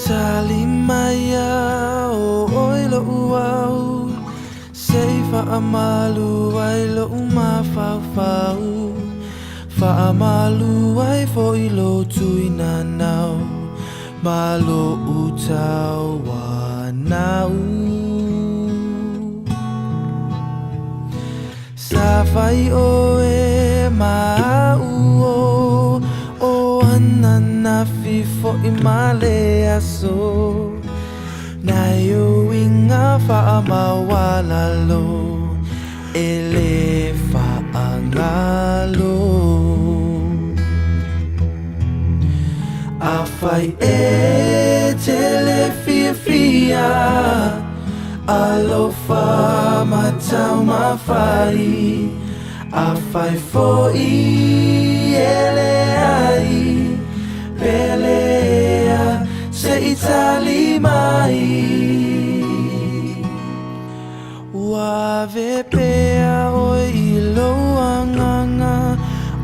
Itali maya o oilo uau Sei whaamalu ai lo umawhawhau Whaamalu ai fo ilo tuina nau Malo utau wanau Sa whai o e mau o anana fifo I male aso Nai o inga whaamawalalo Ele whaangalo A whai e tele fia fia Alofa matau mawhai A whai fo I ele ai Pelea se Itali mai Ua vepea oi I loanganga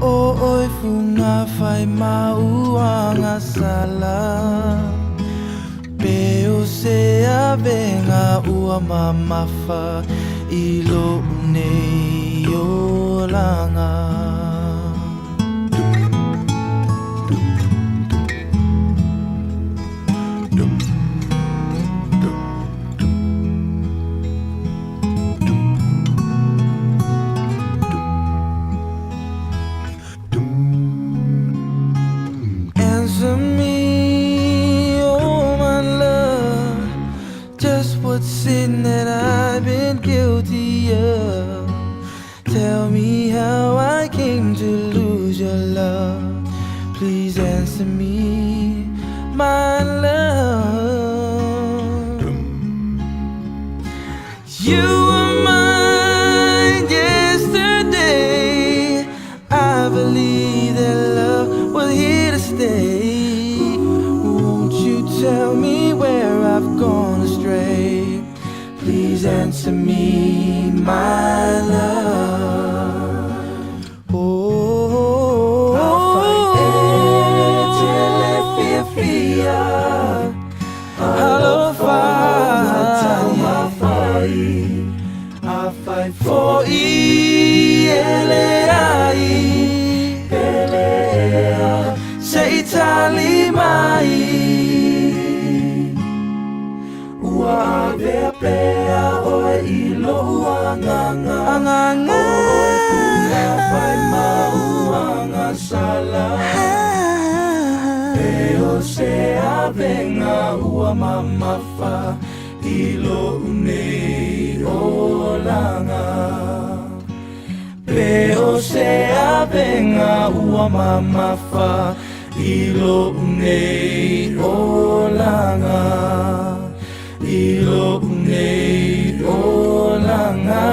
O oi funga whai mauanga sala Peo se avenga ua mamafa I lo nei o langa Answer me, oh my love Just what's sin that I've been guilty of Tell me how I came to lose your love Please answer me, my love You were mine yesterday I believe that love was here to stay Won't you tell me where I've gone astray Please answer me, my love Oh, I fight for Elei Pelea Se Itali mai Ua vepea oe I loa nganga Oe funga whai mauanga sala Peo se avenga ua mamafa I lo nei o langa Peo se avenga ua mamafa I lo nei o langa I lo nei o langa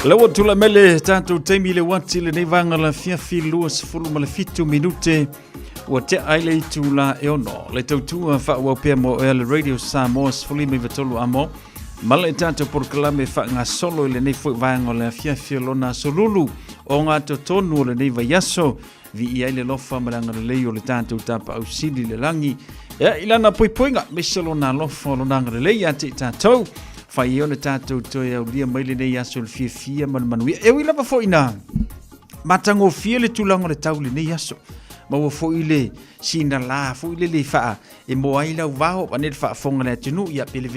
Lawa tula mele tātou teimi le wati le nei vanga la fia filua sifulu ma le fitu minute ua te aile i tu la e ono. Le tautua wha ua pia mo e le radio Samoa sifuli me vatolu amo. Ma le tātou porkalame wha ngā solo i le nei fwoi vanga le fia lona solulu o ngā totonu o le nei vaiaso vi i aile lofa malanga le lei o le tātou tapa au sili le langi. Ia ilana poipoinga me salona lofa o lonanga le lei a te tātou. Fai o le tātou toi au lia maile nei aso le fia manuia. E wila pa fo ina matango fia le tulanga le tau le nei aso. Ma ua fo ile sina la, fo ile le faa. E mo aila uvao, anel faa fonga le atinu, ia pele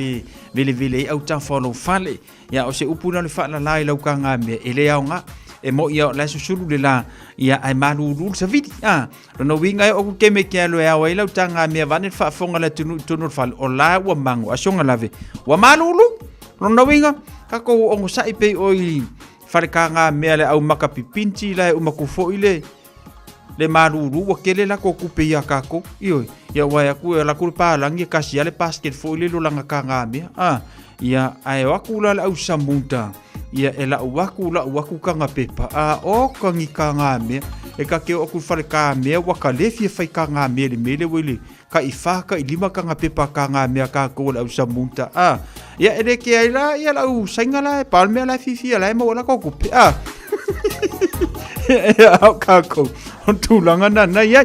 vele au ta follow fale. Ia o se upuna le faa la la ila uka ngā mea, e le au ngā. E mo ia la susuru le la, ia ai malu ulu sa vidi. Rono winga e oku keme kia lo e au ila uta ngā mea, vanel faa fonga le atinu tunu fale. O la ua mango, asonga lave. Wa malu ulu? Rono winga, kako ongo sa ipe oi fale ka ngā mea le au maka pipinti la e umakufo ile. Le maruru wa kele la ko kupe ya kako iyo ya wa ya ku la ku pa langi kasi ale basket fo ile lo langa ka ngame ya ai wa ku la au samunta ya ela wa ku ka ngapepa o ka ngi ka ngame e ka ke o ku fare ka me wa ka le fie fai ka ngame le mele wele ka ifa ka ilima ka ngapepa ka ngame ka ko la au samunta ya ede ke ai la ya la u singala palme la fifi la mo la ko kupe ya kako tulanga na ya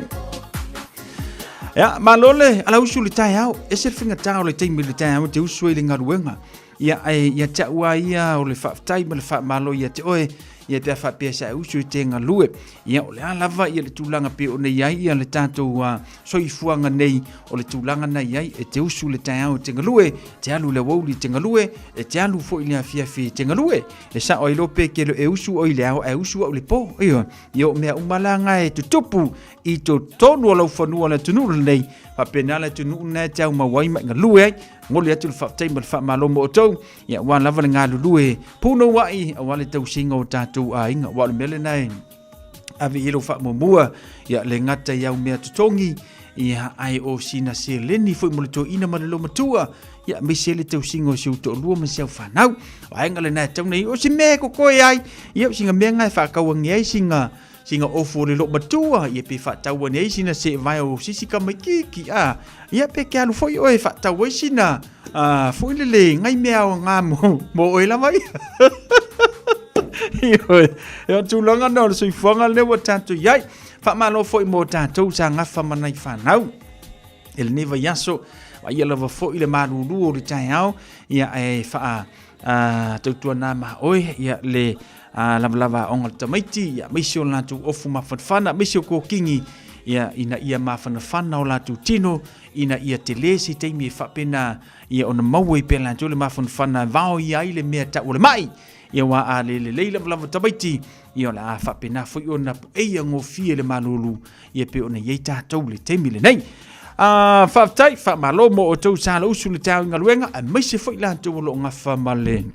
malole ala usuli tai au ese finga tau le tai militai au te usuele ngaruenga ya ta wa ya o le fa tai le fa malo ya te oe ya te fa pesa usu te ngalue ya o le lava ya le tulanga pe o nei ai ya le tato wa soifuanga nei o le tulanga na ai e te usule tai au te ngalue te alu le woli te ngalue e te alu fo ile afia fi te ngalue e sa o ilo pe ke e usu o ile au e usu o le po yo me umalanga e tutupu i to tonu o la ufanua le tunu nei pa penala tunu na te au mawai ma ngalue ngoli atu le whaftai ma le whamalomo o tau ia wan lava le ngā lulue puno wai a wale tau singa o tātou a inga wale mele nei avi ilo whamomua ia le ngata iau mea tutongi ia ai o sina se leni fwoi mo le tō ina ma le loma tua ia me se le tau singa o siu tō lua ma siau whanau o ainga le nai tau nei o si me ko koe ai ia singa mea ngai whakawangi ai singa ofo le lo matua ia pe fa tau nei sina se vai o sisi ka mai kiki ia pe ke alu foi oi fa tau sina foi le ngai mea o nga mo oi la mai ia tu longa no so fonga le wa tanto yai fa malo foi mo tanto sa nga fa manai fa nau el neva yaso wa ia lava foi le malulu o le tai au ia e fa tu tu na ma oi ia le lava onga tamaiti ya misio latu ofu mafana misio ko kingi ya ina ia mafana o latu tino ina ia telesi teimi fa pena ia ona mawe pe latu le mafana vao ia ile mea ta ole mai ia wa ale le lava tamaiti ia la fa pena foi ona e ngo fie le malulu ia pe ona ye ta tole teimi le nei fa tai fa malomo o tau sala usule tau ngaluenga a misi foi latu lo ngafa male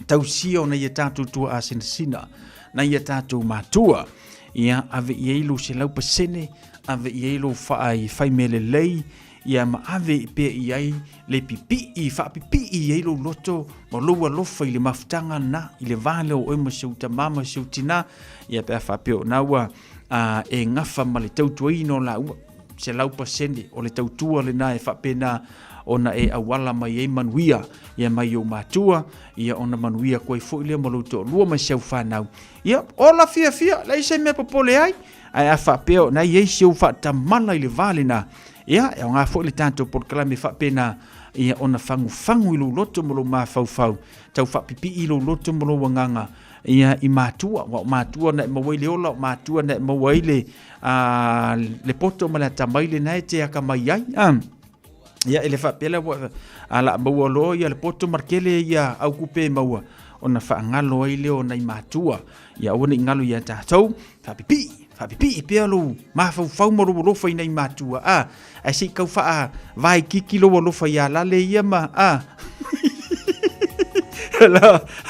tausio na ia tātou tua a sina na ia tātou mātua ia ave i eilu se lau pasene ave i eilu fai mele lei ia ma ave pe i ai le pipi i fa pipi i eilu loto ma loua lofa i le mafutanga na i le vale o ema seuta mama seutina ia pe a fa peo naua e ngafa ma le tautua ino la ua se lau pasene o le tautua le na e fa pena ona e awala mai e manuia ia mai o matua ia ona manuia koe foile mo luto lua mai seu whanau ia ola fia la ise mea popole ai a whapeo na i seu whatamala i le vale na ia e o ngā foile tanto por kalame whapena ia ona fangu ilo loto mo lo mawhau tau whapipi ilo loto mo lo wanganga ia i matua na mawai le ola matua na mawai le poto ma le tamaile na e te aka mai ai ia ele fa pela ala maua lo ia le poto markele ia au kupe maua ona fa ngalo ai le ona i matua ia ona ngalo ia tatou fa pipi pelo ma fa mo lo fa i matua ai si kau fa vai kiki lo fa ia la le ia ma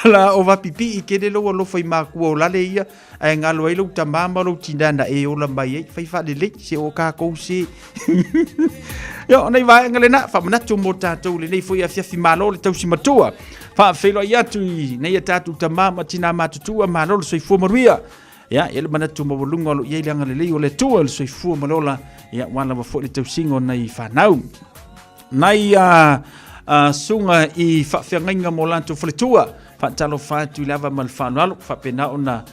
la o va pipi ke de lo fai makua o lale ia ai ngalo ai lo tamama lo tindana e o la mai ai fai fa de le se o ka ko se yo nei vai ngale na fa mana tu mota tu le nei foi a fiafi malo le tau si matua fa felo ia tu nei tatu tamama tina matutua malo so fu maria ya ele mana tu mo lunga lo ia langa le o le tu so fu malola ya wana va fo le tau singo nei fa nau nai sunga i whawhiangainga mo lanto whaletua whaatalo whaatu lava mal whanalo whapena ona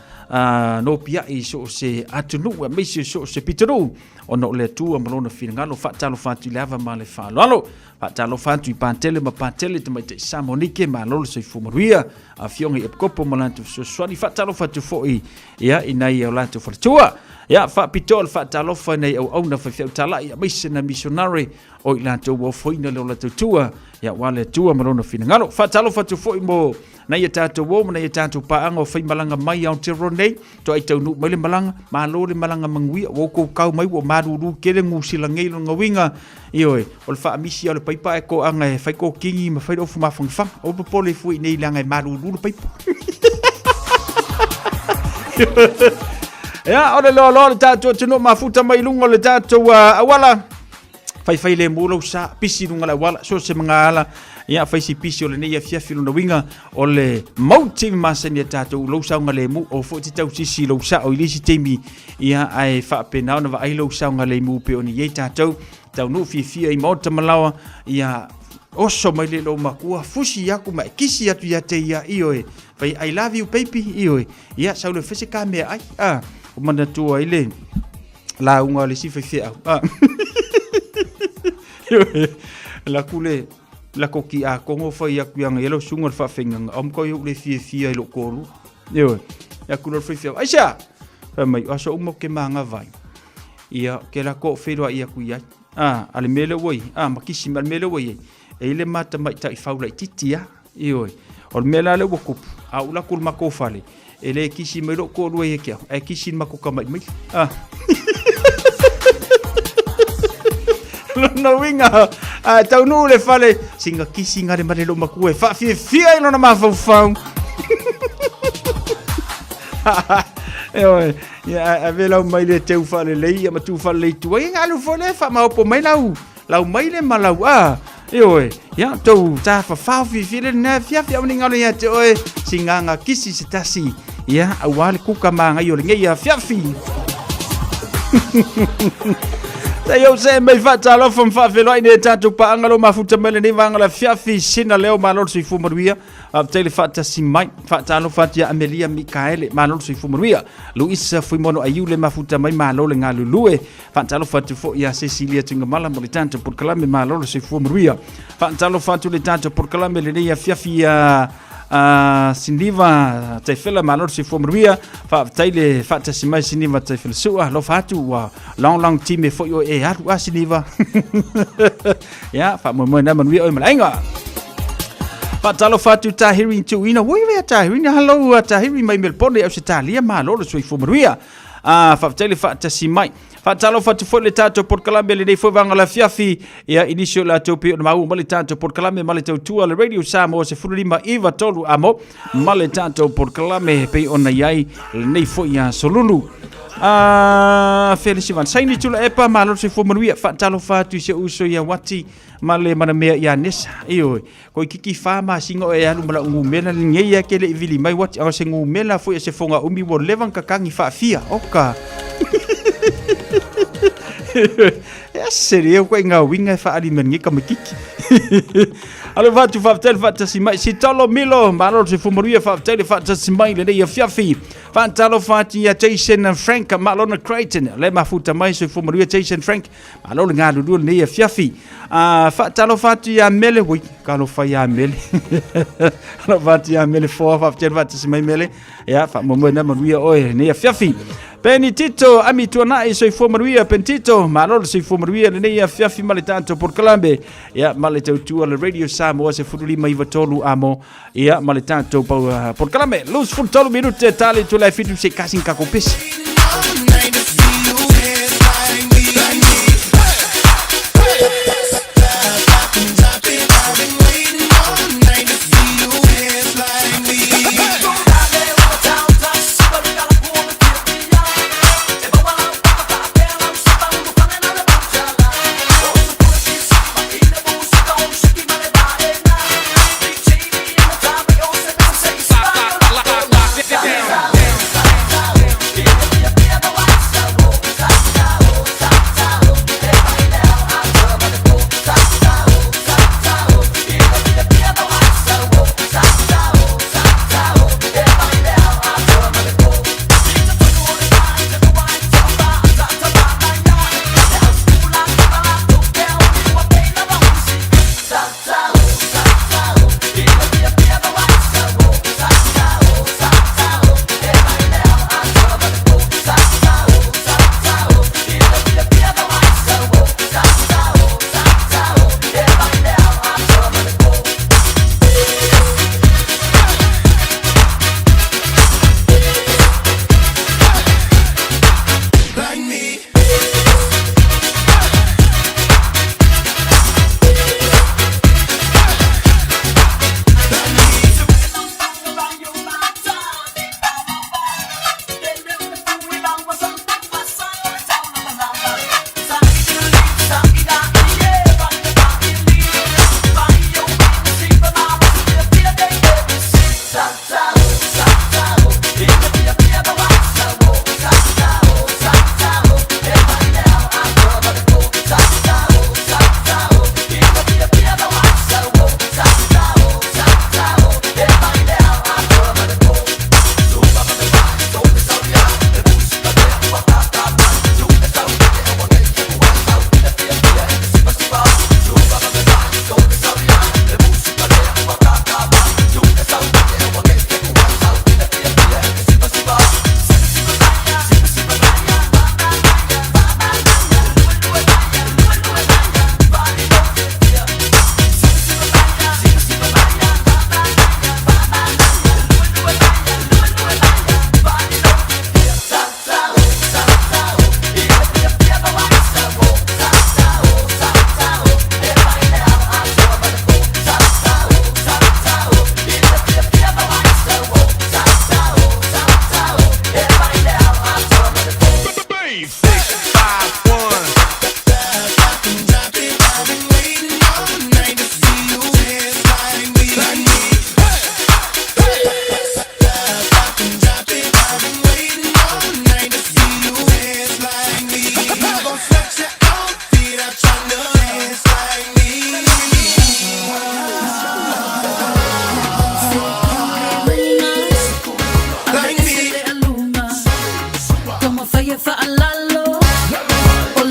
no pia i so se atunu meisi so se pitaru ona o le tua malona whingalo whaatalo whaatu lava mal whanalo whaatalo whaatu i pantele ma pantele te mai te samonike ma lolo se fumaruia a fionga i epkopo mo lanto so swani whaatalo whaatu foi ia i nei o lanto whaletua ia whaapitol whaatalo whanei au auna whawhiau talai a meisi na missionary o i lanto o foina leo la tua ya wale tua marona finangalo fatalo fatu foi mo na ia tato wo na ia tato paanga o fai malanga mai au te ronei to ai tau nu mai le malanga ma lo le malanga mangui wo ko kau mai wo maruru kele ngusi la ngelo ngawinga ioi o le fa misi o le paipa e ko anga e fai ko kingi ma fai ofu ma fang o po le foi nei langa e maruru le paipa ya o le lo tato tino mafuta mai lungo le tato awala fai le mulo sa pisi lunga la wala so se mangala ya fai si pisi o le nei afia filo na winga o le mauti masani tato lo sa ngale mu o fo titau sisi lo sa o ilisi temi ya ai fa pena na va ai lo sa ngale mu pe oni ye tato tau no fi ai mota malawa ya oso mai le lo makua fusi yaku mai kisi atu ya te ya ioe fai I love you baby ioe ya sa le fese ka me ai o mana tu ai le la unga le si fe la kule la koki a kongo fai aku yang yelo sunga fa fenga am ko yo le fie lo koru yo ya kulo fie aisha fa mai aso umo ke manga vai ia ke la ko fero ia ku ia ale mele woi makisi mal mele woi e le mata mai tai faula titia yo o mela le wokup a ula kul mako fale ele kisi melo ko lo ye ke e kisi mako kamai mai no winga tau nu le fale singa kisinga le mare lo makue fa fia no na mafau ya avela mai le teu fale le ia matu fale tu inga lu fole fa ma po mai lau mai le malau ya tau ta fa fia le na fia ninga le ya te oi singa kisi sitasi ya awale kuka manga yo le ngia fia ta yo se mai fatalo fam fa velo ine tanto pa angalo mafuta mele ni vangala fiafi sina leo malol so ifu maruia tele fata simai fatalo fatia amelia mikaele malol so ifu maruia luisa foi mono ayule mafuta mai malol ngalu lue fatalo fatu fo ya Cecilia tinga mala mo tanto por kalame malol so ifu maruia fatalo fatu le tanto por kalame le ni fiafi siniva te fela malor si fomruia fa taile fa ta simai siniva te fela sua lo fatu wa long time fo yo e atu siniva ya fa mo na man wi o malainga fa talo fatu ta hearing tu ina wo we ta hearing hello ta hearing mai melpone au Italia malor so fomruia fa taile fa ta simai fatalo fatu fo le tato por kalame le nei fo vanga la fiafi ya inicio la topi o mau male tato por kalame male tu le radio Samoa se fulima iva tolu amo male tato por kalame pe ona yai le nei fo ya solulu Felicivan saini tula epa malo se fo manuia fatalo fatu se uso ya wati male mana mea ya nesa io ko kiki fama singo e alu mala ngumela ngea ke le vili mai wati a se ngumela fo se fonga umi wo levan kakangi fa fia oka ya serio ko nga winga fa ali men ngika makiki alo vatu fa tel fata simai si tolo milo malo se fumoria fa tel fata simai le ya fiafi fantalo fati ya Jason Frank malo na Creighton le mafuta mai se fumoria Jason Frank malo nga lu le ya fiafi fatalo fati ya mele wi kalo fa ya mele alo fati ya mele fo fa tel fata simai mele ya fa mo na manuia oi ne ya fiafi Penitito amitona e soi fomaruia pentito malol soi fomaruia ne ia fiafi male tanto por kalambe ya male tu le radio Samoa se futuli mai vatolu amo ya male tanto por kalambe luz full tolu minute tali tu la fitu se kasin kakopis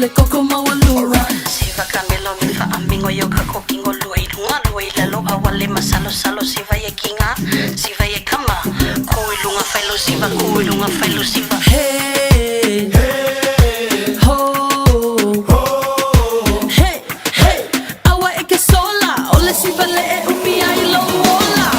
le koko mawalua. Siva kamelo mi fa amingo yo kako kingo luai lunga luai lalo awale masalo salo siva ye kinga siva ye kama kui lunga failo siva kui lunga failo siva. Hey hey ho ho hey hey awa eke sola ole siva le e umi ai lo mola.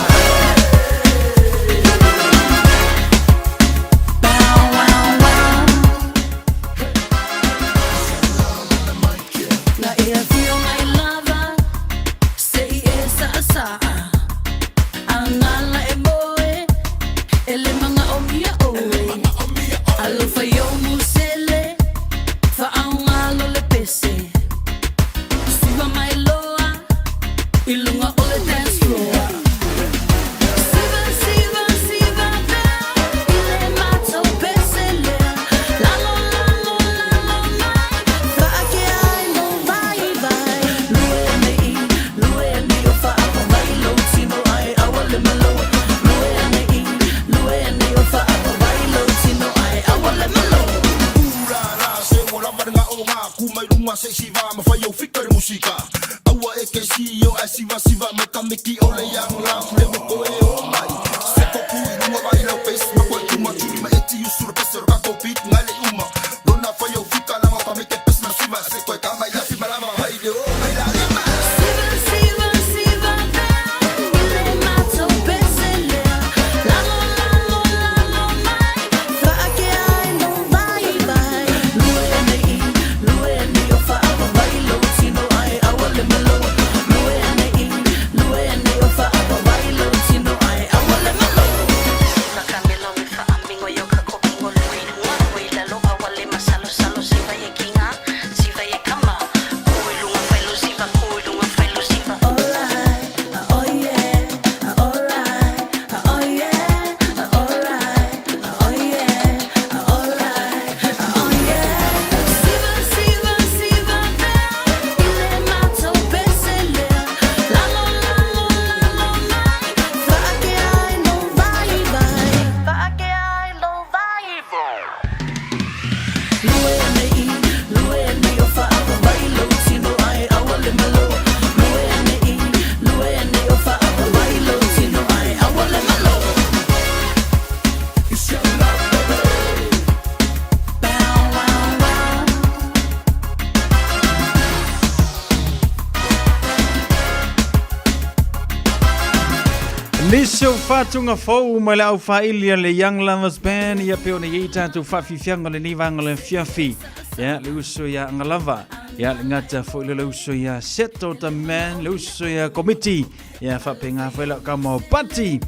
Liso fatunga fau mala au failia le Young Lovers Band ia pe ona ia tatu fafifianga le nivanga le fiafi ya le uso ya ngalava ya le ngata fo le uso ya settle the man le uso ya committee ya fa penga fela kama party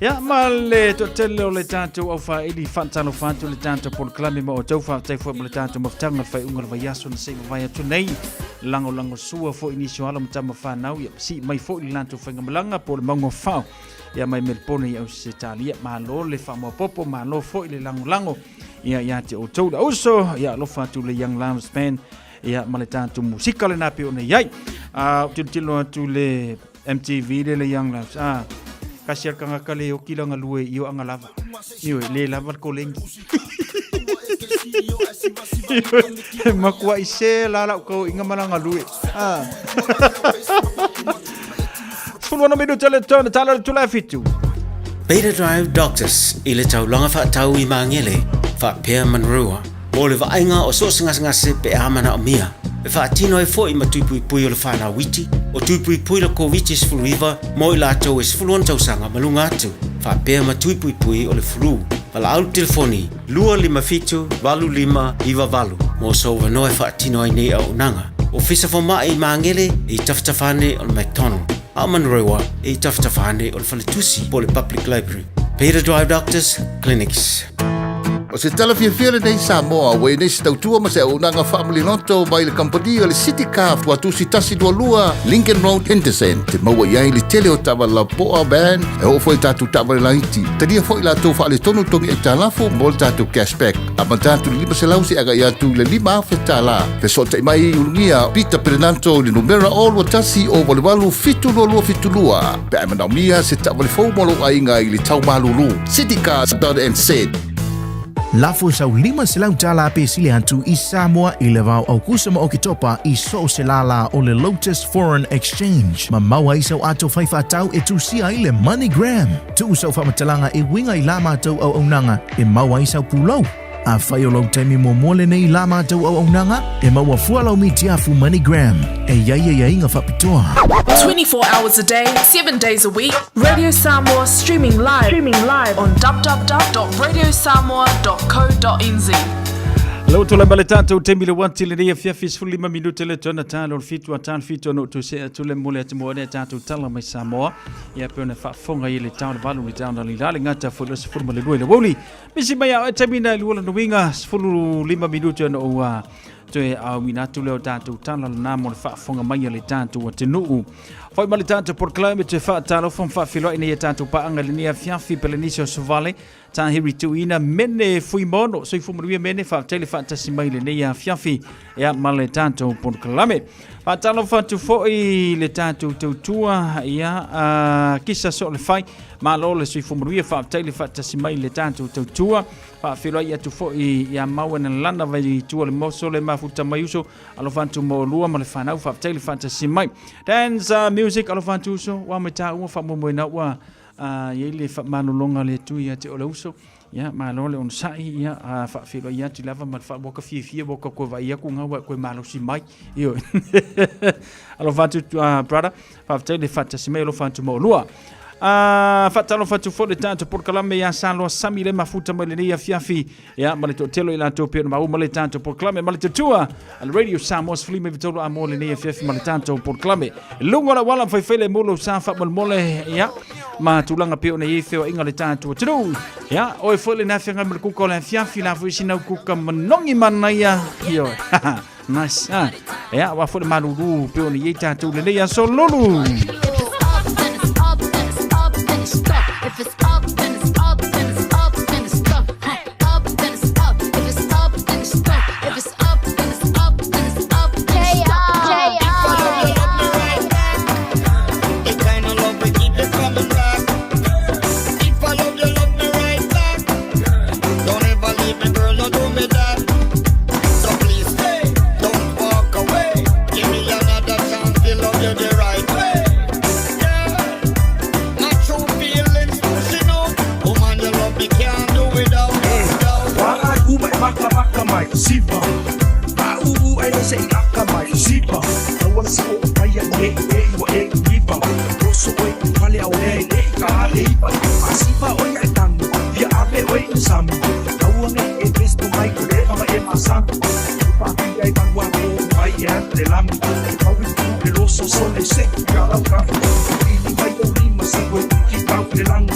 ya male to tele le tatu au faili fantalo fanto le tatu por klami mo to fa te fo le tatu maftanga fa unga va yaso na singa va ya tunei lango sua fo inisio ala mtama fa nau ya si mai fo le lanto fa ngamlanga por mango fa ya mai melpone au se talia malo le famo popo malo fo ile lango ya te o toda uso ya lo fa tu le Young Lovers Band ya maleta tu musika le napi ona yai tilo tu le MTV le Young Lovers kasir kanga kale o kilanga lue io anga lava io le lava ko lengi makua ise la ko inga malanga lue Fulwana midu teletone tala tula fitu. Beta Drive Doctors ile tau langa fa tau I mangele fa pea manrua. Mo le vainga o so singa se pe amana o mia. E fa tino e fo I matupui pui o le whana witi. O tupui pui la ko witi is full river. Mo I lato is fulwan tau sanga malunga atu. Fa pea matupui pui o le fulu. Wala au telefoni. Lua lima fitu, valu lima, iwa valu. Mo so vanoe fa tino ai nei au nanga. O fisa fo mai mangele I taftafane o le McDonald. Amanrewa e taftafane o le falitusi po le Public Library. Beta Drive Doctors Clinics. O se tala fiafia nei Samoa, wei nei se tautua ma se unanga family noto mai le company o le City Car watu si tasi dua lua Lincoln Road Henderson. Te maua iai le tele o tawa la poa band e o foi tatu tawa le laiti. Tadia foi la tofa ale tonu tongi e talafu mo le tatu cashback. Ama tatu lima se lausi aga ia tu le lima fe tala. Fe sota mai ulungia Peter Pernanto le numera all watasi o walewalu fitu lua. Pe amana mia se tawa le fau molo ainga I le tau malulu. City Car.nz Lafo sau 5 selau tala pe sile hantu I Samoa I le vau au kusama o ki topa I so se lala o le Lotus Foreign Exchange. Ma maua I sau ato whaifa tau e tu sia I le MoneyGram. Tu usau whamatalanga e winga I lama tau au aunanga e maua I sau pulau. A whai o lau taimi mo mole nei lama tau au aunanga e maua fualau mi tiafu MoneyGram. E ia inga whapitoa. 24 hours a day, 7 days a week. Radio Samoa streaming live on www.radiosamoa.co.nz. Lo to la baletata te mile wanti le dia fiafis fuli ma minuto le tona talo fitu atan fitu no to se to le mole te mole tatu tala mai Samoa ia pe na fa fonga ile town valu ni town ali la ngata fo le fulu le le woli misi mai a te mina le wala no winga fulu 5 minuto no wa te a wina tu le tatu tala na mo fa fonga mai le tatu te no foi male tatu por climate te fa talo fon fa filo ina tatu pa anga linia fiafi pelenisio sovale ta hiri tuina mene fui mono so fu mwe mene fa tele fa tasi mai le ia fiafi ya male tanto por klame fa talo fa tu foi le tanto tua ya kisa so le fai ma lo le so fu mwe fa tele fa tasi mai le tanto tua fa filo ya tu foi ya mawana landa vai tu le moso le mafuta maiuso alo fa tu mo lua ma le fa na fa tele fa tasi mai dance music alo fa tu so wa meta wa fa mo na wa yele fa manulonga le tu ya te olauso ya malo le on sai ya fa filo ya ti lava ma fa boka fie boka ko va ya ku nga ko malo si mai yo alo fa tu brother fa te le fa te si mai lo fa tu mo lua fatalo fatu fo de tanto por kalame ya salo samile mafuta mele ya fiafi ya male telo ila to pe ma male tanto por kalame male tua al radio Samoa flime vitolo amole ne fiafi male tanto por kalame lungo la wala foi fele molo sa fa mole ya ma tulanga pe ona yefe inga le tanto tru ya o fole na fenga mele ku ko la fiafi la fu sina ku kam nongi manaya yo nice ya wa fole malulu pe ona yeta to le ya sololu. If it's up, then it's up, then it's up, then it's stuck. Up, then it's up. If it's up, then it's stuck. If it's up, then it's up, then it's up, then it's stuck. The kind of love we keep it coming back. If I love you, love me right back. Don't ever leave me, girl, don't do me that. So please stay, don't walk away. Give me another chance to love you the right way. Maka mai sipa ba ai se aka mai sipa I wanna see what I what gipa so wait pale au ka lipa sipa o ya tango ya abe wait sam I wanna invest to my good ama e masan pa ai bangwa ai ya de lam how we do the loso so le se ya la ka ni vai to ni masi we keep out the lang ka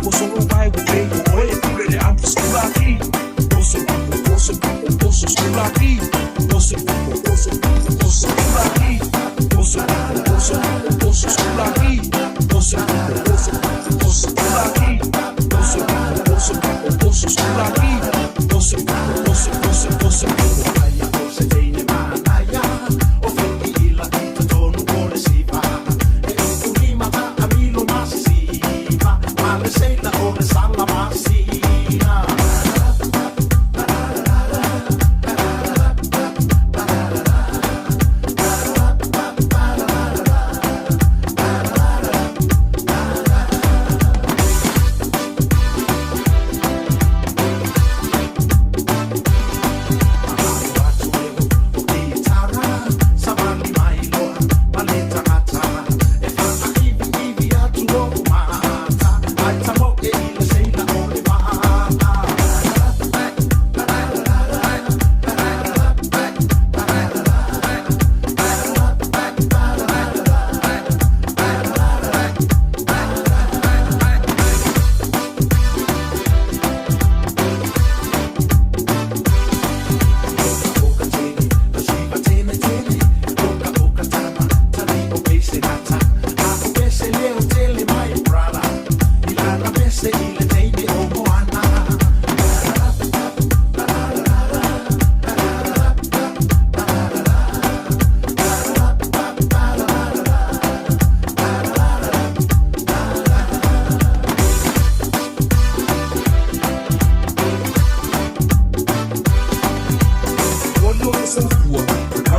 ko so vai we o e pure le am skulaki Posso skulaki, posso skulaki, posso skulaki, posso skulaki, posso skulaki, posso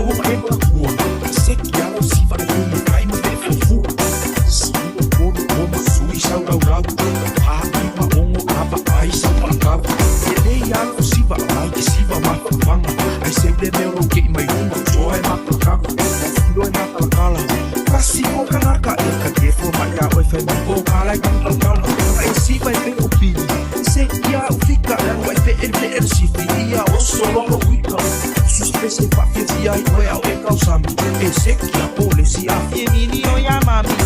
Awo ma eba kua Seki alo siva e huli kai ma me fufu Siwa kono koma sui sau rau rau Paki ma ongo ava ai sau pakau Ele alo siva ai ki siva ma fanga Ai se ule me oro kei mai unga Soa e ma pakau Fundo e ma kalakala Kasi mo kanaka e ka kefo ma ya oi fai ma o kala i kalakala Ai siva e me o pili Seki a ufika Ai pe el sifi ia o solo lo wika Suspese pa fieti ai koe au e kausami E seki a pole si a fiemini o ya mami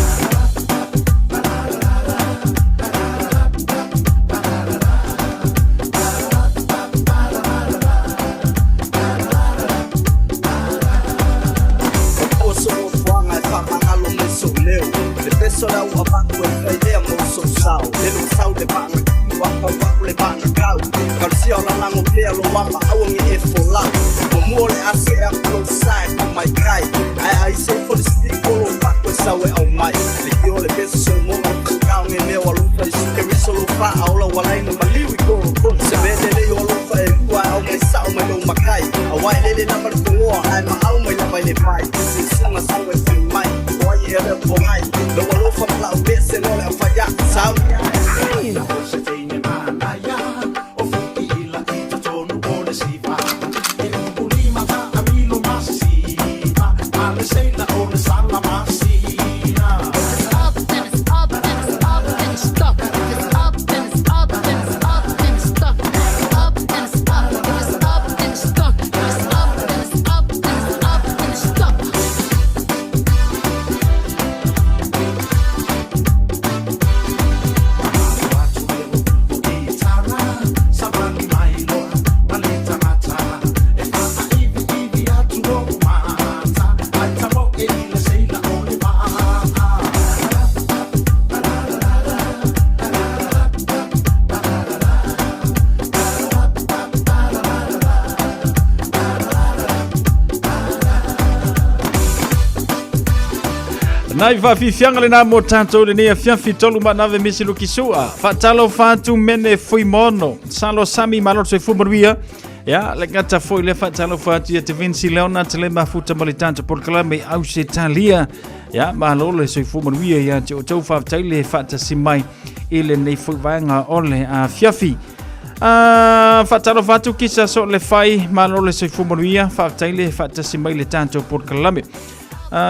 Oso mo fuanga e whamangalo me so leo Le peso rau a banco e whaidea mo so sao Lelo sao le bana waka waku le bana kau Karsia o lanango plea lo wama awangi e folau Mo muole ase e a close side on my kai Ai se for the stick lo wako e sawe au mai Le kio le peso so monga kukau nge mea walupa I suke riso lo pa aula walai no maliwi koro kon Se vede le yo lupa e lua au mai sao mai lo makai Awai lele na marikongoa ai ma au mai labai le pai Se sunga sawe fai mai Wai e re po mai Lo walofa mla u bese no le au faya Sao Nai va fianga le na mo tanto le ne fiafi tolu ma nave misi lukisua fatalo fatu mene foi mono salo sami malo se fumaria ya le gata foi le fatalo fatu ya Vinci Leona tele mafuta malitanto por clame au Italia ya malo le se fumaria ya to fa tele fata simai ile ne foi vanga ole a fiafi fatalo fatu kisa so le fai malo le se fumaria fa tele fata simai le tanto por clame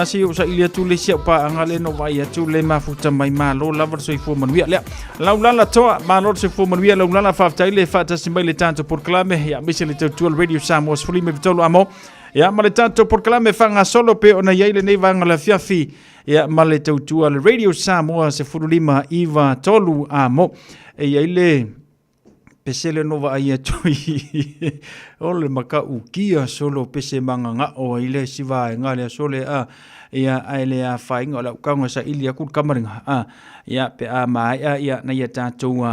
si usa ilia tu le sia pa angale no vai tu le mafuta mai malo lava so fu manuia le la toa malo so fu manuia la fa le fa si mai le tanto por clame ya misele tu radio Samoa free me vitolo amo ya male tanto por clame fanga solo pe ona yele nei vanga la fiafi ya male tu radio Samoa se furulima iva tolu amo e yele pesele nova ai tu ole maka ukia solo pese manga nga o ile siva ngale sole ya ile a fainga la kanga sa ilia ku kamaringa ya pe a mai ya na ya tatu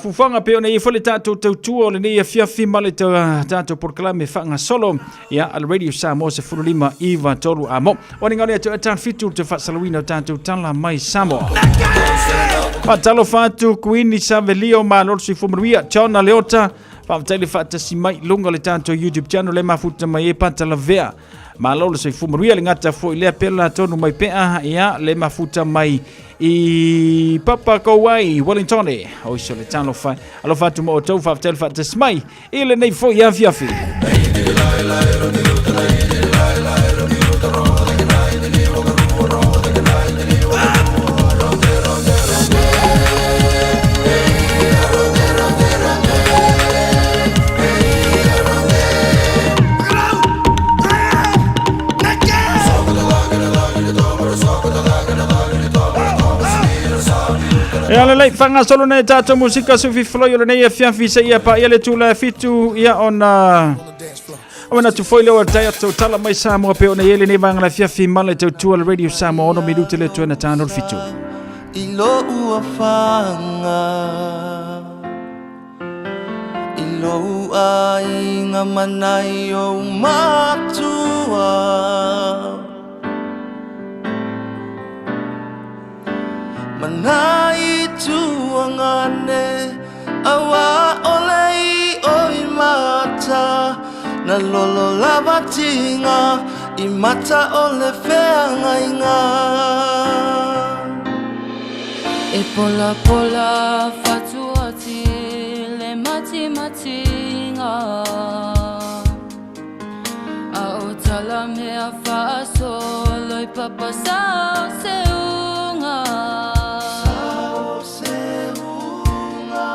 fufanga pe ona i fole tatu tu ole ni fia male tatu por clame fanga solo ya al radio Samoa se fulima iva tolu amo oni ngale to tan fitu te fa salwino tatu tala mai Samoa Patalo fatu Queen Savelio malor si fumruia Chona Leota Famtele fata si mai lunga le tanto YouTube channel le mafuta mai patala vea malor si fumruia le ngata fo ile pela tonu mai pea ya le mafuta mai I papa kawai Wellington o so le tano fa alo fatu mo to famtele fata smai ile nei fo ya fiafi E ale lei fanga solo ne tato musica su fi floyo le ne fiafi se ia pa ile tu la fitu ia ona tu foi le tato tala mai Samoa pe ona ile ne vanga la fiafi male tu al radio Samoa ono minuto le tu na tano fitu ilo ua fanga ilo ua inga manai o matua manai tuangane awa olei oi mata na lolo lava tinga I mata o le fea ngainga E pola pola fatuati le mati matinga A o tala mea faso loi papa sao se unga Sao se unga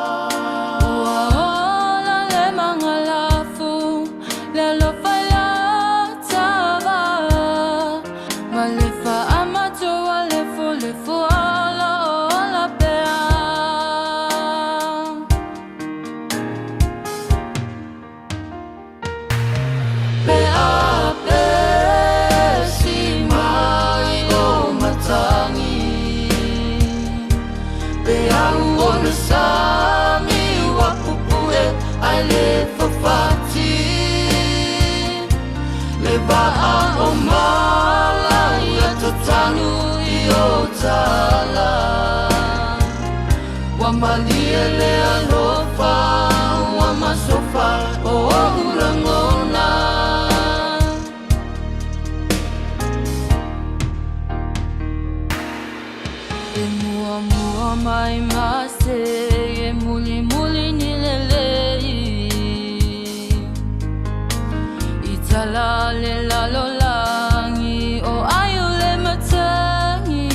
Ua ola le mangalafu le lo faila tava Ma le fa amato a le fu ala ola pea Pea pe si mai o matangi Pea uona sami wa pupue ai le fafati Le ba'a o mala ia tatanu I o tala Wa malia le alofa Wa masofa o urangona E mua mua mai mase E muli muli ni lelei I tala le lalolangi O ayu le matangi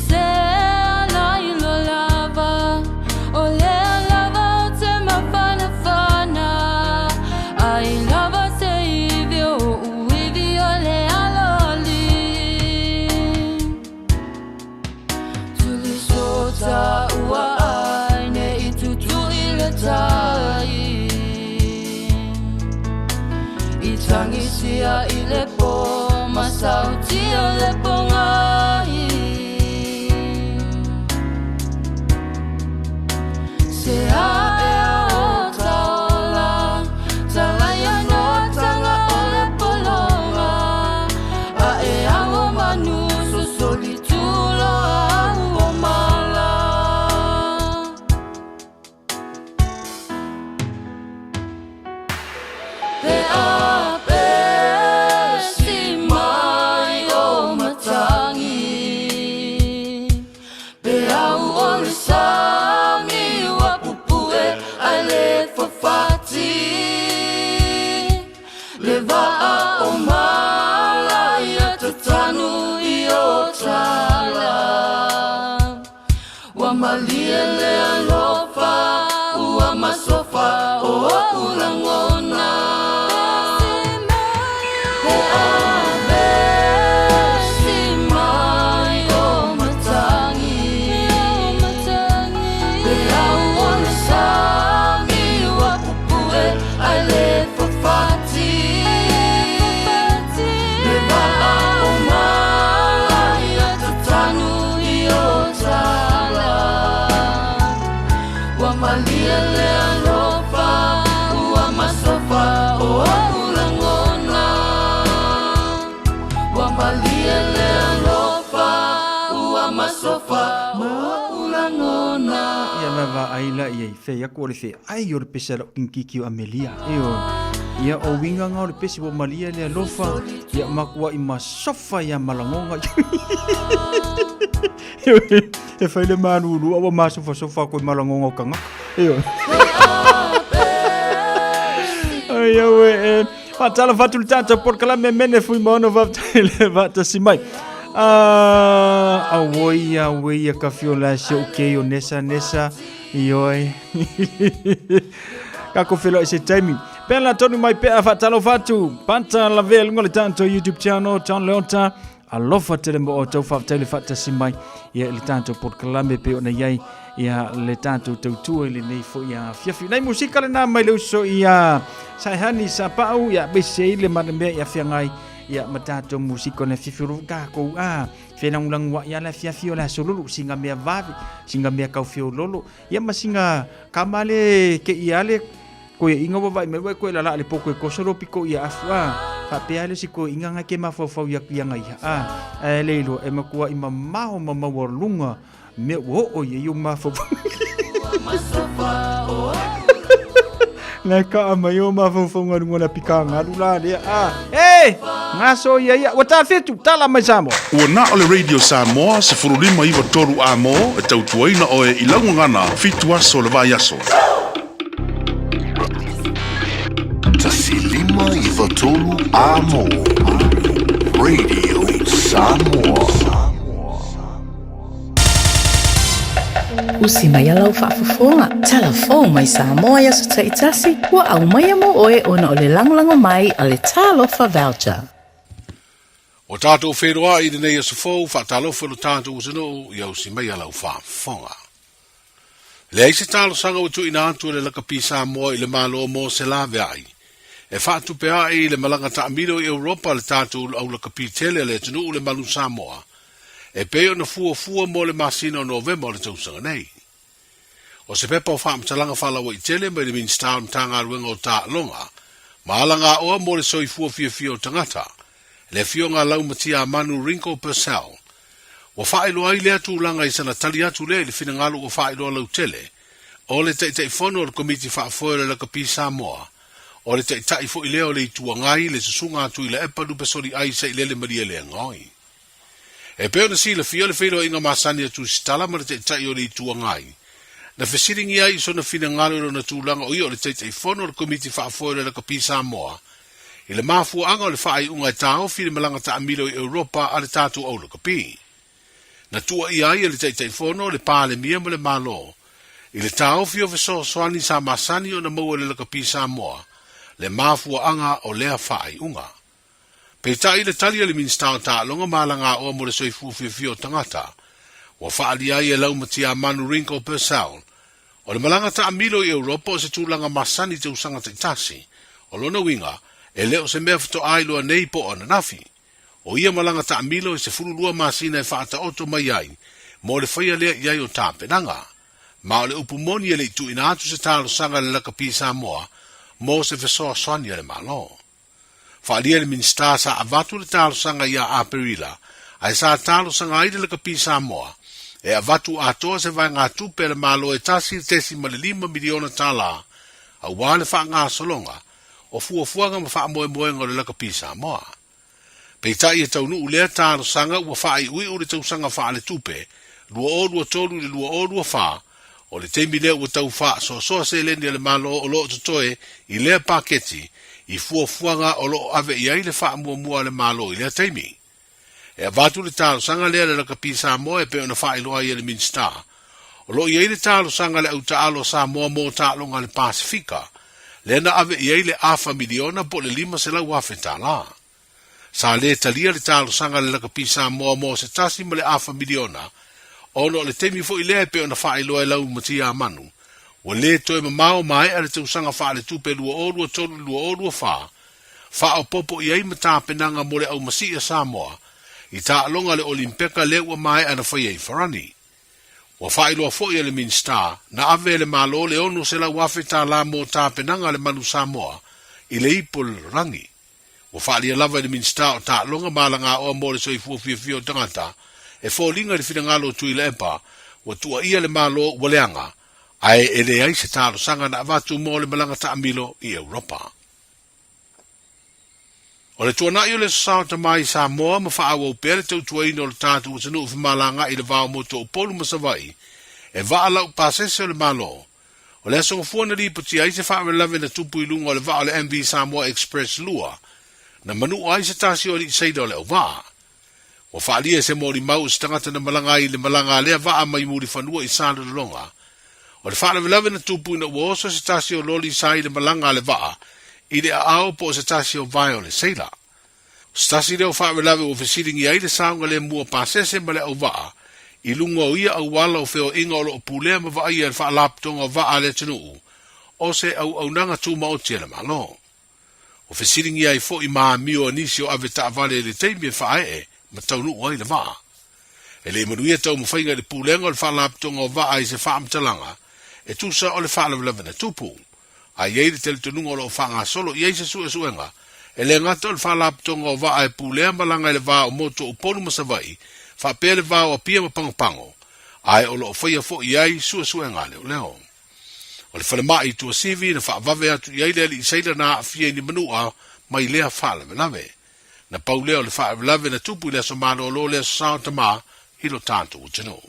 Se ala ilo lava O le lava o te mawhana whana Ai lava se iwi o uiwi o le aloli Tuli sota ua ai ne I tutu I le tai I tangi sia I le po Masauti o le po ngai Se a e a o taola Talaya no tanga o le polonga A e a o manu so solitulo a o mala Pe a pe si mai o matangi Pe a o le sami wa pupue ai le fafati Le va'a o mala ia tatanu I o tala Wa malia le alofa Ua masofa o ulangona Pe a pe si mai o matangi Pe a o le sami wa pupue ai le fafati Le va'a o mala ia tatanu I o tala Wa malia le alofa Ua masofa o ulangona Wa malia le alofa Ua masofa o ulangona Ia mewa aila ia I whea ko le whea ai o le pesa lau kinkiki o Amelia Ia o winga ngā o le pesi o malia le alofa Ia makua I masofa ia malangonga E whaile manuru awa masofa sofa ko I malangonga o kanga Ia we e Fatala fatu le tata por kala me mene fui maono vavtaile vata si mai Awoi ia ka fiola se okay o nesa Ioi Kako felo e se taimi Pela tonu mai pea fatalo fatu Panta la vea lunga le tanto YouTube channel John Leota Alofa tele mo o tau whaftaile fata si mai Ia le tanto por kalame pe o na iai Ia le tanto tautua ili nei fo ia fiafi Nei musika le nā mai leu so ia Saihani sa pau ia bese ile maramea ia fiangai Ia matato musiko na fifiru kako Fena ulang wa ia la fiafi o la solulu Singa mea vavi, singa mea kau fio lolo Ia masinga kamale ke iale Ko ia inga wawai mewa ko la le poko e kosoro piko ia afua Whapea le si ko inga ngai ke mawhawhau ia kia ngai Leilo e makua ima maho mamawa lunga Me wo o ia iu mawhawhau Na ka mai o mafonga ngona pikanga rula dia hey ngaso ia wa ta fitu tala mai Samoa ua na o le radio Samoa se furulima iwa toru a mo e tautuaina o e ilaungangana fitu aso le vai aso Tasilima iwa toru a mo Radio Samoa Usi mai alau whaafafonga. Telefon mai Samoa ia so taitasi. Ua au mai amo oe ona o le langolango mai a le talofa voucher. O tātou wheroa i nei aso fōu, whaatalofa no tātou usano i au si mai alau whaafonga. Le aise tālo sanga o tu ina atu le lakapi Samoa i le malo mo se lawe ai. E whaatupea i le malanga taamiro i Europa le tātou au lakapi tele le tunu le malu Samoa. E peo na fua mo le masina o November le tausanga nei. O se pepa o whaamtalanga whalawa i tele mai le minsta mtanga ruenga o tā longa, maalanga oa mo le soi fua fia o tangata, le fio ngā lau matia manu rinko per cell. O whaelo ai lea tūlanga i sana tali atu le whina ngalu o whaelo lau tele, o le tei whono o le komiti whaafoe le lakapi Samoa, o le tei fo i leo le i tuangai le susunga atu i le epa lupe sori ai se i lele maria le ngoi. E peo na si le fio le whiro inga masani atu stala ma le tei o le i tuangai, na fesiringi ai so na whina ngalu na tūlanga o i o le tei whono o le komiti whaafoe le lakapi Samoa, i le mafua anga o le whaai unga e tāo while malanga ta amilo i Europa a le tātou au lakapi. Na tua i ai le tei whono le pāle mia mo le malo, i le tāo fio veso soani sa masani o na maua le lakapi Samoa, le mafua anga o lea whaai unga. Pei le talia le minsta o tā longa malanga o mo le soifu fio tangata, wa whaali ai e lau matia manu rinko per cell, o le malanga ta amilo i Europa o se tūlanga masani te usanga te tasi, o lona winga, e leo se mea fito ai loa nei po ana nafi. O ia malanga ta amilo e se furulua masina e whaata oto mai ai, mo le whaia lea iai o tāpenanga. Ma o le upumoni e le itu ina atu se tālo sanga le lakapi Samoa, mo se fesoa soani le malo. Whaalia le minsta sa avatu le tālo sanga ia a perila, ai sa tālo sanga ai le lakapi Samoa, e avatu atoa se vai ngā tupe le malo e tasi tesi ma le 5 miliona tala, a wale wha ngā solonga, o fuafuanga ma wha moe ngā le lakapi Samoa. Peitai e taunu ulea tālo sanga ua wha i ui o le tausanga wha le tupe, lua o lua tolu le lua o lua wha, o le teimi lea ua tau wha soa se leni le malo o loo tutoe i lea paketi, i fuafuanga o loo ave i ai le wha mua le malo i lea teimi. E avatu le tālo sanga lea le lakapi Samoa e peo na wha i loa i le minsta, o loo i ai le tālo sanga le au taalo Samoa mo tālonga le Pasifika, le na ave i ai le afa miliona po le 5 se lau afe tāla. Sa le talia le tālo sanga le lakapi Samoa mo se tasi ma le afa miliona, ono le temi fo i lea peo na wha i loa i lau matia manu, o le toe mamao mai a le tau sanga wha le tupe lua o lua tolu lua o lua wha o popo i ai mata penanga mo le au masi a Samoa, i ta alonga le olimpeka le ua mai ana whai ei wharani. Wa wha i loa fo i le minsta, na ave le malo le ono se lau afe tā la mo ta penanga le manu Samoa, i le ipol rangi. Wa wha li lava le minsta o ta alonga malanga o mo le soi fio tangata, e fo linga le finangalo tu i le epa, wa tua ia le malo waleanga, ai e le ai se talo sanga na avatu mo le malanga ta amilo i Europa. O le tuana i o le sasauta mai Samoa ma wha awa upere tau tuaino le tātu o tanu ufi malanga i le vao moto o polu masawai, e vaa lau pasese o le malo. O le asonga fuana li poti ai se wha lave na tupu i lunga o le vao le MV Samoa Express lua, na manu ai se tasi o li seida o le au vaa. O whaalia se mori mau se tangata na malanga i le malanga lea vaa mai muri whanua i sāna longa. O le whaala lave na tupu ina ua oso se tasi o loli sa i le malanga le vaa, i le ao po se tasi o vai o le seila. Se tasi leo whaala lave o fesiringi ai le saunga le mua pasese ma le au vaa, i lunga o ia au wala o feo inga o lo pulea ma vaa ia le wha laptonga o vaa le tenu, o se au nanga tūma o tia le malo. O fesiringi ai fo i maa mio anisi o ave ta vale le teimi e wha e, ma taunu ai le vaa. E le manuia tau mawhainga le pūlenga o le whalaptonga o vaa i se whaamtalanga, e tusa o le whaalavelave na tupu. A iei le tele tununga o lo whanga solo, iei se sue suenga, e le ngata o le whalaptonga o vaa e pūlea malanga le vaa o moto o polu masawai, whapea le vaa o pia mapangopango, ai o lo whaia fo iei sue suenga leo leo. O le whalemai tua sivi na whaavave atu i aile ali i seila na afia ni manua mai lea whaale lave. Na pau lea o le whaale na tupu i lea so mano o lo lea so sao tama i lo tātou o tino.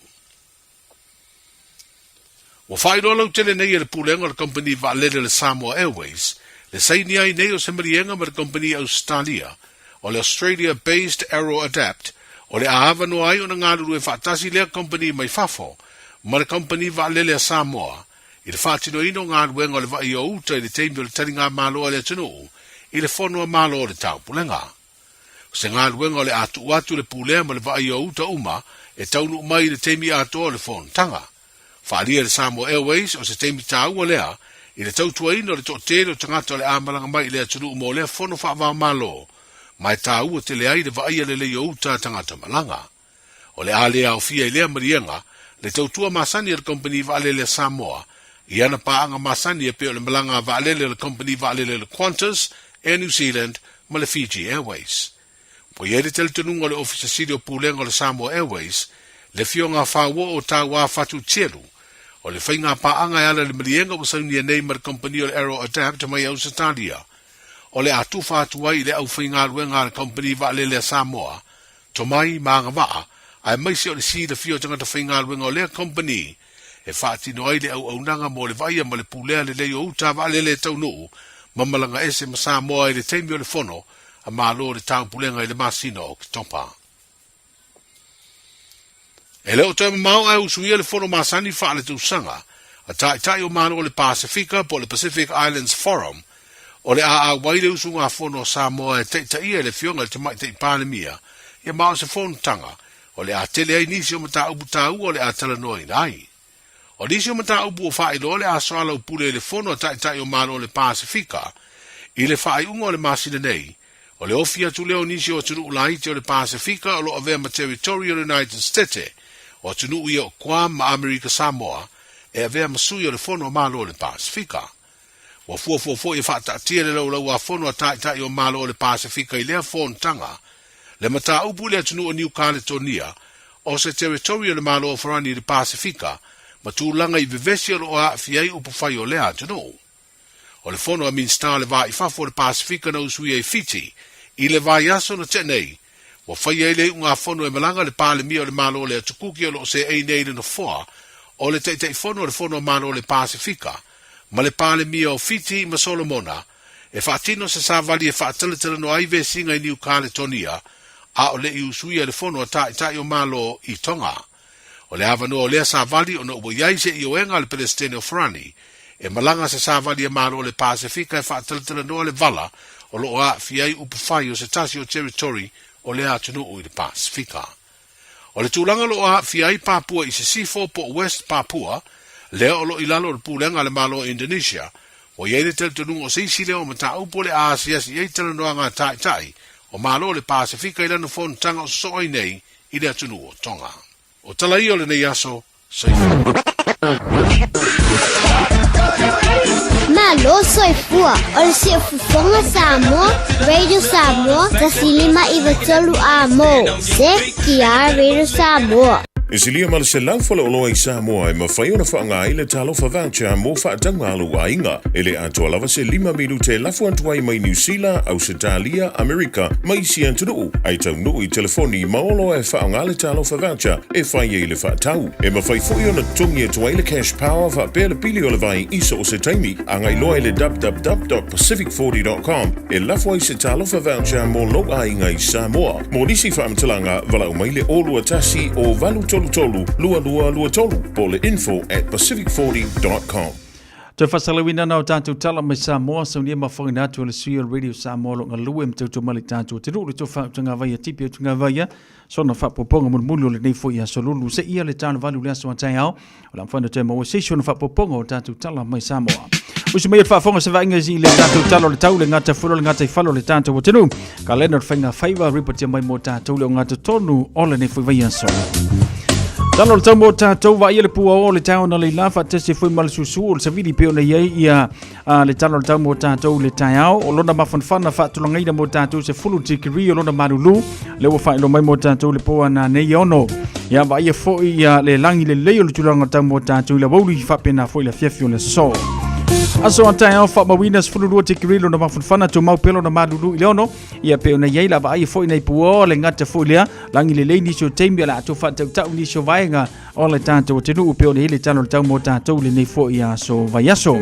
Wa whaero lau tele nei le pulenga le company vaalele le Samoa Airways, le saini ai nei o se marienga ma le company Australia, o le Australia-based Aero Adapt, o le aava no ai o na ngāru e whaatasi lea company mai fafo, ma le company vaalele a Samoa, i le whaatino ino ngāru e le vai o uta i le teimi o le taringa māloa le tunu, i le whanua māloa le tau pulenga. Se ngāru e le atu le pulea ma le vai o uta uma, e taunu mai le teimi atoa le whon tanga. Whaalia le Samoa Airways o se teimi tāua lea, i le tautua ino le tō tere o tangata o le āmalanga mai lea tunu mo lea whono whaavā mālo, mai tāua te lea i le vaia le leo uta tangata malanga. O le ālea o fia i lea marienga, le tautua masani le company vaalele Samoa, i ana paanga masani e peo le malanga vaalele le company vaalele le Qantas, Air New Zealand, ma le Fiji Airways. Po iere tel tenunga le ofisa siri o pulenga le Samoa Airways, le fionga whaua o tāua whatu tieru, o le whainga paanga e ala le marienga o saunia nei mar company o le Aero Adapt mai au Satalia. O le atu whatua i le au whainga ruenga le company vaalele Samoa, to mai maanga waa, ai maisi o le si le fio tangata whainga ruenga o le company, e whaatino ai le au aunanga mo le vaia ma le pulea le leo uta vaalele tau nuu, mamalanga ese ma Samoa i le teimi o le fono, a malo le tau pulenga i le masino o ki topa. E leo te mau au suia le fono masani whaale tu sanga, a tai o malo le Pasifika po le Pacific Islands Forum, o le a waile usunga fono Samoa e te ia le fionga le te mai te panemia, ia mao se fono tanga, o le a tele ai nisi o mata ubu tau o le a talanoi nai. O nisi o mata ubu o whaelo le a soala upule le fono a tai o malo le Pasifika, i le whaai unga o le masina nei, o le ofia tu leo nisi o tunu ulaiti o le Pasifika o lo avea ma Territorial United States, o tunu ia o Guam ma Amerika Samoa, e avea masui o le fono o malo o le Pasifika. Wa fua e whaatatia le lau a fono a tai o malo o le Pasifika i lea fono tanga, le mata upu lea tunu o New Caledonia, o se Territorial malo o Farani le Pasifika, ma tūlanga i vivesi o lo a fiai upu whai o lea tunu. O le fono a minstar le vai fafo le Pasifika na usui e Fiji, i le vai aso na tenei, wa whai e le unga fono e malanga le pale mia o le malo o le atukuki o lo se ei nei le no foa, o le teitei fono o le fono malo o le Pasifika, ma le pale mia o Fiji ma Solomona, e whaatino se sa vali e whaataletele no aive singa i New Caledonia, a o le i usui e le fono a tai o malo i Tonga. O le avano o lea sa vali o na ubo iaise i o enga le Palestine o Frani, e malanga se sa vali e malo o le Pasifika e whaataletele no le vala, o lo a fiai upu whai o se tasi o territory o le atunu o i le Pasifika. O le tūlanga lo a fiai Papua i se sifo po West Papua, lea o lo ilalo le pūlenga le malo o Indonesia, o iei le teltonu o seisi leo mata upo le Asias i ei tala noa ngā tai, o malo le Pasifika i lana fonu tanga o sooi nei i le atunu o Tonga. O tala i o le nei aso, Malo soifua, o le sia fufonga Samoa, Radio Samoa, tasilima i vatolu a mo, se kia Radio Samoa. E silia ma le se laufala o loa i Samoa e mawhai ona whaanga i le talofa voucher mo whaatanga alu a inga. E le atua lava se 5 minute lafu antuai mai New Zealand, Australia, Amerika, mai si antunu. Ai tau nuu i telefoni maolo e whaanga le talofa voucher e whai e le whaatau. E mawhai fui ona tungi e tuai le cash power wha le pili o le vai iso o se taimi. Angai loa i le www.pacific40.com e lafu ai se talofa voucher mo lo a inga i Samoa. Mo nisi whaamtalanga vala umai le olua tasi o valu tolu, lua tolu, po le info@pacific40.com. Te whasalawina nao tātou tala mai Samoa, sau nia mawhanga nātua le Suia Radio Samoa lo ngā lua mtautu mali tātou te rūri tō whautanga vaia tipi o tunga vaia, sona whapoponga mulu le nei fo ia solulu, se ia le tāna valu le aso atai au, o la mwhana te maua seisio na whapoponga o tātou tala mai Samoa. Usi mai whafonga sa vainga zi le tātou tala o le tau le ngata furo le ngata i whalo le tātou o tenu, ka Leonard whainga whaiva ripatia mai mo tātou le o ngata tonu o le nei fo vaia so. Talo tau mo tātou wa ia le pua o le tau na le lafa te se fui mal susu o le savili peo na iei ia le talo tau mo tātou le tai au o lona mafanfana whaatulangaida mo tātou se fulu tikiri o lona marulu le wa whaelo mai mo tātou le poa na nei ono ia wa ia foi ia le langi le leo le tulanga tau mo tātou le wauli whapena foi le fiafi o le so. Aso atai au fa mawina sfulu tikiri lona mafanfana tu mau pelo na marulu i leono ia peo na iei la wa ia foi nei pua le ngata foi lea langi le lei niso teimi la atu whatau tau niso vaenga o le tātou tenu upeo le hele talo tau mo tātou le nei foi ia so vaiaso.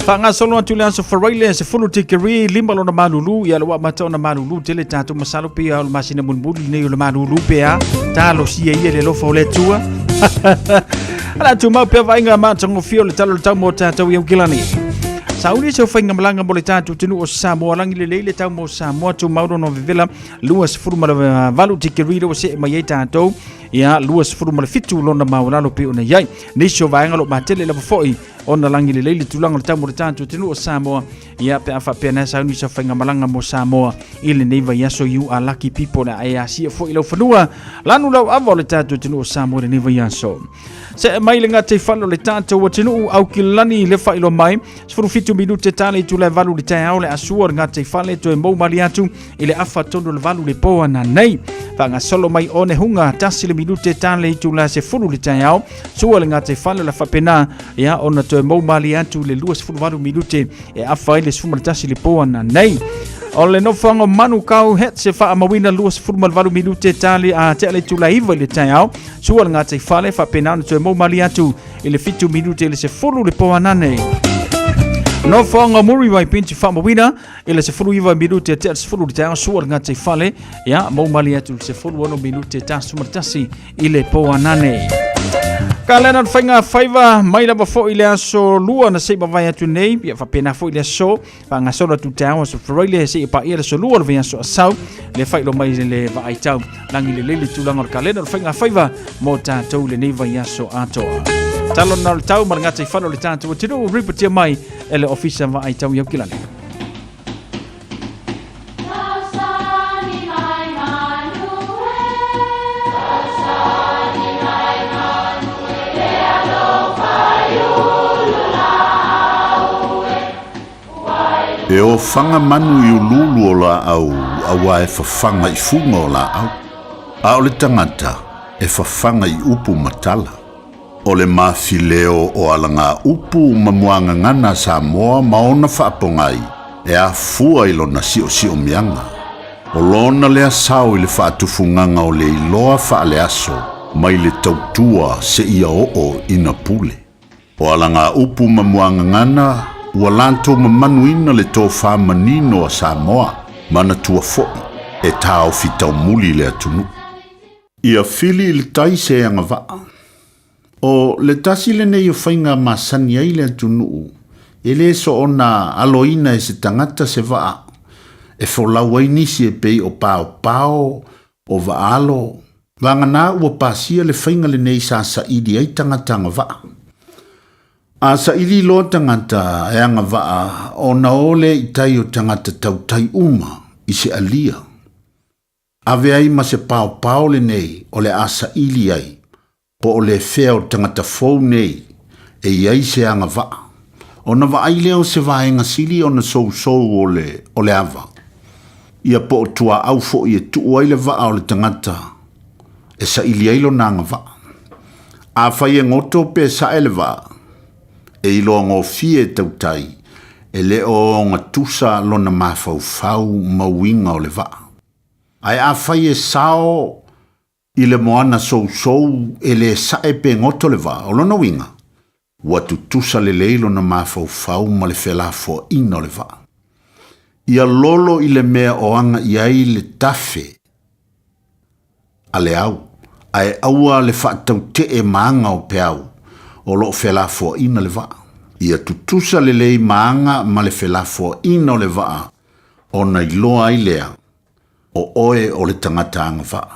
Whanga solo atu le aso wharaile se fulu tikiri lima lona marulu ia le wa matau na marulu tele tātou masalo pia o le masina munbuli nei o le marulu pia talo sia ia le lofa o le tua. Ala tu mau pe vainga matango fio le talo tau mo tātou iau kilani. Sauli se whainga malanga mo le tātou tenu o Samoa langi le leile tau mo Samoa tu mauro no vivela luas furuma le valu tikiriro se mai ei tātou ia luas furuma le fitu lona mauralo pe ona iai. Nisho vainga lo matele la foi ona langi le leile tulanga le tau mo le tātou tenu o Samoa ia pe afa pe na sauli se whainga malanga mo Samoa ile neiva yaso you are lucky people na ea sia foi lau whanua lanu lau ava le tātou tenu o Samoa le neiva yaso. Se mai le ngate whalo le tātou wa tenu au kilani le whailo mai sfuru fitu minute tale tu le valu le tai au le asua ngate whale to e mou mali atu ile afa tono le valu le poa na nei whanga solo mai one hunga tasi le minute tale tu la se furu le tai au sua le ngate whale la whapena ia ona to e mou mali atu le lua sfuru valu minute e afa ile sfuma le tasi le poa na nei. O le no whanga manu kau het se wha amawina luas furmal valu minute tali a te ale tula iwa le tai au. Sua ngā te whale wha penana tu e mou mali atu i le fitu minute le se furu le poa nane. No whanga muri mai pinti wha amawina i le se furu iwa minute te ale se furu le tai au. Sua ngā te whale ia mou mali atu le se furu ono minute ta sumartasi i le poa nane. Ka lena whainga whaiva mai lava fo i le aso lua na seipa vai atu nei pia whapena fo i le aso pa ngā sona tu te awa so wharaile he seipa i le so lua le vai aso asau le whailo mai le va aitau langi le leile tūlanga o ka lena whainga whaiva mo tātou le nei vai aso atoa. Talo na le tau marangata i whano le tātou tino ripatia mai e le ofisa va aitau iau kilani. E o whanga manu i ululu o la au, awa e whawhanga i funga o la au. A o le tangata e whawhanga i upu matala. O le mawhileo o alanga upu mamuanga ngana Samoa maona whaapongai e a fua i lona sio mianga. O lona lea sao i le whaatufunganga o le iloa whaale aso mai le tautua se ia o ina pule. O alanga upu mamuanga ngana ua lanto mamanuina le tō whamanino a Samoa, mana tua fo'i, e tāo fitau muli le atunu. Ia fili le tai se anga waa. O le tasi le nei o whainga masani ai le atunu, e le so ona aloina e se tangata se waa, e wholau ai nisi e pei o pao o waalo, wangana ua pasia le whainga le nei sa idi ai tangatanga waa. A sa ili lo tangata e anga waa o na ole i tai o tangata tau tai uma i se alia. Ave ai ma se pao le nei o le asa ili ai po o le fea o tangata fau nei e iai se anga waa. O na waa ai leo se vaenga sili o na sou o le ava. Ia po o tua au fo i e tuu ai le waa o le tangata e sa ili ai lo na anga waa. A fai e ngoto pe sa ele waa. E ilo ngō fie tautai, e le o ngā tusa lona mawhau mawinga o le waa. Ai a whai e sao i le moana sou e le sae pe ngoto le waa o lona winga. Watu tusa le leilo na mawhau ma le whelafo ina o le waa. Ia lolo i le mea o anga i ai le tafe. A le au, ai aua le whaatau te e maanga o pe au. O lo whelafo ina le waa. Ia tutusa le lei maanga ma le whelafo ina o le waa. O na iloa ai lea. O oe o le tangata anga waa.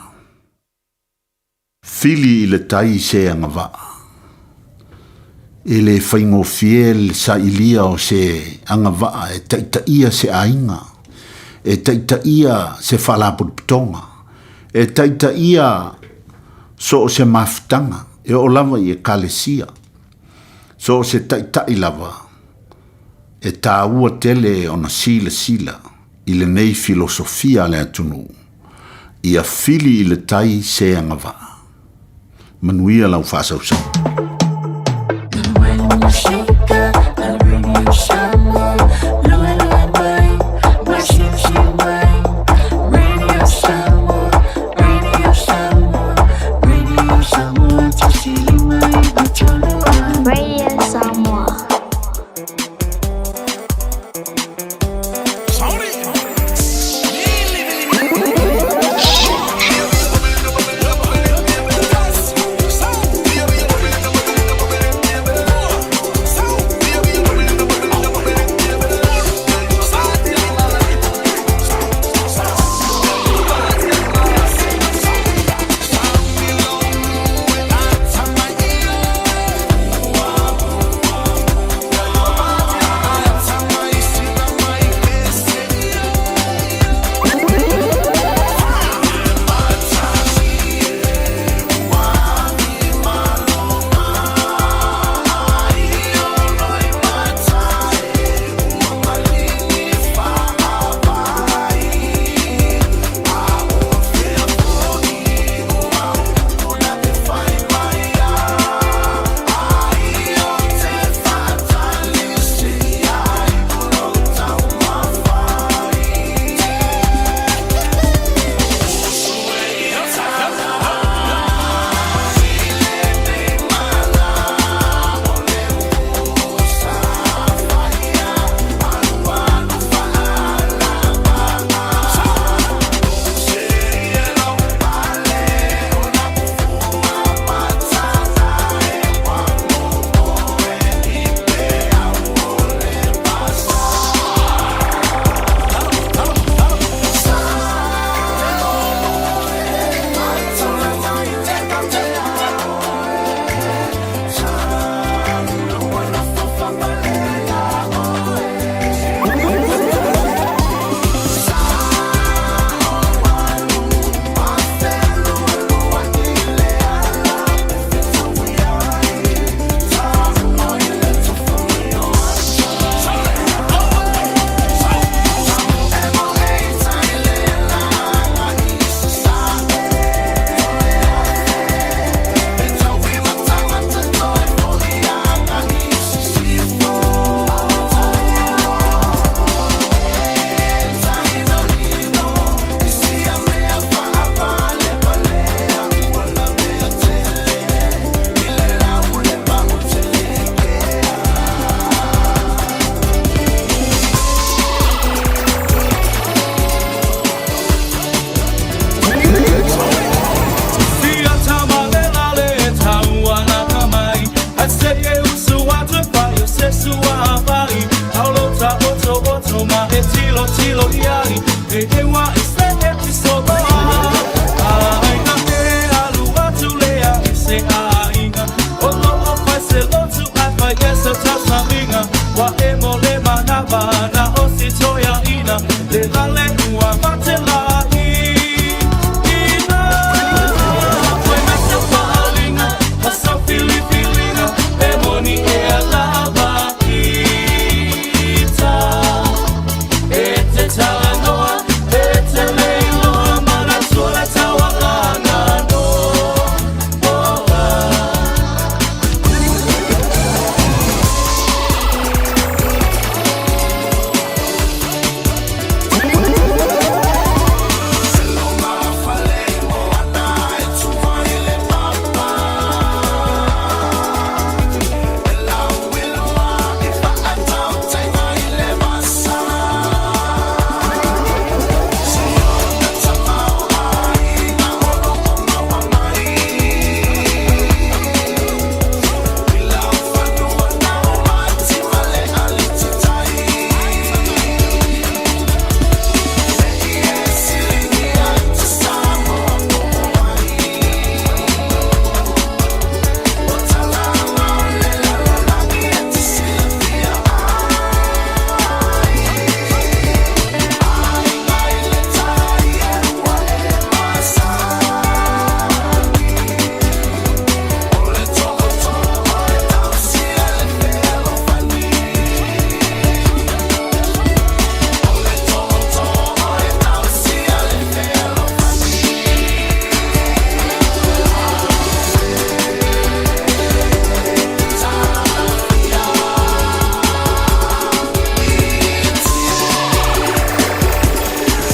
Fili i le tai se anga waa. E le whaingo fiel sa ilia o se anga waa. E taita ia se ainga. E taita ia se whalaput pitonga. E taita ia So o se mafutanga, e o lava i e kalesia. So o se taitai lava, e tā ua tele o na sila, i le nei filosofia le atunu, i a fili i le tai se angava. Manuia lau whāsausa. Radio Samoa.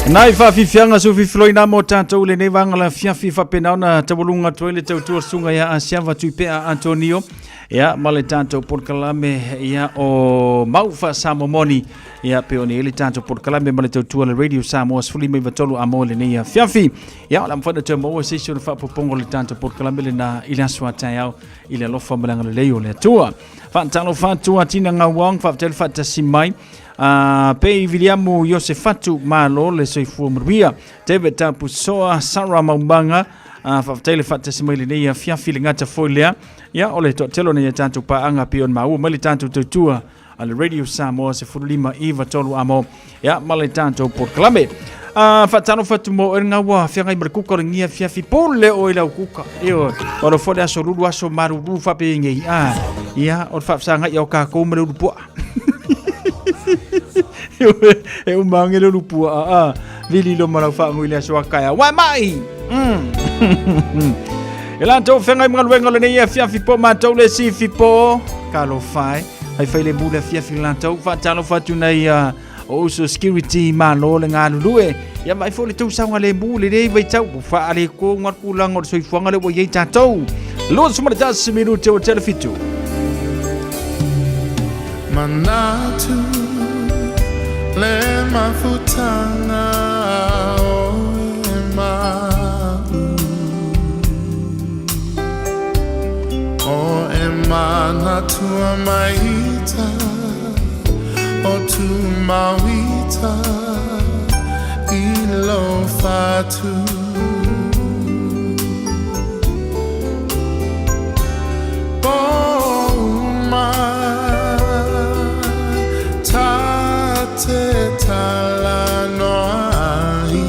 Nai fa fianga so fifloina mo tanto le ne vanga la fiafi fa penaona tabulunga toile tautua sunga ya asiava tuipea Antonio ya male tanto por kalame ya o maufa samomoni ya peoni ele tanto por kalame male tautua le radio Samoa sfuli me vatolu amole ne ya fiafi ya la mfada te mo session fa popongo le tanto por kalame le na ila swata yao ile lofa malanga le leo le tua fantalo fatua tina ngawang fa tel fata simai pe Viliamu Yosefatu malo le soifu mrubia tebe tapu soa Sarah Maumbanga faftele fata simile ne ya fiafi le ngata folea ya ole telo ne tantu pa anga pion mau mali tantu tutua al radio Samoa se fulima Eva tolu amo ya mali tantu por klame fatano fatumo ngawa fianga ibrkuka ngia fiafi pole o ila kuka yo oro fode aso rudu aso maru fa pe ngi ya or fa sanga ya ka ko mru pu eu mangelo lupua vili lo mara fa ngile so kaya wa mai elanto fenga mngalwenga le ne fiafi po matou le si fipo kalo fai ai fai le bula fiafi lanto fa talo fatuna ya o so security malo le ngalue ya mai fo le tu sanga le bule le vai tau fa ale ko ngat pulang o so ifuanga le bo ye tatou lo so mara 10 minutos o telefitu manatu le mafutana o ema o ema na tua maita o tu mawita ilo fatu te tala no ai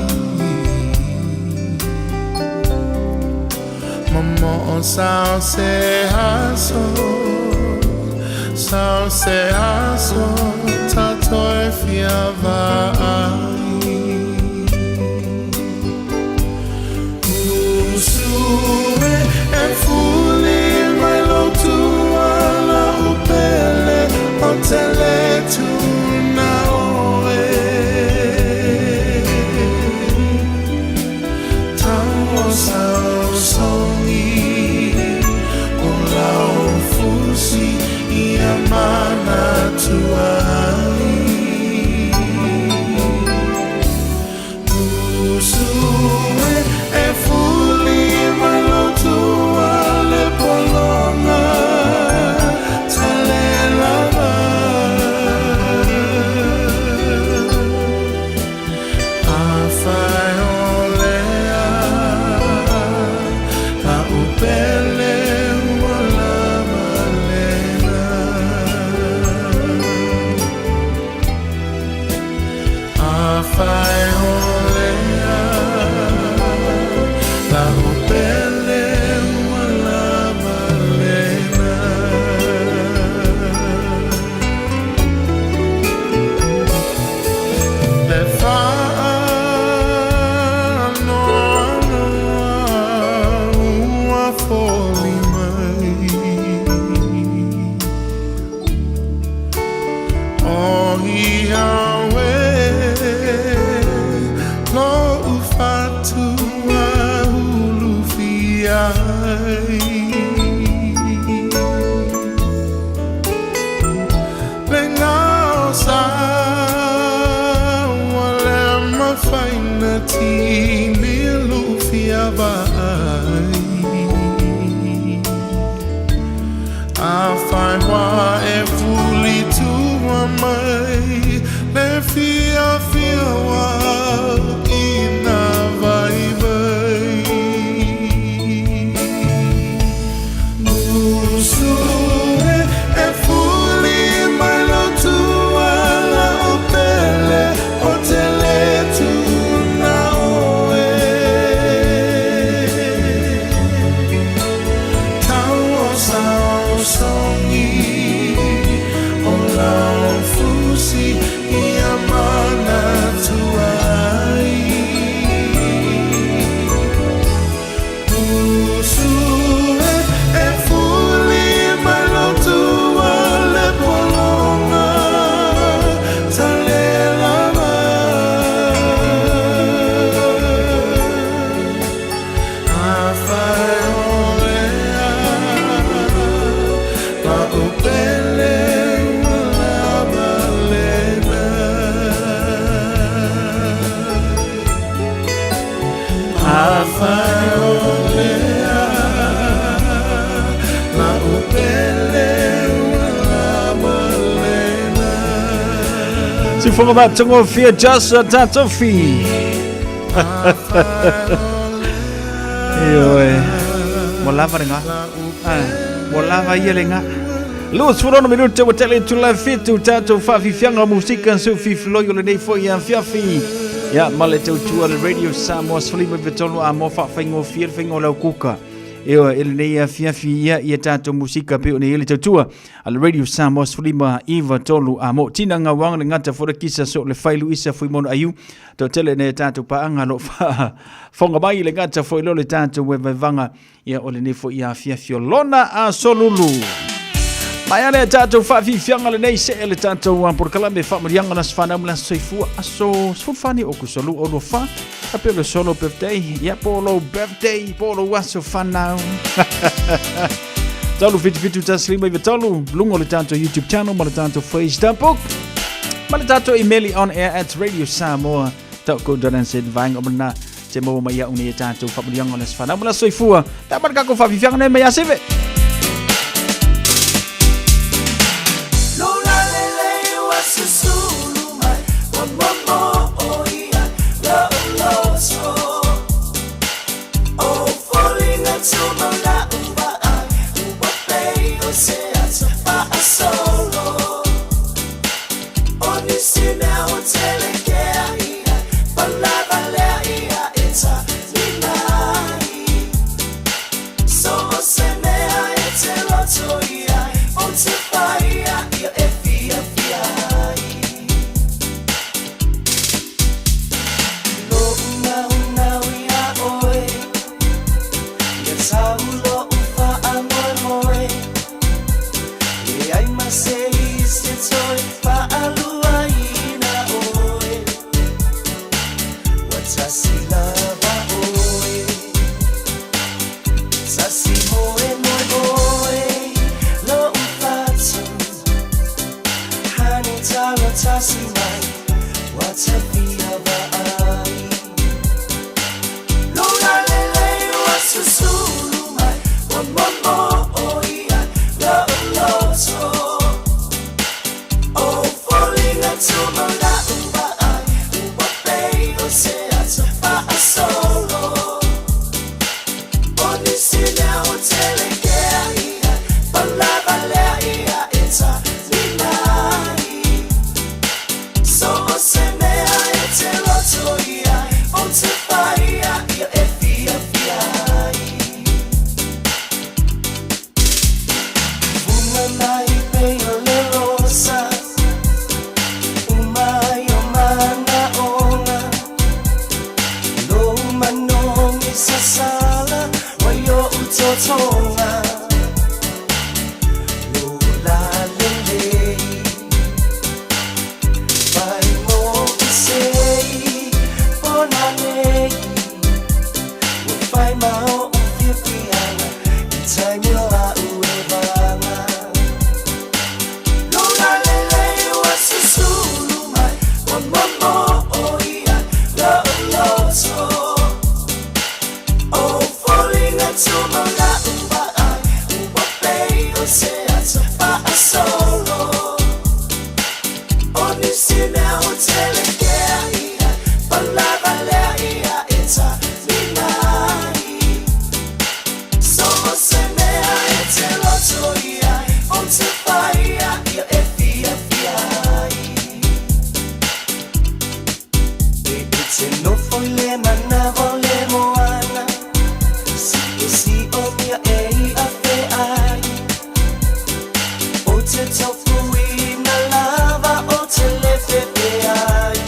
Momo sao se aso tato e fiava ai Usue e fuli mai lo tua la upele o tele tu mana tuai Usue e fuli malo tua le polonga tale lava afai olea la upele fai olea la upele wala malena le fa no a foli mai oh Yahweh I find why every to my le fia wa ina vibe Musue e fuli mai lo tua la opele o tele tu na oe tau o sao songi Si fonga ba tongo fia just tato fi. Yo molava nga. Molava yelenga. Los furono minuto wa tele tu la fitu tato fa fi fianga musika so fi floyo le nei foi ya fiafi. Ya maleto tu al radio Samoa slima vitolo a mo fa fingo fiel fingo la kuka. Eo ele nei fiafi ya tato musika pe ne ele tu al radio Samoa slima iva tolu a mo tinanga wang ngata fora kisa so le failu isa foi mon ayu to tele ne tato pa anga lo fa fonga bai le ngata foi lo le tato we vanga ya ole ne foi ya fiafi lona a solulu. Mayane tato fa fi fianga le nei se ele tato wan por kala me fa marianga nas fana mula soifua aso sfani o kusolu o no fa apelo solo birthday ya polo birthday polo waso fana talu fitu taslima vitalu lungo le tato YouTube channel ma le tato Facebook ma le tato email on air at Radio Samoa tako daran se vang omna se mo maya uni tato fa marianga nas fana mula soifua ta marka ko fa fi fianga ne maya seve. Te tofu i na lava o te lefe pe ai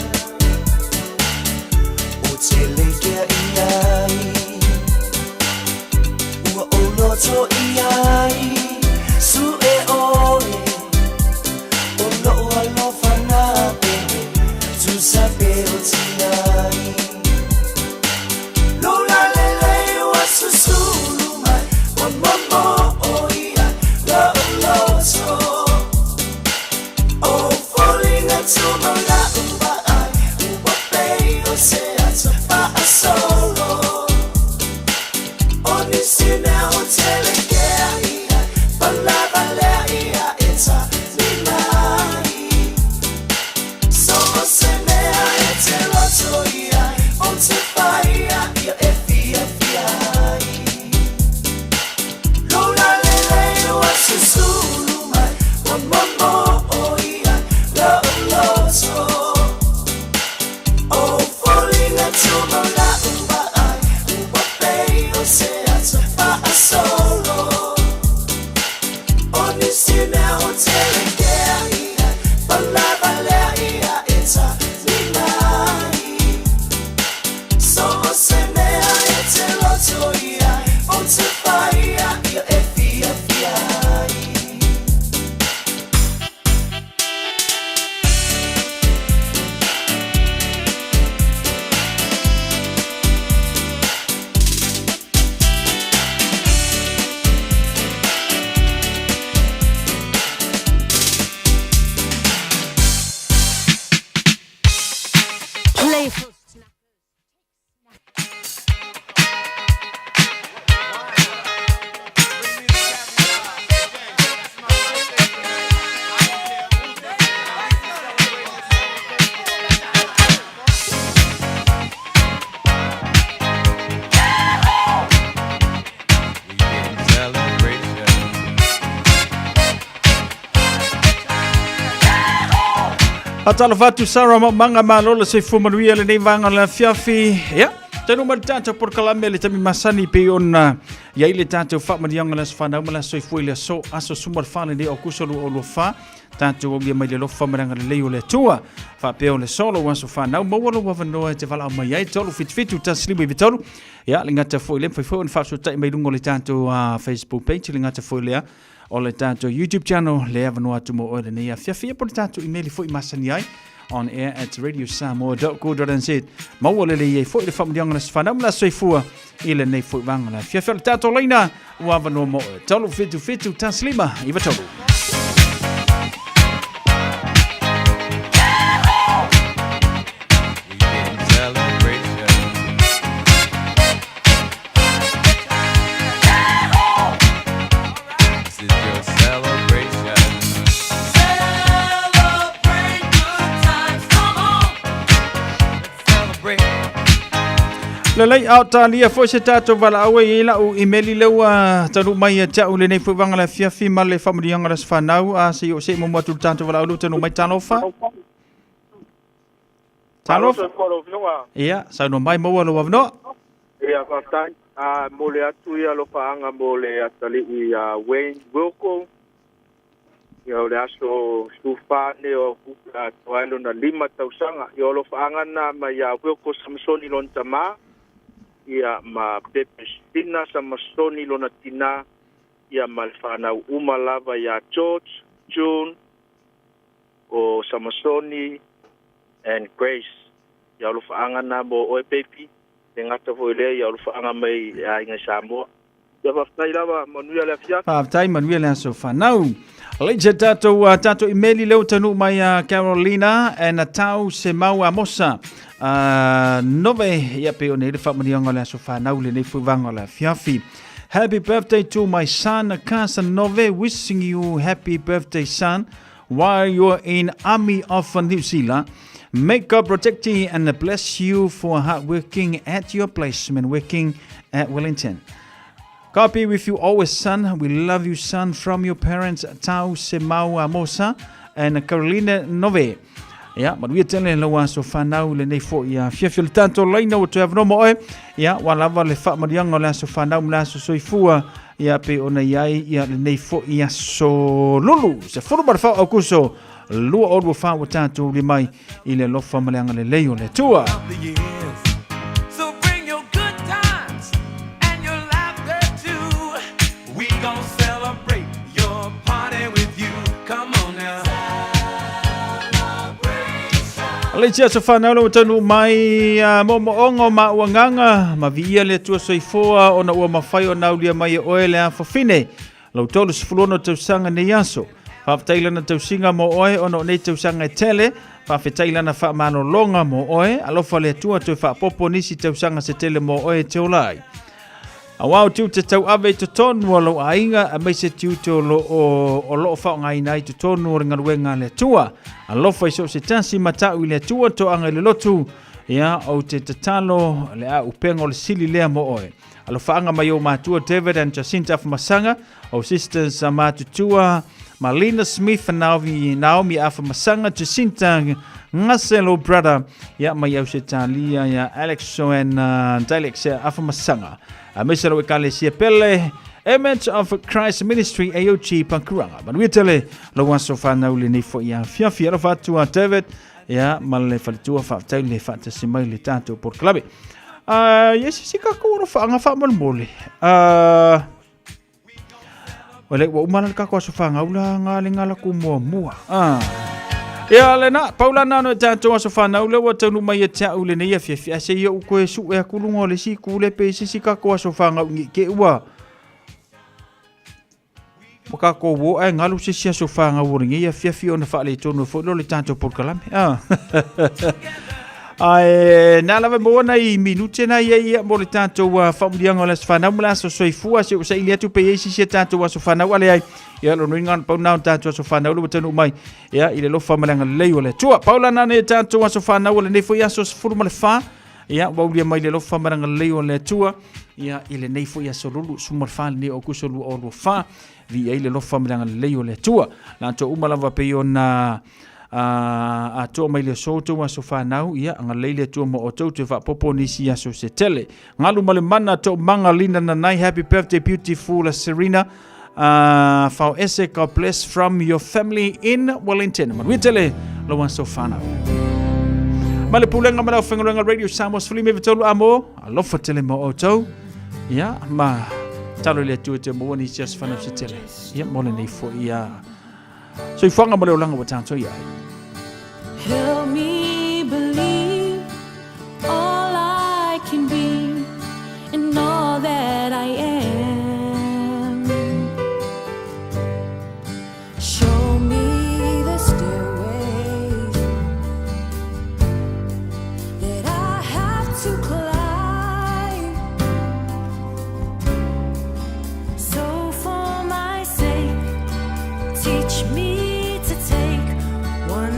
playful. Atala fatu sara manga malola se fumanuia le nei vanga la fiafi ya tanu matata por kalame le tami masani pe ona ya ile tatu fa madianga la sfana mala so fuile so aso sumar fane de okusolo o fa tatu o bia mai le fa maranga le leo le tua fa pe le solo waso fa na mo wolo wa no te vala mai ai tolu fit taslimu vitolu ya lingata fuile fa fa so tai mai lungo le tatu Facebook page lingata fuile o le tato YouTube channel le avano atu mo o le nei fiafia por tato email foi masani ai on air at radiosamoa.co.nz ma o le le foi le famdianga le sfana mla soifua ile nei foi vanga la fiafia le tato leina o avano mo tolu fitu taslima iva tolu le lei autalia foi se tato vala aue i la u imeli leua tanu mai ta u le nei foi vanga la fiafi ma le famadianga la sfanau a se o se mo matu tato vala u tanu mai talofa ia sa no mai mo lo wavno ia fa tai a mo le atu ia lo faanga mo le atali i Wayne Wilco ia le aso stufane o kuka toalo na 5 tausanga ia lo faanga na mai Wilco Samsoni lon tama ia ma pepe stina Samsoni lona tina ia malfana uma lava ia George June o Samsoni and Grace ia lo faanga na mo o pepe ngata foile ia lo faanga mai inga Samoa ia fa tai lava manuia le fia tai manuia le so fa now le tato email le tanu mai Carolina and tau se mau amosa nove ia pe one le famadianga le so fa now le nei fuvanga la fiafi. Happy birthday to my son Casanove, wishing you happy birthday son while you're in Army of New Zealand. May God protect you and bless you for hard working at your placement, working at Wellington. God be with you always, son. We love you, son, from your parents, Tau Semau Amosa and Carolina Nove. Ya, but we tell lo wa so fa now le nei fo ya fiafil tanto leina o te avno mo e ya wala le fa marianga la so fa now la so soifua ya pe ona yai ya le nei fo ya so lulu se fo bar fa okuso lu o fa wa tanto le mai ile lo fa marianga le leio le tua. Le tia so fana lo tanu mai mo ongo ma wanganga ma via le tua soifoa ona ua mafai ona ulia mai oele a fafine lo tolu sfuluno te sanga ne yaso fa taila na te singa mo oe ona ne te sanga tele fa taila na fa mano longa mo oe alofa le tua te fa popo nisi te sanga se tele mo oe te olai awau tu te tau ave te tonu lo ainga a mai se tu te o lo fa ngai nai te tonu ringa wenga le tua alofa iso se tansi matau le tua to anga le lotu ya o te tatalo le a upengo le sili le mo oe alofa anga mai o matua David and Jacinta Masanga o sisters matutua Marlena Smith and Naomi Afamasanga Jacinta Ngaselo brother ya mai au se talia ya Alex and Dilex Afamasanga a mesero e kale sia pele Image of Christ Ministry AUG Pankuranga but we tele lo waso fa na ule ni fo ya fia fatu a David ya male fatu fa tele fatu simai le tanto por clave yes sika ko fa nga fa mal mole wale wa umana ka ko so fa nga ula nga le ngala ku mo ya le na paula na no tanto so fa na ule wa tanu mai ta ule ne ya fia se yo ko su e ku lungo le si ku le pe sika ko so fa nga ke wa Maka ko wo e ngalu se sia so fa nga wuringi ya fia ona fa le tonu fo lo le tanto por kalame Ai na lava mo na I minute na ia mo le tātou whamulianga o le whanau mula so soifua se usa ili atu pe eisi se tātou waso whanau ale ai ia lo nui ngana paunau tātou waso whanau lu batanu mai ia ile lo whamalanga lei o le tua paula nane tātou waso whanau o le nefo ia so sifuru ma le wha ia waulia mai le lo whamalanga lei o le tua ia ile nefo ia so lulu sumar wha le o kusolu o lo wha vi ile lo whamalanga lei o le tua lanto umalava pe o na a to mai le soto wa so fanau ia nga leile to mo o to fa popo ni si aso se tele ngalu male mana to manga lina na nai happy birthday beautiful Serena for ese God bless from your family in Wellington man witele lo wan so fanau male pulenga mala fengolenga radio Samoa fuli me vitolu amo alo fa tele mo o to ia ma talo le tu te mo ni si aso fanau se tele ia mo le nei fo ia so I whanga mole o langa wa tātou ia. Help me believe all I can be and all that I am. Show me the stairway that I have to climb. So for my sake, teach me to take one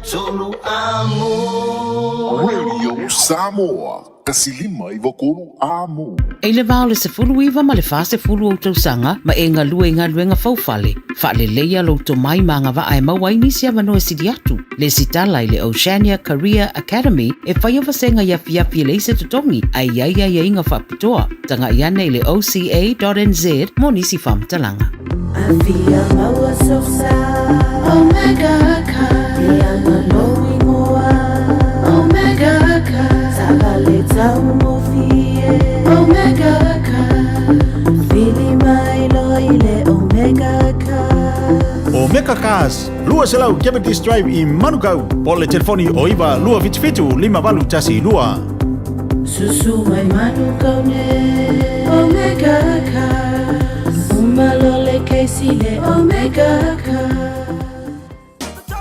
tolu amo. Radio Samoa. Kasilima i wakoro amo. E le vao le se fulu iwa ma le fa se fulu o tau sanga ma e ngā lua i ngā luenga faufale. Fa le leia lo to mai ma ngā wa ai maua inisi a manoe sidi atu. Le sitala i le Oceania Career Academy e whai ova se ngā yafi yafi le se tutongi ai ai inga wha pitoa. Tanga i ane i le oca.nz mo nisi whamtalanga. Afia maua so sa Omega ka Lianga loi moa Omega ka Sabale tau mo fie Omega ka Fili mai loi le Omega ka Omega Cars, lua selau Diabetes Drive i Manukau. Po le telefoni o iwa lua vitfitu 5 tasi lua. Susu mai Manukau ne Omega ka Umalole keisi le Omega ka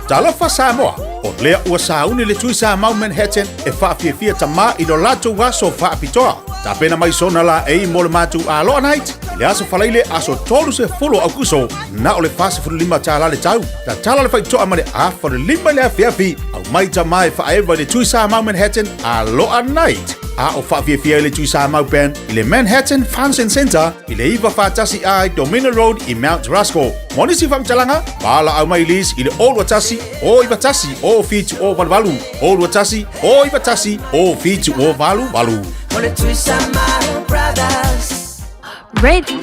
Talofa Samoa, o lea ua sauni le tui sa mau Manhattan e whaafia tama i do lato waso whaapitoa. Ta pena mai sona la e mo le matu a loa night, le aso whaleile aso tolu se folo au kuso, na o le fase fulu 5 tala le tau. Ta tala le whaitoa ma le a for le 5 le afiafi, au mai tama e whaewa le tui sa mau Manhattan a loa night. A o whaafia le tui sa mau pen, i le Manhattan Function Center, i le iwa whaatasi ai Domino Road i Mount Rushmore. Monisi whamtalanga, pala au mai lis i le Old Watasi, o iwa tasi, o fitu o walu. Old Watasi, o iwa tasi, o fitu o walu.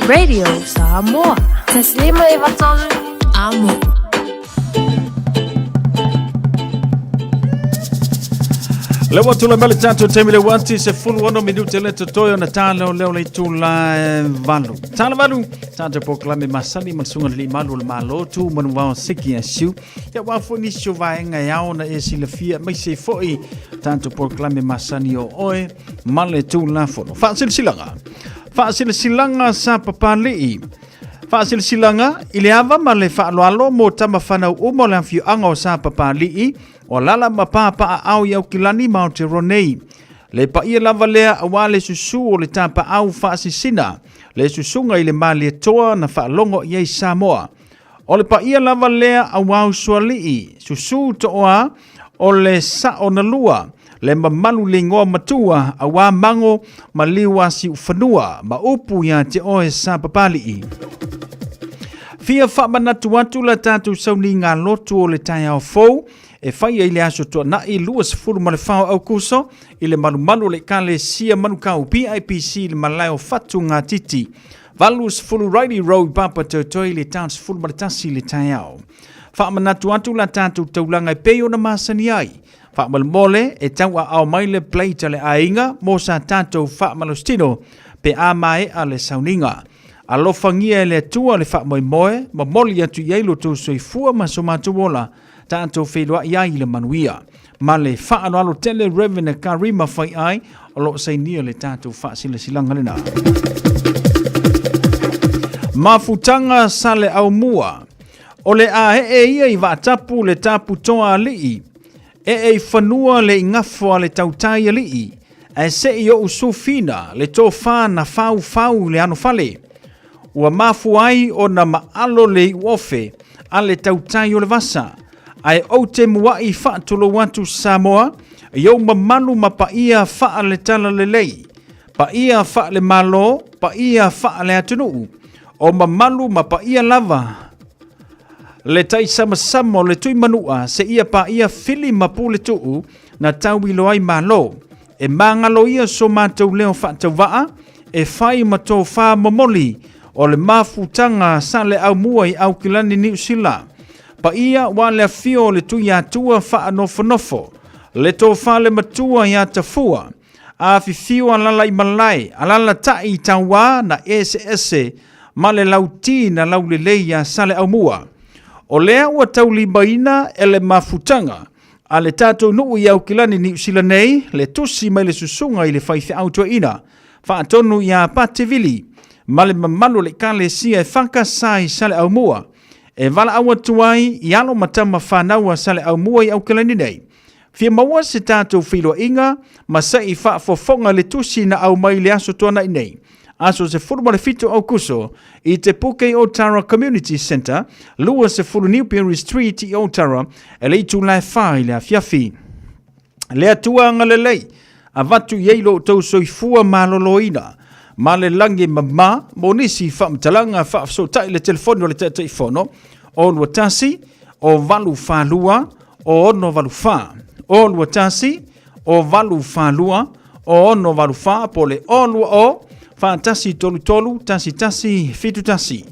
Radio Samoa. Taslima ivatolu amo. Le watu la mele tanto temile wanti se fulu 1 minute le totoyo na talo leo le tula valu. Tala valu, tanto proklame masani mansunga li malu le malo tu manu wao siki asu. Ya wafu ni shovaenga yao na esi le fia mai se foi tanto proklame masani o oe male tu la fono. Fasil silanga sa papali. Fasil silanga ile ava male fa alo mo tama fana umo la fiu anga sa papali. O lala mapapa au yau kilani Mount Ronei. Le pa ia lava lea awa le susu o le tapa au faasisina. Le susunga i le mali toa na whaalongo iei Samoa. O le pa ia lava lea awa usualii. Susu toa o le sao na lua. Le mamalu le ngoa matua awa mango maliwa si ufanua. Ma upu ya te oe sa papalii. Fia whamanatu watu la tatu sauni ngā lotu o le tai au fau. E whai e le aso toa na i lua se furu ma le whao au kuso, i le malu le kale sia manukau PIPC le malao fatu ngā titi. Valu se furu Riley Road papa tautoi le tau se furu maritasi le tai au. Wha manatu atu la tatu taulanga e peo na masani ai. Wha malmole e tau a au mai le pleita le ainga, mo sa tatu wha malostino pe a mai a le sauninga. Alofangia e le atua le wha moe, ma moli atu ieilu tu soifua ma somatu wola, tanto whelua iai le manuia. Ma le whaano alo tele revene ka rima whai ai, o lo sei nia le tātou whaasila silanga lena. Mafutanga sa le au mua. O le a ia i watapu le tapu toa alii. E whanua le ingafo le tautai alii. E se i o usufina le tō whāna whau le anu whale. Ua mafu ai o na maalo le uofe a le tautai o le vasa. Ai o te mua i whaatolo watu Samoa, iau mamalu ma pa ia wha le tala le lei. Pa ia wha le malo, pa ia wha le atunuu. O mamalu ma pa ia lava. Le tai sama le tui manua, se ia pa ia fili ma pule tuu, na tau ilo ai malo. E mangalo ia so mātou leo whaatau waa, e whai ma tō wha momoli, o le mafutanga sa le au mua i au kilani New Zealand. Pa ia wa le fio le tu ya tua fa nofo. Le to fa le matua ya tafua. A fifio alala i malai, alala tai tawa na SS, ma le lauti na laulele ya sale au mua. O lea ua tauli baina e le mafutanga. A le tato nuu i au kilani New Zealand nei, le tusi mai le susunga i le whaifi autua ina. Fa atonu ya patevili, ma le mamalu le kale sia e whakasai sale au mua. E wala awa tuai i alo matama whanaua sale au mua i au kilani nei. Fia maua se tātou whiloa inga, ma sa i wha fofonga le tusi na au mai le aso tuana i nei. aso se fulu male fito au kuso i te puke Otara Community Center, lua se fulu Newberry Street i Otara, e le itu lai whai le afiafi. Le atua ngalelei, a vatu yeilo tau soifua maloloina, ma le langi mama, mo nisi whamtalanga whaafsotai le telefoni o le teifono, o lua tasi, o valu whalua, o ono valu wha. O lua tasi, o valu whalua, o ono valu wha, po le o lua o, whaatasi tolu tolu, tasi tasi, fitu tasi.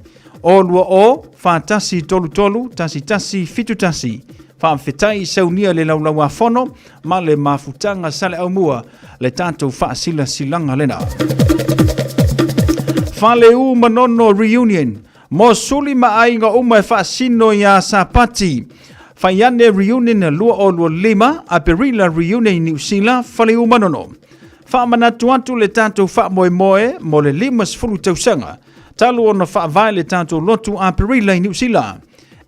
O lua o, whaatasi tolu tolu, tasi tasi, fitu tasi. Whaamwhetai saunia le laulau a whono, ma le mafutanga sale au mua, le tātou whaasila silanga lena. Whale u manono reunion, mo suli maainga umai whaasino ya sapati. Whaiane reunion lua o lua lima, a perila reunion New Zealand, whale u manono. Whaamanatu atu le tātou whaamoe moe, mo le lima sfuru tausanga. Talu ona whaavai le tātou lotu a perila New Zealand.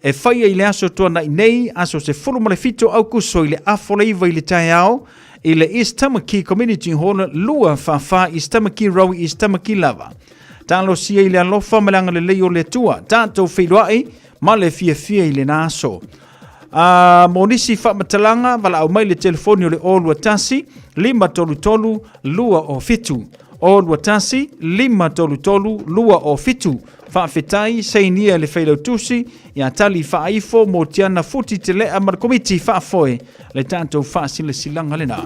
E whaia i le aso tuana i nei, aso se fulu male fito au kuso i le afoleiva i le tai au, i le East Tamaki Community Hall, lua whawha East Tamaki Rau East Tamaki Lava. Talo sia i le alofa malanga le leo le tua, tātou whiruai, ma le fia i le naso. Monisi whamatalanga, wala au mai le telefoni o le olua tasi, 5 lua o fitu. Olua tasi, 5 lua o fitu. Whaafetai, seinia le whailau tusi, ia tali whaaifo mo tiana futi te lea markomiti whaafoe, le tātou whaasile silanga lena.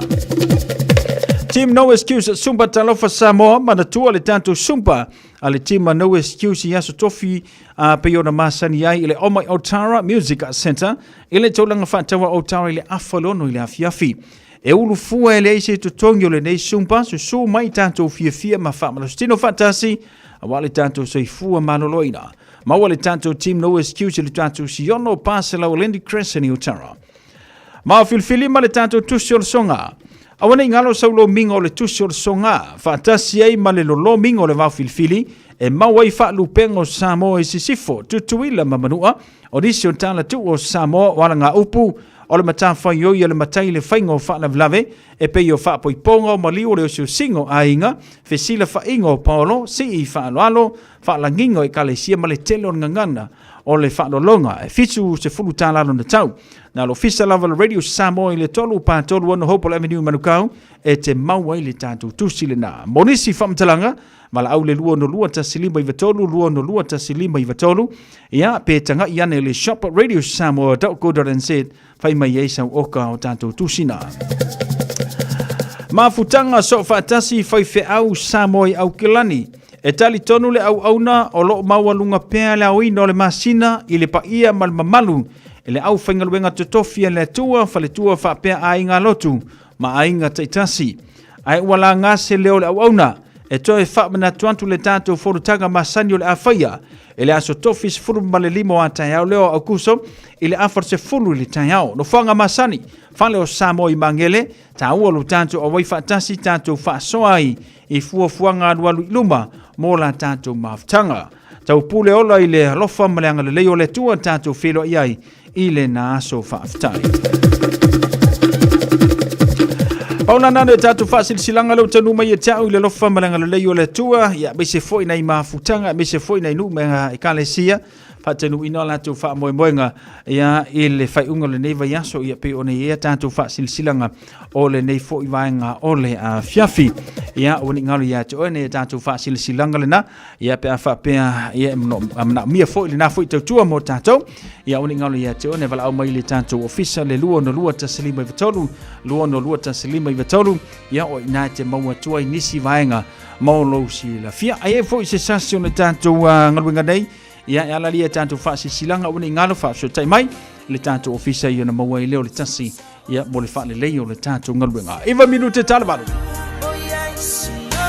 Team No Excuse Sumpa talofa Samoa, manatua le tātou Sumpa, a le team No Excuse i aso tofi peona masani ai, ile Omai Otara Music Center, ile taulanga whaatawa Otara ile afalono ile afiafi. E ulu fua ele eise tutongi o le nei Sumpa, su mai tātou fia ma whaamalastino whaatasi, awale tātou soifua maloloina. Mawale tātou team No Excuse le tātou siono pasela o Lendi Crescent i Otara. Mao filfili ma le tātou tusi o le songa. Awana ingalo saulo mingo le tusi o le songa. Whaatasi ei ma le lolo mingo le vau filfili. E mawai wha lupengo Samoa i sisifo. Tutuila mamanua. O disi o tala tu o Samoa waranga upu. O le matawhai o i le matai le whaingo wha lavlave. E pei o wha poiponga o maliu le o siu singo a inga. Fesila wha ingo paolo. Si i wha aloalo. Wha langingo i kale sia ma le tele o ngangana. O le whaadolonga, e fitu se fulu tālalo na tau. Nā lo fisa lava le Radio Samoa i le tolu pātolu ono Hopewell Avenue Manukau, e te maua i le tātou tusi le nā. Monisi whamtalanga, mala au le lua no lua ta silima i vatolu, lua no lua ta silima i vatolu, ia pētanga i ane le shop at radiosamoa.co.nz, whai mai eisau oka o tātou tusi nā. Mafutanga so whaatasi whai whe au Samoa i au kilani, e tali tonu le au auna o lo mawalunga pēa le au ino le masina i le paia mal mamalu e le au whaingaluenga tutofia le tua whale tua wha pēa a inga lotu ma a inga taitasi. Ai wala ngase leo le au auna e toe wha mana tuantu le tātou forutanga masani o le awhaia e le aso tofis furu ma le limo a tai au leo au kuso i le afar se furu le tai au. No whanga masani, whale o Samoa i mangele, ta ualu tātou a wai whaatasi tātou wha soai i fuafuanga adualu i luma mo la tātou maftanga. Tau pule ola i le alofa maleanga le leo le tua tātou whilo iai i le na aso whaaftai. Paula nane tātou whaasilsilanga lau tanu mai e tau i le alofa maleanga le leo le tua, ia meise foi nei mafutanga, meise foi nei nu mea e kalesia, whaatanu ina lātou wha moe moenga ia i le whaiunga le neiva yaso ia pe o nei ea tātou whaasilsilanga o le nei fo i vaenga o le fiafi. Ia o ni ngalu ia te oene tātou whaasilsilanga le na, ia pe a whapea ia amna mia fo i le na fo i tautua mo tātou, ia o ni ngalu ia te oene vala au mai le tātou ofisa le lua no lua ta salima i vatolu, lua no lua ta salima i vatolu, ia o ina te maua tua i nisi vaenga maolo si la fia. Ai e fo i se sasi o le tātou ngaluenga nei, ia e ala lia tātou whaasilsilanga o ni ngalo whaasotai mai, le tātou ofisa i ana maua i leo le tasi, ia mo le whaale leo le tātou ngaluenga. Iwa minute tālawaru. Sana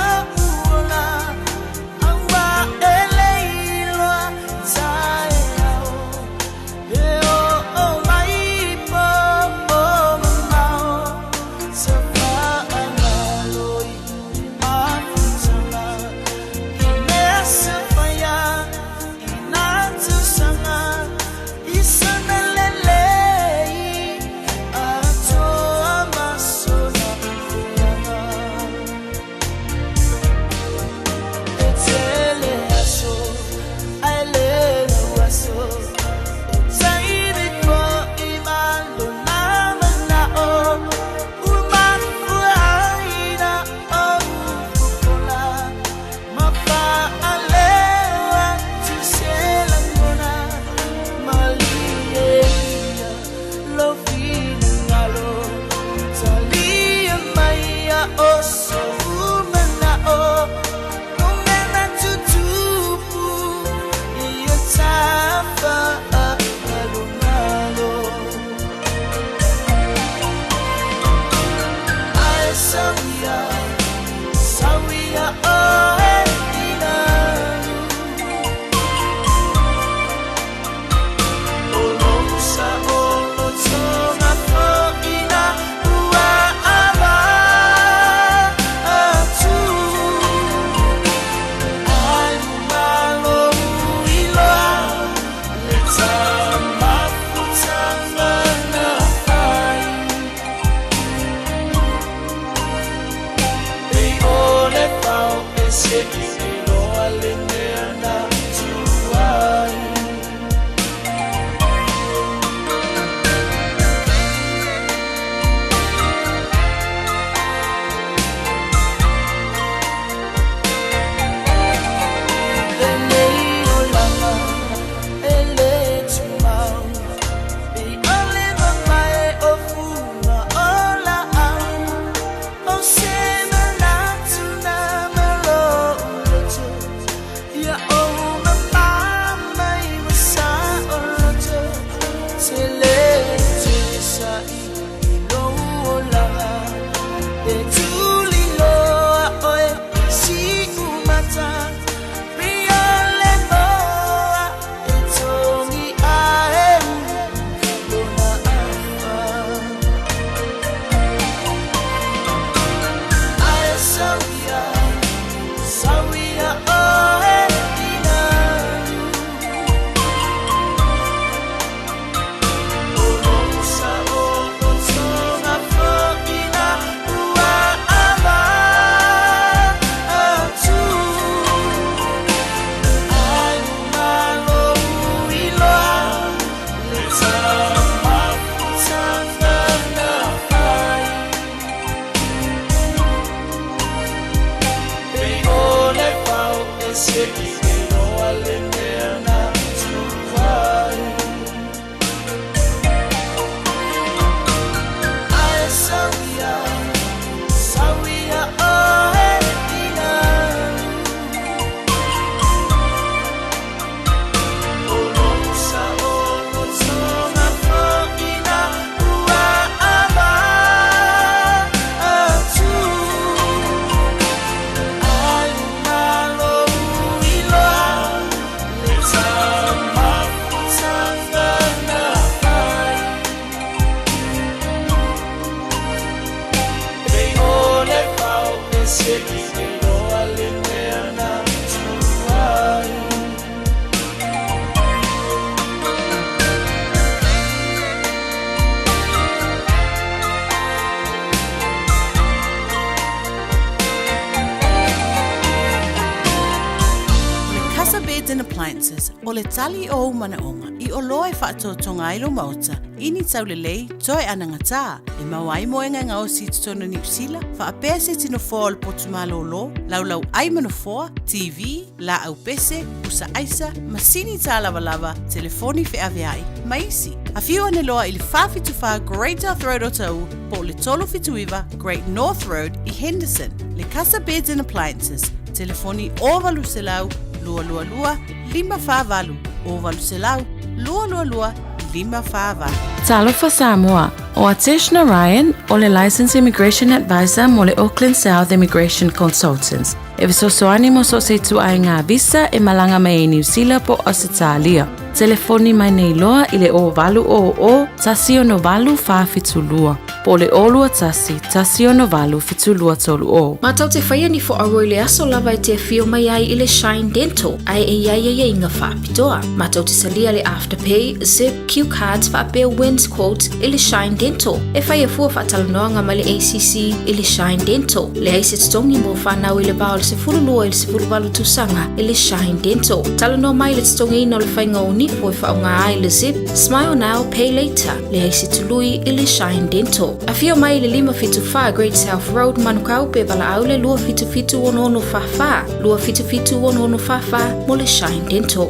Appliances o le tali o manaonga I o loe whaatotonga ilo mauta ini taulelei toe anangata e mawai moenga ngao si tutono New Zealand whaapea se tino fōa potumalo lo laulau ai manofoa TV la au pese usa aisa masini ta lava telefoni fe aveai maisi Afiu ane loa I le whawhituwha Great North Road o tau po le tolo fituiva Great North Road I Henderson le Casa Beds and Appliances telefoni o valu selau lua lua lua lima whāwalu o valu selau lua lua lua lima whāwalu. Talofa Samoa o Ateshna Ryan o le Licensed Immigration Advisor mo le Auckland South Immigration Consultants. E visosoani mo so se tu ai ngā visa e malanga mai New Zealand po Australia. Telefoni mai nei loa I le o valu o tasio no valu whawhitulua. Po le olua tasio no valu fitulua tolu o. Matau te whaia ni fo aroi le aso lava te fio mai ai I le Shine Dental. Ai e inga whapitoa. Matau te salia le Afterpay, Zip, Q Cards whapea wins quote I le Shine Dental. E whaia fua whatalanoanga mai le ACC I le Shine Dental. Le aise tongi mo whanau I le bao le se fululua I le se fuluwalu tusanga I le Shine Dental. Talanoa mai le tongi ina le whainga o nipo I whaonga ai le Zip, Smile Now, Pay Later. Le aise tului I le Shine Dental. A fio mai le 575 Great South Road manukau pe bala aule lua fitu ono fafa. Lua fitu ono fafa mo le Shine Dental.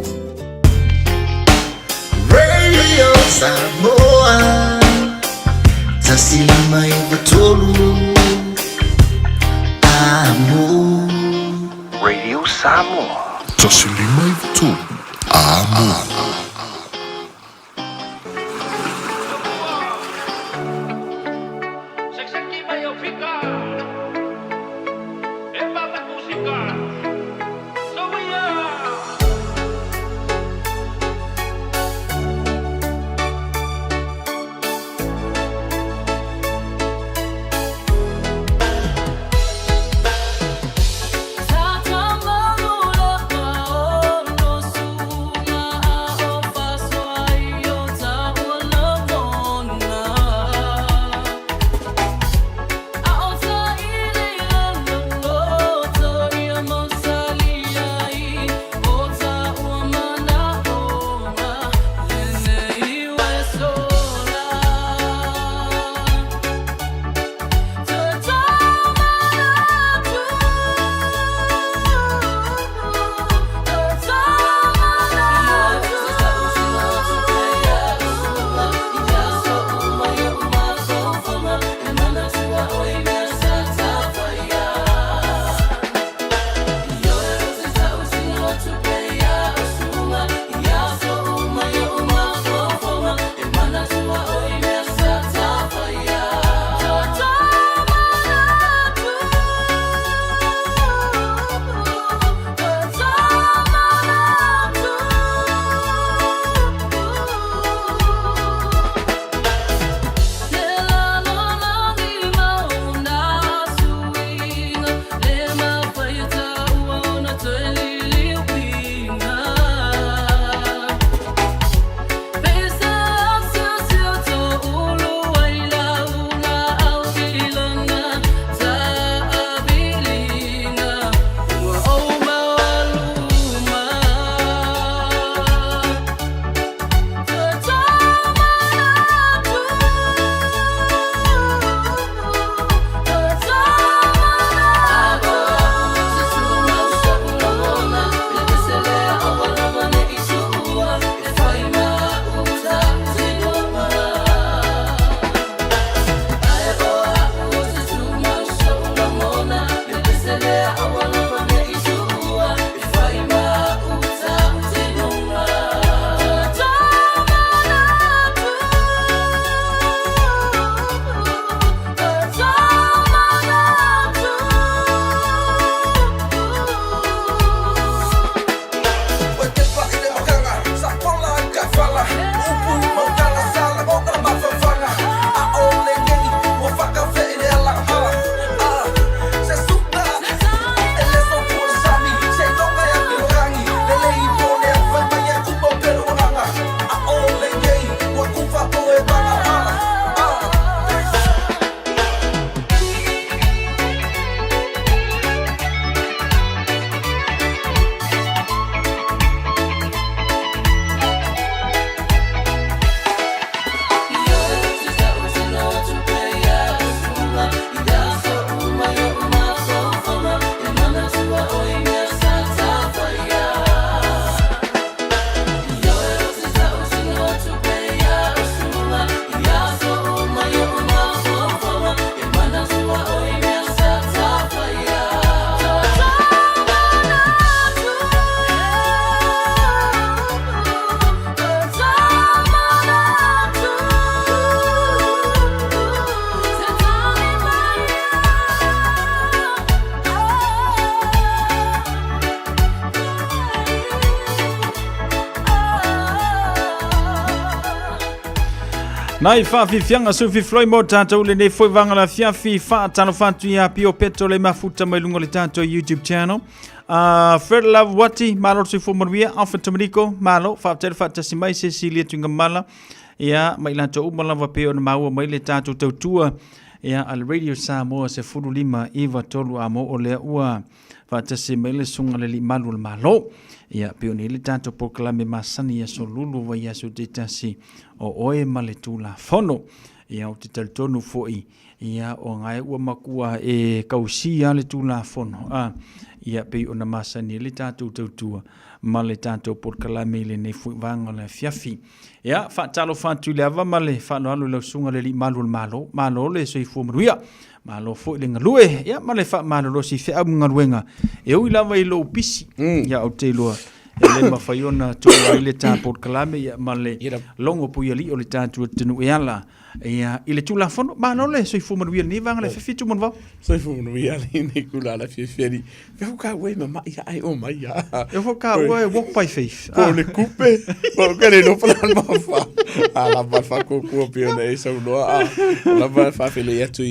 Radio Samoa Tasilima Ivatolu Amo Radio Samoa Tasilima Ivatolu Amo Tata malula ka o no suna Nai whaafifianga sufi floi mo tātou le nei foi vanga la fiafi whaatano whantu ia pio peto le mafuta mai lunga le tātou YouTube channel. Fred Love Wati, malo sui fumaruia, Alpha Tamariko, malo, whaatere whaatasi mai Cecilia Tungamala, ia mai lanto umalawa peo na maua mai le tātou tautua, ia al Radio Samoa se furu lima iwa tolu amo o lea ua whaatasi mai le sunga le li malu le malo. Ia peo ni le tātou pokalame masani ia so lulu wa ia so te tasi o oe male tūla whono. Ia o te tautonu foi, ia o ngai ua makua e kausia le tūla whono. Ia peo na masani le tātou tautua ma le tātou pokalame le nei fui vanga le fiafi. Ia whaatalo whantu le ava male whanoalo lau sunga le li malu le malo. Malo le so i fuamaruia. Malo fo le ngalue ya male fa malo si fe abu ngaruenga e ui lava i lo pisi ya o te loa le mafaiona to ile ta port kalame ya male longo pu ya li o le ta tu tenu yala ya ile tu la fono malo le so i fu manuia ni vanga le fitu mon va so i fu manuia ni kula la fieri ve ka we ma ya ai o mai ya eu vou cá we walk by faith po le coupe po que no plan ma fa ala ba fa ko pio nei so no la ba fa fele ya tu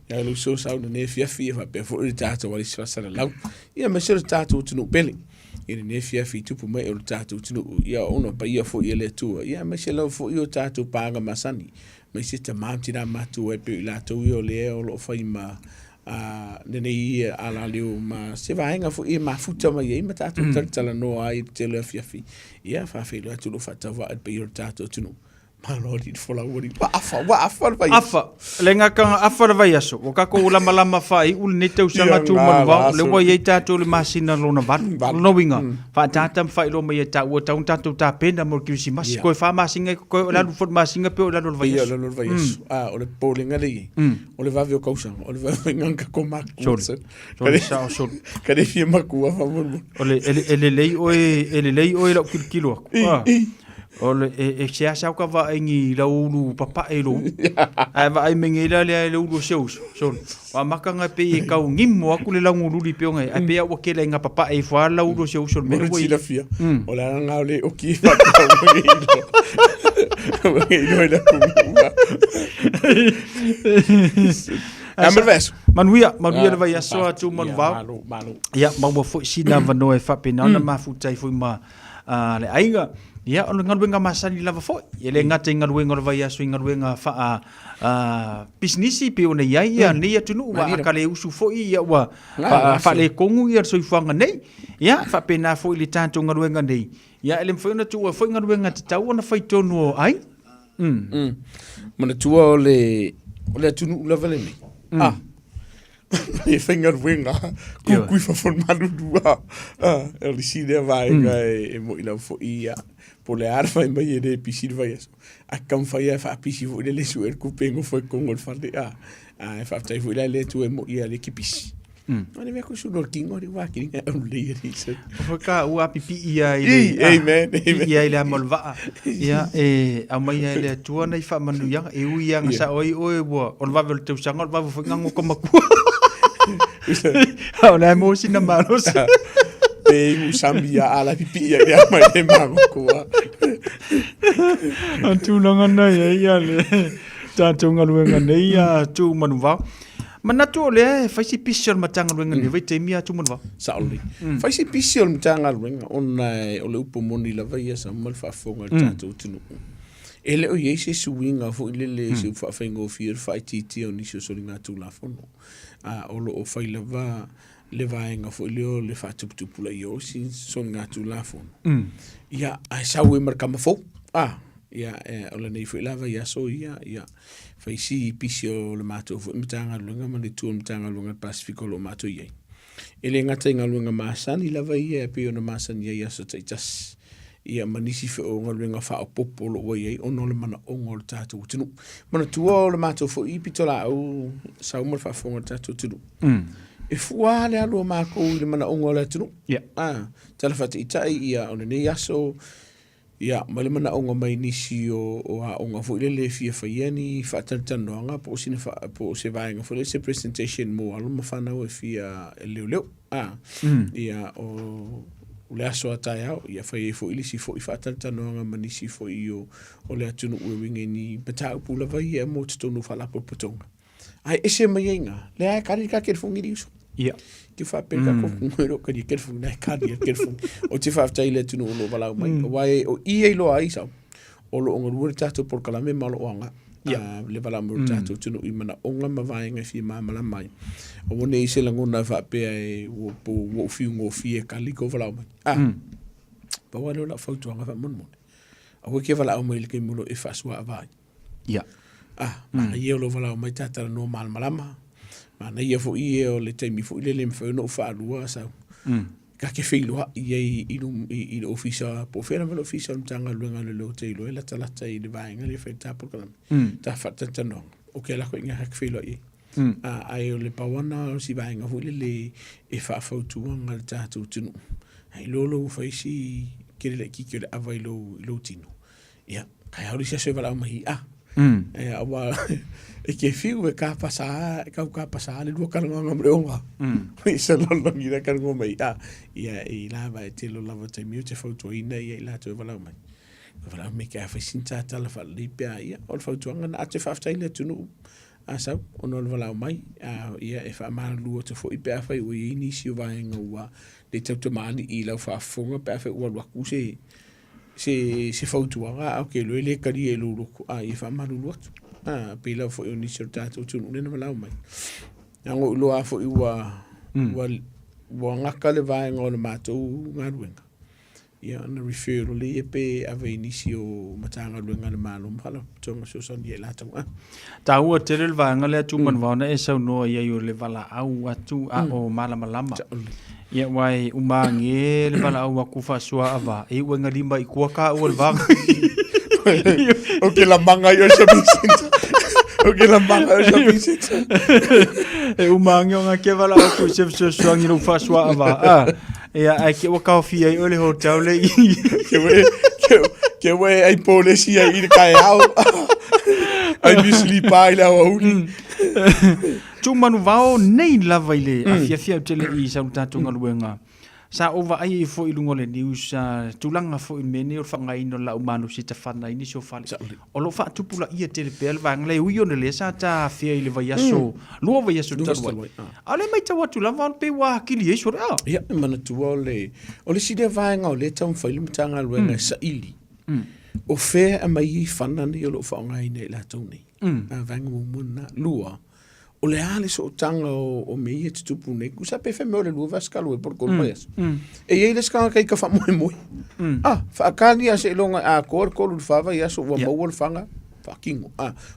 ya lu so sa ne fiafi fa pe fo le tato wali sa la lau ia me se tato tunu pele ina ne fiafi tu pu mai o tato tunu ia ono pa ia fo ile tu ia me se lo fo io tato panga masani me se te mam tira matu e pe la tu io le o lo fa ima ne ia ala leo ma se va inga fo ia ma futa mai ia tato tala no ai te le fiafi ia fa fe lo tu lo fa tava pe io tato tunu malo di fola wori afa vai afa lenga ka afa vai aso o ka ko lama lama fai ul ne te usanga tu manwa le wa ye ta to le masina lona bat no winga fa tata fai lo mai ta o ta un tatu ta pena mo kisi mas ko fa masinga ko la lu fot masinga pe o la lo vai aso o le polinga le o le va vio causa o le va nganga ko mak so kare fi maku fa mo o le lei o lo kilo ole e sia sa ka va ngi la ulu papa e lo ai va ai mengi la le ulu seus so wa makanga pe e ka ngimo aku le la ngulu li pe ngai ai pe o ke le nga papa e fa la ulu seus so me ko la fia o la nga le o ki fa ngi la Amerves. Manuia vai aso atu manva. Ya mau fo sina va no e fa pe na ma futai fo ma le ainga. Ya o ngaruenga masani lava fo ele ngate ngaruenga vai aso ngaruenga fa business pe ona ia ia nei atunu wa akale usu fo ia wa fa le kongu ia so ifanga nei ya fa pe na fo ile tanto ngaruenga nei ya ele fo na tu fo ngaruenga tau na fai tonu ai mana tua ole atunu lava le e whainga ruenga kui fa fon manu dua e li si dea vai e mo ina fo ia po le arfa mai e de pisi vai aso a kam fa ia fa pisi fo le su er kupengo fo kongo fa de e fa tai fo le tu e mo ia le kipisi Ani me ko su no kingo ri wa kinga o le ri se fo ka u apipi ia amen ia ile molva ia a mai ile tu na fa manu ia e u ia sa oi bo on va vel te sanga va fo ngango ko maku Ona mo sina malos. Pe usambia ala pipi ya mai de mago ko. Antu nanga na ya le. Tanto ngaluenga nei ya tu manuva. Manatu le faisi pisiol matanga luenga ni vai te mia tu manuva. Sauli. Faisi pisiol matanga luenga ona o le upo moni la vai sa mal fa fonga tanto tunu. Ele o yese suinga fo ile se fa fengo fier fa titi o ni so linga tu la fono. Olo o faila va le vaenga fo leo le fa tup la yo si son ngatu la fon ya a sawe markama fo ya ola nei fo lava ya so ya fa isi pisio le mato fo mtanga lunga ma le tu mtanga lunga pacifico lo mato ye ele ngata ngalunga masani lava ye pe ona masani ya so taitas ia manisi fe o ngaluenga fa popo lo ye ono le mana ongo tatu tunu mana tuo le mato fo ipitola o sa umar fa fonga tatu tunu e fuale alo ma ko le mana ongo le tunu tala fati itai ia ona ne yaso ia male mana ongo mai nisi o a ongo fo le fia fa yeni fa tantano nga po sine fa po se vai nga fo le se presentation mo alo ma fa na o fia leo ia o o le aso atai au ia fai fo ili si fo i whaatatanoanga manisi fo i o le atunu ue winge ni patau pula vai ia mo te tonu whalapo patonga. Ai ese mai inga, le ai kari ka kerfungi di uso. Ia. Ki whapeka ko kumero ka di kerfungi, nai kari kerfungi. O te whaftai le tunu ulo walau mai. Wai o i lo ai sau. O lo onga ruore tātou por kalame malo oanga. Le walau muru tātou tunu i mana onga mawai ngai fi mamala mai. O wane i se langona whapea e wo fiu ngō fie ka liko walau mai. Pa wale o la whautuanga wha monmone. A wake walau mai le kei mulo e whasua avai. Ia. Mana ia lo walau mai tātara no malmalama. Mana ia fo i o le taimi fo i le lem whau no whaarua sau. Ka ke whiloa i ei i le ofisa, po whera wala ofisa o mtanga luenga le leo te ilo e lata lata i le vaenga le whai tāpo kalame. Tā whatantanong. O ke lako inga hak whiloa i. Ai o le pawana o si vaenga fu le e whaafautuanga le tātou tunu. Ai lolo whai si kere le kiki o le awa i lo tino. Ia, kai hauri sia soe wala umahi awa e ke fiu e ka pasa le lua karanga mreonga i se lolongi na karanga mai ia i lava e te lo lava te miu te fautua ina ia i lato e walau mai walau me ka whaisinta tala whalipea ia o le fautuanga na ate whaftai le tunu asau o no le walau mai ia e whaamana lua te fo i pea whai o i nisi o vaenga ua le tauta maani i lau whaafonga pea whai ua luaku se fautuanga o ke loele kari e luluku i whaamana lua tu pe lau fo i o nisi o tātou tunu nena walau mai ango ilo a fo i ua ngaka le vaenga o le mātou ngaruenga ia na referro le e pe ave nisi o matanga luenga le malo mhala tonga so son ye latou ta ua te le vaenga le atu manvaona e sau no ia i le vala au atu o malama ia wai umange le vala au aku fasua ava e ua ngalima i kuaka o le vanga o ke la manga yo sa Vicente o ke la manga yo sa Vicente e umange o nga ke vala aku se suangi no fasua ava ia ai ke wa kafia i ole hotel le ke we ai policia i kai au ai misli pai la o tu manu vao nei lava ile afia tele i sa tatunga luenga sa ova ai fo i lungo le news tulanga fo i mene o fanga ino la umanu sita fana ini so fali o lo fa tupula ia tele pel vang le uyo le sa ta fia ile va yaso lo va yaso tarwa ale mai tawa tu lava pe wa kili yeso ia mana tu ole sida vanga o le tam fai mtanga luenga sa ili o fe a mai fana ni o lo fanga ine la toni vanga muna lua o le ale so tanga o mei te tupu nei kusa pe fe me o le lua vaskalo e por kolpaias e ye le ska kai ka fa moi fa kani a se longa a kor kol fa va ya so wa mo fanga fucking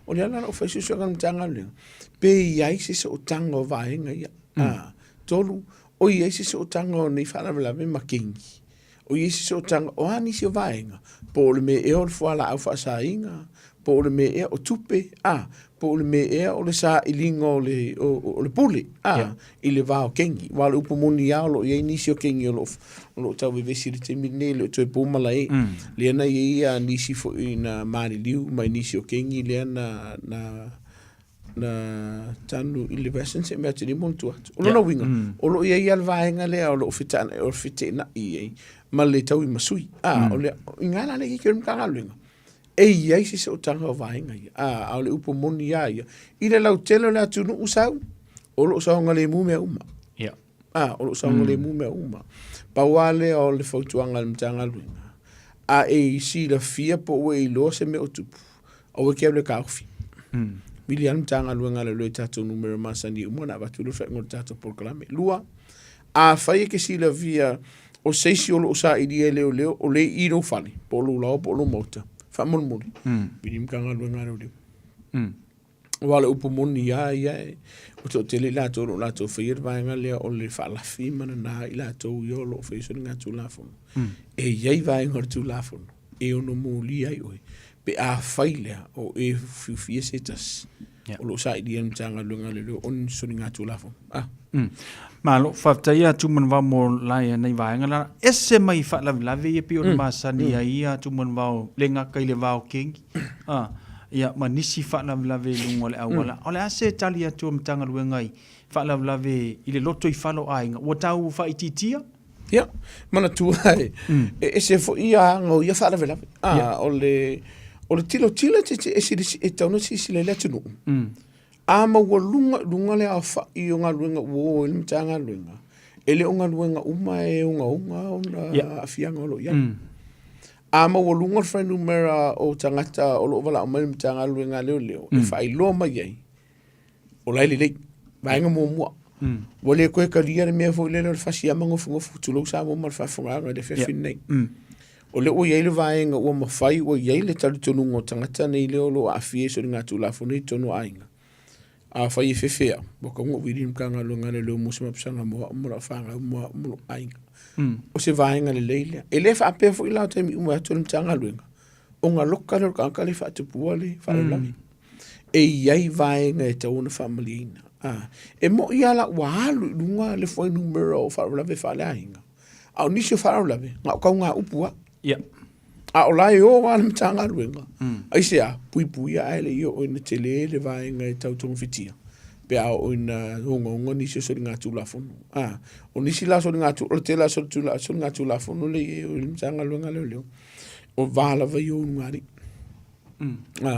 o le ala o fa so kan tanga le pe ya se so tanga va enga ya tolu o ye se so tanga o nei fa la me makingi o ye se so tanga o ani se va enga po le me e o fa la fa sa inga po le me e o tupe po le me e o le sa ilinga o le pule i le vao kengi wale upo moni ao lo i nisi o kengi o lo tau we vesi le te mine le to e pomala e le ana i a nisi fo i na mari liu mai nisi o kengi le ana na tanu i le vesen se mea tini montu atu o lo na winga o lo i al vaenga le o lo fitana o fitena i ma le tau i masui o le ingala le ki kero mkanga luenga e ia si se o tanga o vaenga au le upo moni ia i le lau telo le atunu usau o lo usau ngale mu mea uma o lo usau ngale mu mea uma pa wale o le fautuanga le mtanga luenga e si la fia po ue i lo se me o tupu o we keble ka ufi mili al mtanga luenga le loe tato numero masani umona batu lo fengo tato por kalame lua fai ke si la via o seisi o lo usa i die leo o le i no fali po lo lao po lo mota famon moni binim kanga luenga ro wala upo moni ia o to tele la to feir vaenga le o le fa la fi mana na ila to yo lo fe so nga tu la fon e ye vaenga tu la fon e o no moli ai o pe a faile o e fi setas o lo sai di tanga luenga le on so nga tu la fon malo faftaia tu man va mo lai nei vaenga la ese mai fa la ve pe o masani ia tu man va lenga kai le va king ia manisi fa la ve lungo le awala ole ase talia tu mtanga luengai fa la ve ile loto I falo ai o tau fa ititia Ya, mana tu ai. E se fo ia ngo ia fa vela. O le tilo te e tau no si le tunu. A ma wa lunga le a fa i nga lunga wo il mtanga lunga. Ele unga lunga uma e unga ona afianga lo ya. A ma wa lunga fa numera o tangata o lo vala o mtanga lunga leo. E fa i lo ma ye. O lai le vai nga mo wale koe ka ria le mea fo le le fasi ama ngofu tulo sa mo mal fa fonga de fe fin nei. O le o ye le vai nga o ma fai o ye le talu tonu ngo tangata nei le o lo afie so nga tu la fo nei tonu ainga. A fai fe fe bo ka ngo wiri mkanga lo ngale lo mo sma psanga mo fa nga mo ainga. O se vai nga le leile. E le fa pe fo ila te mi uma tu mtanga lo nga. O nga loka le ka le fa te puale fa la. E ye vai nga te ona family ina. E mo ia la wahalu lunga le foi numero fa lave fa le ainga. A nisho fa lave, nga ka nga upua. A o lai o wa mtanga luenga. Ai se a pui a ele yo o na tele le vai nga tau tong fitia. Pe a o na honga nisho so nga tu la fonu. O nisi la so nga tu o te la so nga tu la fonu le o mtanga luenga le. O vala va yo ngari.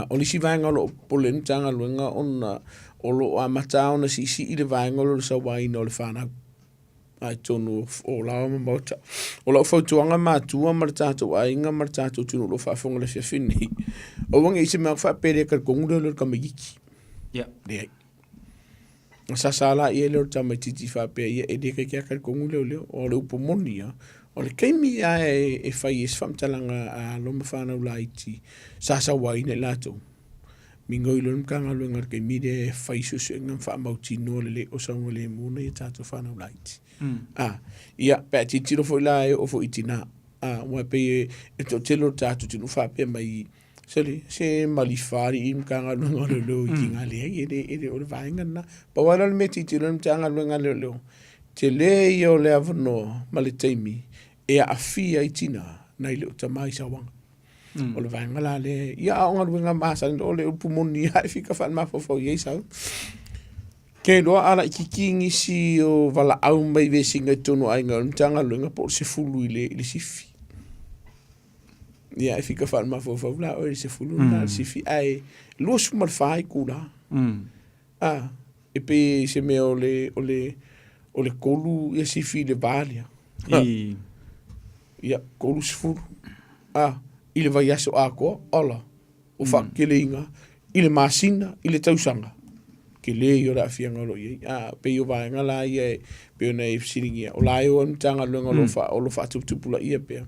O nisi vai nga lo pole mtanga luenga on o lo a matao na si I le vaenga lo sa wai no le whanau. Ai tonu o lao mauta. O lo whautuanga mātua maratato a inga maratato tunu lo whaafonga le whiawhini. O wanga I se mea whaapere kar kongura lo ka magiki. Leai. Sa sala I ele o tama titi whaapere ia e deka kia kar kongura leo. O le upo monia. O le keimi a e whai es whamtalanga a loma whanau la iti. Sa wai ne lato. Mingo ilo mkanga luenga ke mide faisu ngam fa mauti no le o sango le muna I tato fana light. Ia pe titiro fo la o fo itina. Wa pe e to telo tato tinu fa pe mai se malifari mkanga luenga lo kinga le ide o vainga na. Pa wala le titiro mkanga luenga lo. Te le yo le avno malitemi e a fia itina na ile utamai sa wanga. O le vai ngala le ia o nga masa o le upu moni ai fika fa ma fo ye sa ke do ala kikingi si o vala au mai ve singa tonu ai nga mtanga lo nga por se fulu ile sifi ia fika fa ma fo la o se fulu na sifi ai lo sumar fai kula e pe se me o le kolu ia sifi le valia ia kolu sfulu ile vai aso ako ola o fa kelinga ile masina ile tausanga ke le yo ra fianga lo ye pe yo vai ngala ye pe na ifsiringi o la yo ntanga lo ngalo fa o lo fa tupula ia pe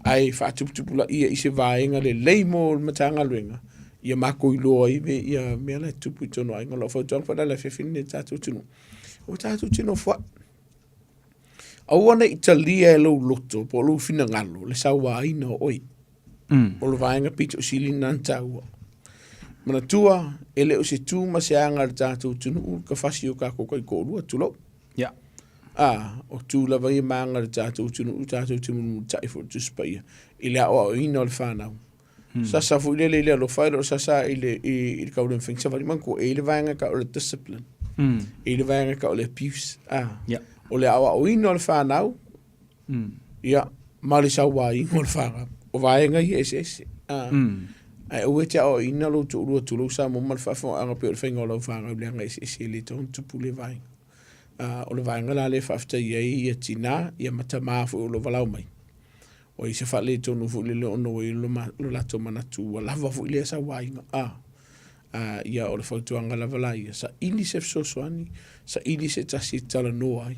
ai fa tupula ia ise vai ngale leimo matanga luenga ia mako ilo ai be ia me la tupu tono ai ngalo fa tong fa la fefine tatu tunu o tatu tunu fa au ona Italia lo loto po lo fina ngalo le sawa ina oi o lo vaenga pito sili nan tau. Mana tua, ele o se tu ma se anga le tātou tunu ka fasi o ka kokai kōrua tulo. O tu la vai maanga le tātou tunu tai fo tu spaia. Ile o ina o le whanau. Sa fu ile le lo whaero sa ile i kaurem whengsa wari manko e le vaenga ka o le discipline. E le vaenga ka o le abuse. O le awa o ina o le whanau. Ma le sa wai o le whanau. O vaenga I ese. Ai o te o ina lo tu sa mo mal fa fo anga pe o whainga o lau whanga o leanga ese le ton tupu le vaenga. O le vaenga la le whafta I tina I mata mafu o lo walau mai. O I se whale tonu fu le ono I lo lato manatu o lava fu le sa wainga. Ia o le whautuanga lava lai. Sa ili se fsosoani, sa ili se tasi tala noa ai.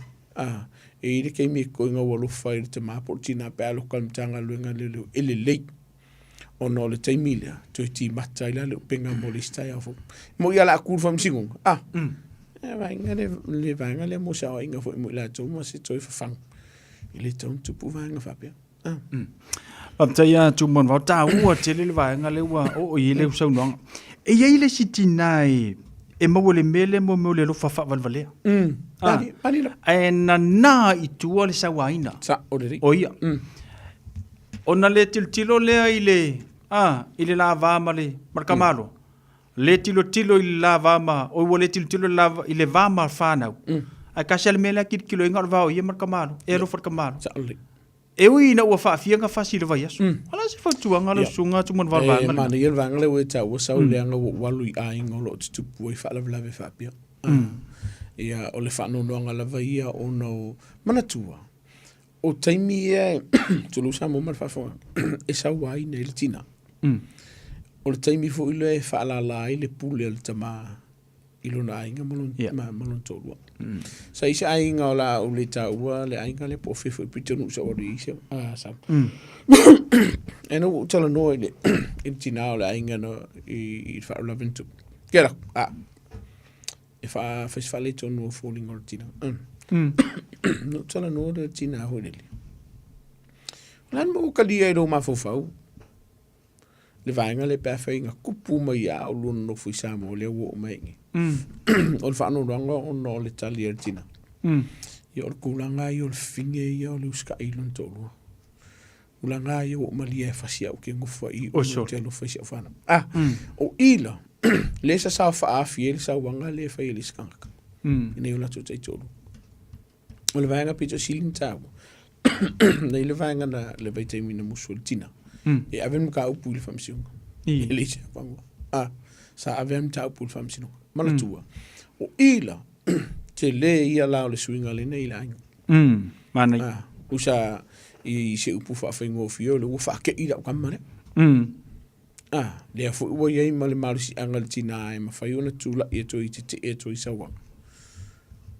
E ire kei me koinga walo whai te mapo tina pe alo kalmtanga luenga leo ele lei o no le taimilea toi ti matai la leo penga mo le stai afo mo ia la akur fam singung le vainga le mo sa inga fo mo la to mo se toi fafang ile ton tupu vainga fapia Aptaya tu mon va ta u te le vainga le wa o I le so no e ye le sitinai e mo le mele mo le lo fafa van valea e na I tua le sawaina sa o le oia ona le tilo le ile la vama le markamalo le tilo ile la vama o le tilo la ile vama fana a kasel mele kit kilo inga va o ye mar kamano e ro for kamano sa ole e ui na ua fa fianga fa si va yesu ala se fa tuanga lo sunga tu mon valva ma ne yer vangale we ta wo sa o le anga walu ai ngolo tu pui fa la ve fa pia ia o le fa no no ngala va ia o no mana tua o taimi e tulu sa mo mar fa fo e sa wai ne le tina o le taimi fo ile fa la la ile pule le tama ilo na inga malon tolu sa isa inga la o le ta ua le inga le po fe fo pitonu sa o ri sa sa e no tala no ile in tina o la inga no I fa la ventu kera e fa festival to no falling or tina no tala no de tina ho le lan mo kalia do ma fo fau le vainga le pe fainga kupu mai a o lun no fu sa mo le wo mai o le fa no rongo o no le tali tina yo le kulanga yo le finge yo le uska I lun tolu ulanga yo mali e fa sia o ke ngofa I o te lo fa sia fa o ila le sa fa a fiel sa wanga le fa ile skanka ne yo la tu te tolu o le vainga pito silin tabo nei le vainga na le baite mina musul tina e avem ka upu le famsiunga ele se pango sa avem ta upu le famsiunga mana tua o ila te le ia la le swinga le nei la mana usa I se upu fa fengo fio le fa ke ila kamane le fo wo ye ma le malusi angal tina e ma fa yona tula e to I to I sawa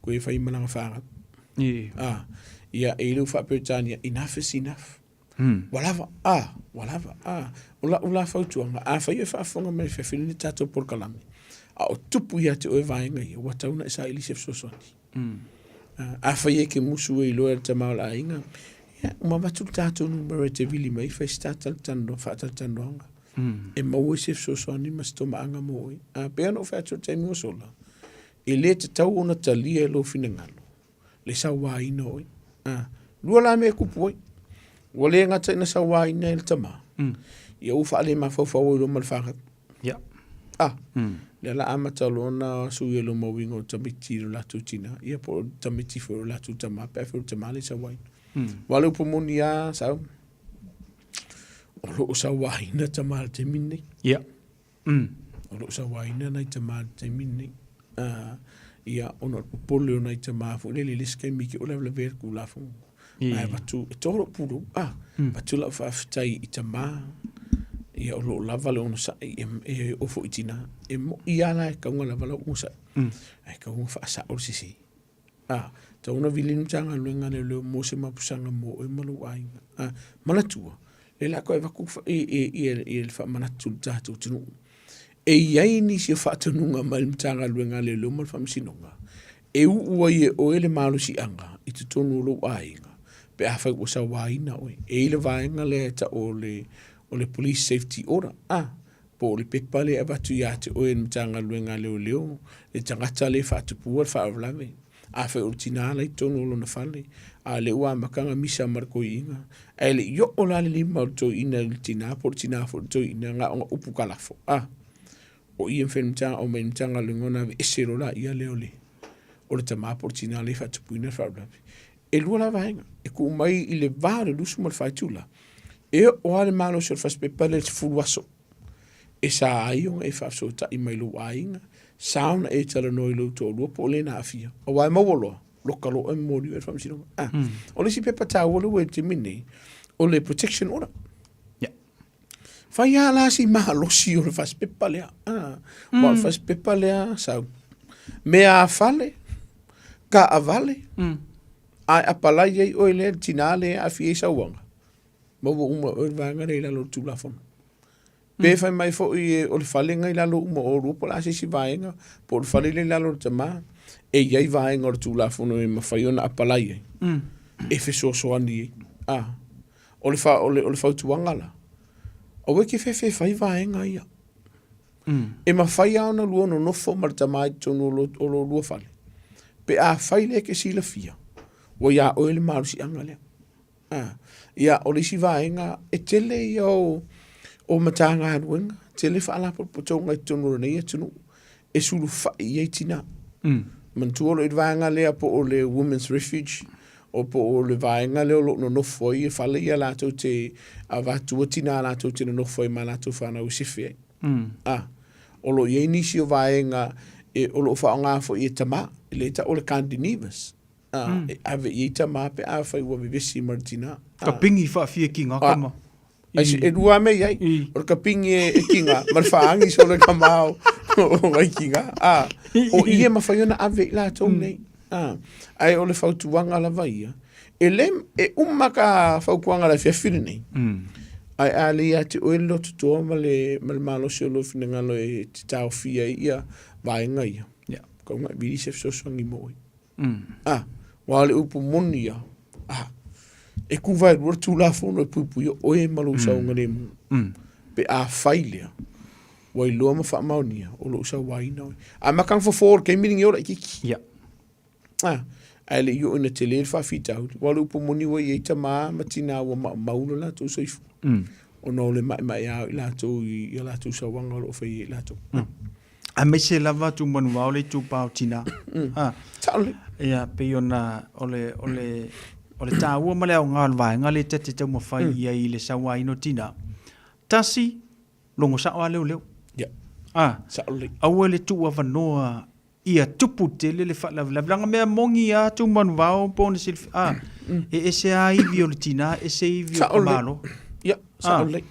ko e fa I mana fa ia e lu fa petania enough is enough walava ula fa tuanga fa ye fa fonga me fa fili tato por kalami o tupu ia te o vainga I wata una sa ili sef sosoni fa ye ke musu e lo te mala inga uma batu tato no berete vili mai fa stata tando fa tando e mo sef sosoni mas to manga mo pe no fa to te mo sola e le te tau ona talia lo finangalo le sa wa ino lua la me kupu wale ngata ina sa wa ina el tama ia ufa le ma fa lo mal fa le la amata lona su yelo mo wingo tamiti la tutina ia po tamiti fo la tutama pe fo tamale sa wa wale po monia sa o lo sa wa ina tamal te minni o lo sa wa ina na tamal te minni ia ona pole ona I te mafu le skai miki o le ver ku la fu ai batu toro puru batu la fa ftai I te ma ia o lo lava le ona sa e o fo itina e mo ia la ka nga lava lo musa ai ka un fa sa o sisi ta una vilin tanga lo nga le mo se ma pusanga mo e malu ai mala tua le la ko e va ku e fa mana tu tatu tunu e iai ni se whaatanunga mai mtanga luenga le lo mal famsinonga. E ua ye o ele malu si anga I te tonu lo ainga. Pe a whai o sa waina oe. E ile vaenga le ta o le police safety order. Po le pepa le abatu ya te oe mtanga luenga leo leo. Le tangata le whaatupua whaavlame. A whai o tina ala I tonu lo na whale. A le ua makanga misa marko inga. E le yo o la le lima o to ina le tina. Po le tina fo to ina nga o upu kalafo. O ia mtanga o mai mtanga lingona esero la ia leo le. O le tama portina le fa tupuina fa bla. E lua la vaenga. E ku mai I le vare lusu mal faitula. E o ale malo se fa spepa le fuluaso. E sa aion e fa so ta I mai lu ainga. Sauna e tala no lo to lu po le na afia. O wai mawolo. Lokalo e mori e fa msino. O le si pepa ta wolo we te mini. O le protection order. Fai ala si mahalosi o le fas pepa lea. Wa le fas pepa lea sau. Mea a fale. Ka a vale. Ai apalai ei o ele tina le a fie sa wanga. Mawa uma o vanga le lalo tu la fon. Pe fai mai fo I o le fale ngai lalo uma o rupo la si vaenga. Po le fale le lalo tama. E iei vaenga o tu la fon o ma fai ona apalai ei. E fe so ani. O le fa tuanga la. O weke fe fai vaenga ia. E ma fai ana lua no nofo martamai tonu o lo lua fale. Pe a fai le ke sila fia. Wa ia o ele maru si anga lea. Ia o le si vaenga e tele ia o matanga aduenga. Tele fa ala po tonga I tonu rana ia tonu. E sulu fai ia tina. Man tuolo i vaenga lea po o le Women's Refuge, o po o le vaenga leo lo no foi e fale ia lato te a vatua tina lato te no foi ma lato whana usifi. O lo ye nisi o vaenga e o lo whaonga fo i tama, e le ta o le Candinivas. E ave i tama pe a whai ua vivesi martina. Ka pingi wha fia ki ngā kama. E rua me iai, o ka pingi e kinga, mar whaangi so le kamao o ngai kinga. O ia mawhaiona ave i lato nei. Ai o le whautuanga la vaia. E lem, e umaka whaukuanga la whiawhiri nei. Ai ali a te oelo tutoa ma le malo se o lo finangalo e te tau fia ia vaenga ia. Kau ngai biri se fsoswangi moi. Wale upu moni ia. E kuwai rua tu la fono e puipuia o e malu sa unga le mu. Pe a failea. Wai loa ma wha maunia o lo sa waina. A makang for for kei miringi ora ikiki. Ai le yo ina te leer whawhitau. Wale upu moni wa i eita maa matina wa mauna la tō soifu. O no le mai au i la tō i la tō sa wanga o whai i la tō. A me se lava tu manu wao le tu pao tina. Taole. Ia pe ona ole tāua ma le au ngā vaenga le te tau mawhai ia i le sawa ino tina. Tasi, longo sa oa leo leo. Saole. Aua le tu wanoa ia tupu te le whalavilanga mea mongi a tu manu wao pōne silfi. E se a iwi o le tina, e se iwi o kamalo. Ia, saole.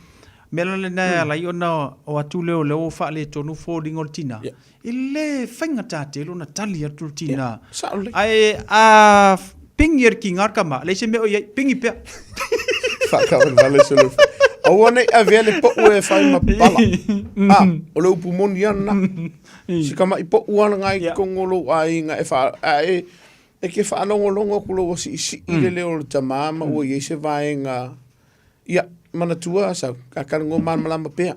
Mela le nai ala i ona o atu leo leo wha le tonu fōring o le tina. I le whainga tāte lo na tali atu le tina. Saole. Ai a pingi er ki ngarkama, le se meo iai, pingi pia. Whakawan vale se lo. Aua nei a vea le po ue whai ma pala. O le upu moni ana. Si kama i po uana ngai kongolo ai nga e wha, e ke whanongolongo kulo wasi isi i le leo le tamama ua i se vaenga. Ia, mana tua sa kakarango man malama pea.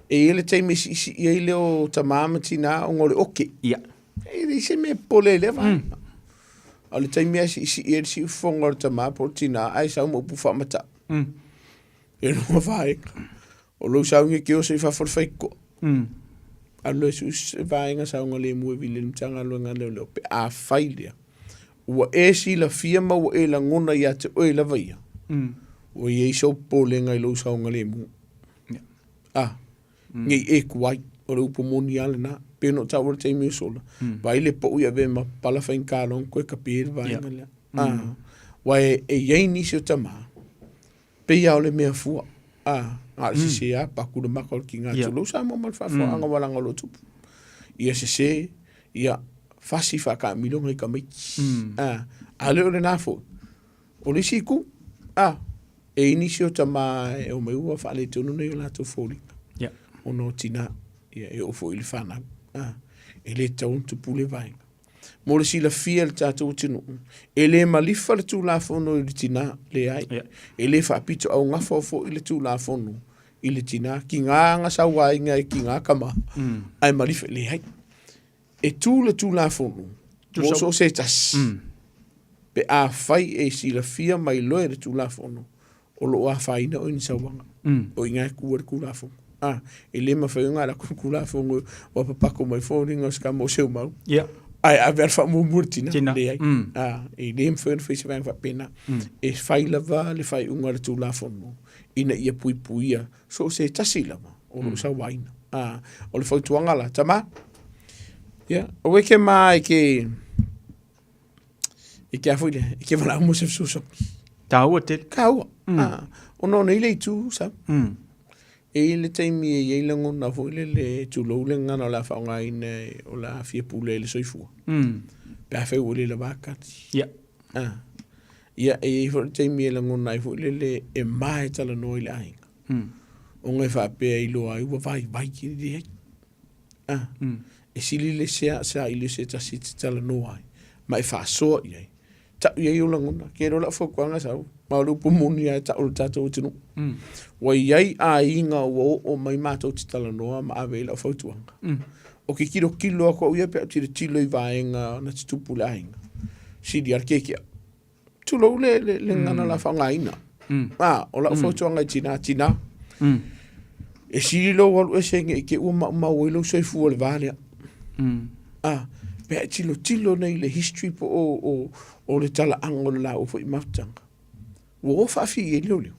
E ele teime isi i e leo tamama tina o ngore oke. Ia. E le se me pole le vaenga. O le teime isi i e si ufonga o tamama po tina ai sa umu upu whamata. E no vaenga. O lo sa unge ke o se whaforwhaiko. Alo e vaenga sa unga le mua vile mtanga luenga leo leo pe a whailea. Ua e si la fia ma ua e la ngona ia te oe la vaia. O i eiso pole ngai lo sa unga le mua. Ngai e kuai o le upo moni ale na peno tawara te imi sola. Vai le po ia ve ma pala whain kālong koe ka pēr vaenga lea. Wai e iei nisi o tama. Pe iau le mea fua. A se se a pakura makol ki ngā tulu sa mo mal fa anga walanga lo tupu. Ia se se ia fasi fa ka milonga i ka mai. A leo le nafo. O le siku. E inisi o tama e o mai ua fa le tonu nei o lato fōringa. O no tina ia e o fo ili whanau. E le taun tupu le vaenga. Mo le sila fia le tātou tinu. E le malifa le tū la fono i le tina le ai. E le whaapito au ngafo fo i le tū la fono i le tina. Ki ngā anga sa wainga e ki ngā kama. Ai malifa le ai. E tū la fono. Mo so se tas. Pe a whai e sila fia mai loe le tū la fono. O lo a whaina o ni sa wanga. O inga e kua le kū la fono. E le mawhai ngā la kū la fono wa papako mai fōringa ska mo seu mau. Ai a ver fa mo murtina le ai. E le mfern fa se va pena. E fai lava le fai unga le tu la fono. Ina ia pui puia. So se tasila ma. O lo sa waina. O le fai tuanga la tama. Ya, o we ke mai ke e ke afuile, e ke vala mo se so. Taua te. Kaua. O no nei le tu sa. E le taimi e lango na foile le tulo le ngana la fa nga ine o la fie pule le soifua. Pa fe o le la vakati. Ia e fo taimi e lango na foile le e mai tala no ile ainga. O ngai fa pe i lo ai wa vai ki di. E sili le sa ile se ta sit tala no ai. Mai fa so ia. Ta ia o lango na ke ro la fo kwanga sa. Ma lu pumuni ai ta o tato tinu. Wa iai a inga o mai mātou te tala noa ma awe la whautuanga. O ki kilo ako uia pe ati re tilo i vaenga na te tupu le ainga. Sidi ar kekia. Tulo le ngana la whangaina. O la whautuanga i tina. E siri lo walu e senge i ke ua ma uilo soifua le valea. Pea tilo nei le history po o le tala ango la o fo i maftanga. Wo whaafi e leo leo.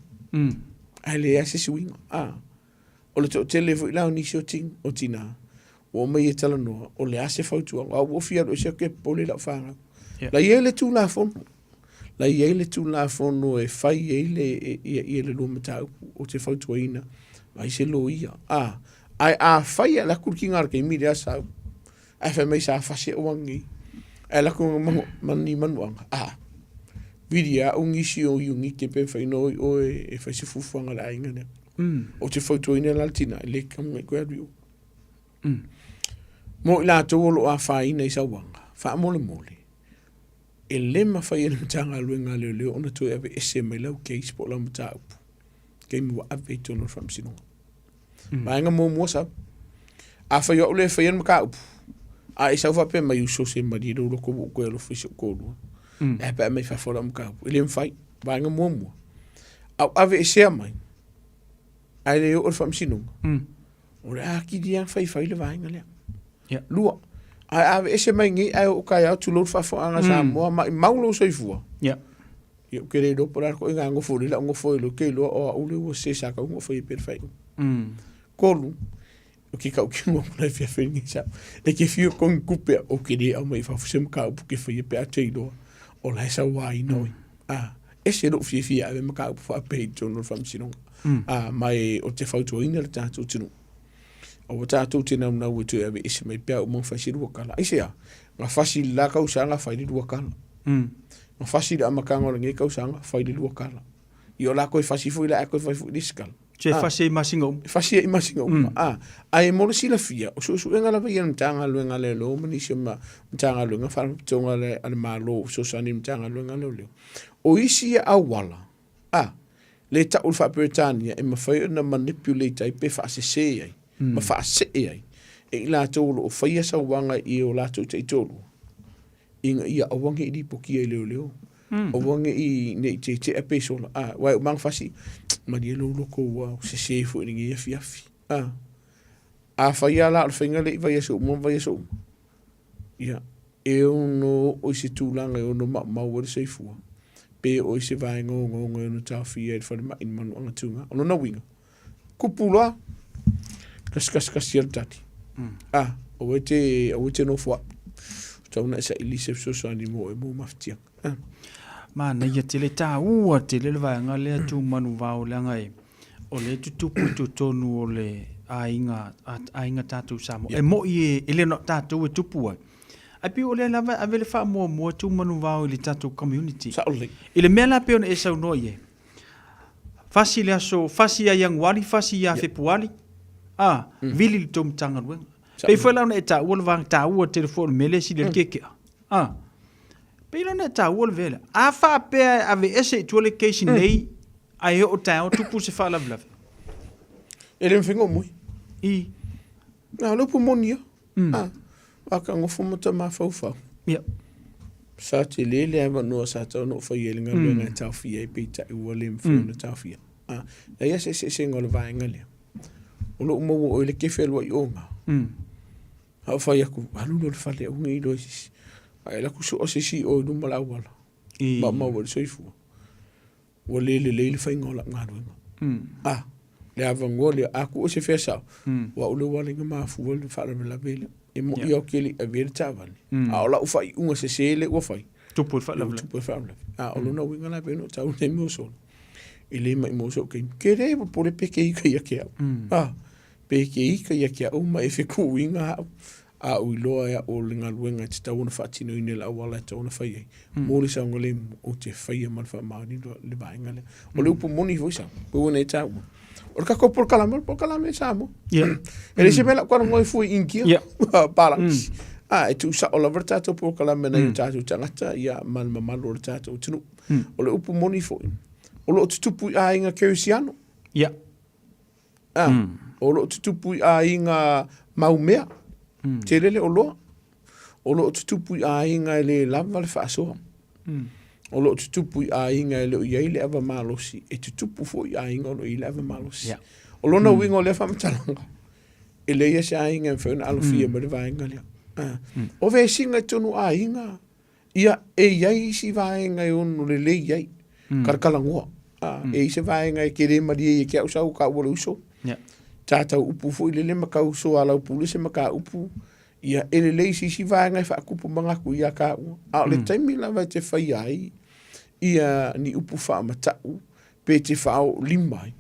Ai le ase suinga. O le to tele fo i lao nisi o ting o tina. O mai e tala noa. O le ase fautuanga. Au o fia o se ke pole la whanga. La ie le tū la fono. La ie le tū la fono e whai e le lua matau o te fautuaina. Ai se lo ia. Ai a whai a laku ki ngara kei mire asau. Ai whai mai sa whase o wangi. Ai laku mani manuanga. Vidia ungi si o iungi ke pe whai noi o e whai se fufuanga la inga nea. O te fautuaina laltina. Le kamunga i koe ariu. Mo i la tōlo a whai nei sa wanga. Wha mole mole. E lema whai ena matanga luenga leo leo ona tue ave ese mai lau kei spo lau mata upu. Kei mua ave tono whamsinonga. Maenga mua sa. A whai o le whai ena maka upu. A e sau whape mai uso se mari ro loko mo koe alo whai se kōrua. E pa mai whawhora maka upu. E lema whai. Maenga mua. Au ave ese mai. Ai leo o whamsinonga. O le a ki diang whai le vaenga lea. Lua. Ai ave ese mai ngi ai o kai au tu lo fa anga Samoa ma maulo soifua. Yo kere do por arco nga ngo fo la ngo fo lo ke lo o le o se sa ka ngo fo perfect. Kolu o ki ka o ki mo na fia fengi sa. E ke fio con coupe o ke de o mai fa sem ka o ke fo pe a do o la sa wai noi. Ese do fia ave ma ka fo a pe no fam sino. Mai o te fauto ina le tatu tinu. O tātou te nau nau e tu ave isi mai pia o mong whasi rua kala. Ise a, ngā whasi la kausanga whairi rua kala. Ngā whasi la amakanga o nge kausanga whairi rua kala. I o la koe whasi fui la a koe whai fui diskala. Che whasi e masingo. Whasi e masingo. A e mora sila fia. O su e ngala vai ana mtanga luenga le lo. Mani si mtanga luenga whara tonga le ana malo. So sani mtanga luenga leo leo. O isi e awala. Le ta ulfa Britania e mawhai na manipulate ai pe whaase se ai. Ma fa se ai e la tolo o faia sa wanga I o la to te tolo inga ia o wanga I poki ai leo o wanga I ne te episo wa mang fasi ma di lo ko wa se fu ni ia fiafi a faia la o finga le vai so mo vai so ia e no o se tu langa o no ma o se fu pe o se vai ngo no ta fia for ma in man anga tunga o no winga kupula kas tati. O te no fwa. Tau na sa ilise so ani mo e mo maftia. Ma na ia te le tā ua te le vaenga lea tu manu vau le ngai. O le tutupu tu tonu o le ainga tātou Samoa. E mo I e le no tātou e tupu ai. Ai pi o le lava ave le wha mua tu manu vau I le tātou community. Sa ole. I le mea la peona e sau no ie. Fasi le aso, fasi a yang wali, fasi a fepuali. Vili le tom tanga ruenga. Pei foi la e ta ua le vang ta ua telefone mele si le keke. Pei la e ta ua le vele. A fa pe ave ese tu le case nei ai o ta o tupu se fa la vla. Ele me fingo moi. Na lo pu monia. Aka ngo fu mata ma fa fa. Sa te lele ava no sa ta no fa yelinga le ta fia pe ta ua le mfu no ta fia. Ya se ngol vaenga le. O lo mo o le kefe lo ionga. Ha fa ya ku alu lo fa le o ngi do sis. Ai la ku so si o no mala wala. Ba ma wo so ifu. Wo le fa ngola ngalo. Le ava ngole a ku se fe sa. Wa o le wala ngama fu wo fa la vele. E mo io keli a ver tavan. A o la u fa unga se le o fa. Tu pu fa la. Tu pu fa la. O lo no winga la beno ta o ne mo so. Ele mai mo so ke re po le peke I ka ya ke. Peke I ka ia kia uma e whiku inga a uiloa ea o linga luenga te tau na whaatino ine la awala e tau na whai ei. Mōre sa ngole o te whaia manwha maani le vaenga le. O le upo moni hoi sa, pua ne tau. O le kako por kalama e sa mo. E le se mela kwana ngoi fui inkia. Balance. E tu sa o la vrtato por kalama na i tātou tangata ia man mamalo o le tātou tinu. O le upo moni foi. O le o tutupu a inga kerisiano. O lo tutupu a inga maumea. Te lele o loa. O lo tutupu a inga le lava le whaasoa. O lo tutupu a inga le o iei le ava malosi. E tutupu fo I a inga o lo I le ava malosi. O lo na winga o le whamatalanga. E le ia se a inga mwhena alofia ma le vaenga lea. O ve singa tonu a inga. Ia e iai si vaenga e onu le le iai. Karkalangua. E se vaenga e kere maria e kia usau ka ua uso. Tātau upu fo i le maka uso ala upu le se maka upu. Ia ele le si vaenga e whaakupu mangaku ia ka ua. A le taimi lava te whai ai. Ia ni upu wha matau. Pe te whao limai.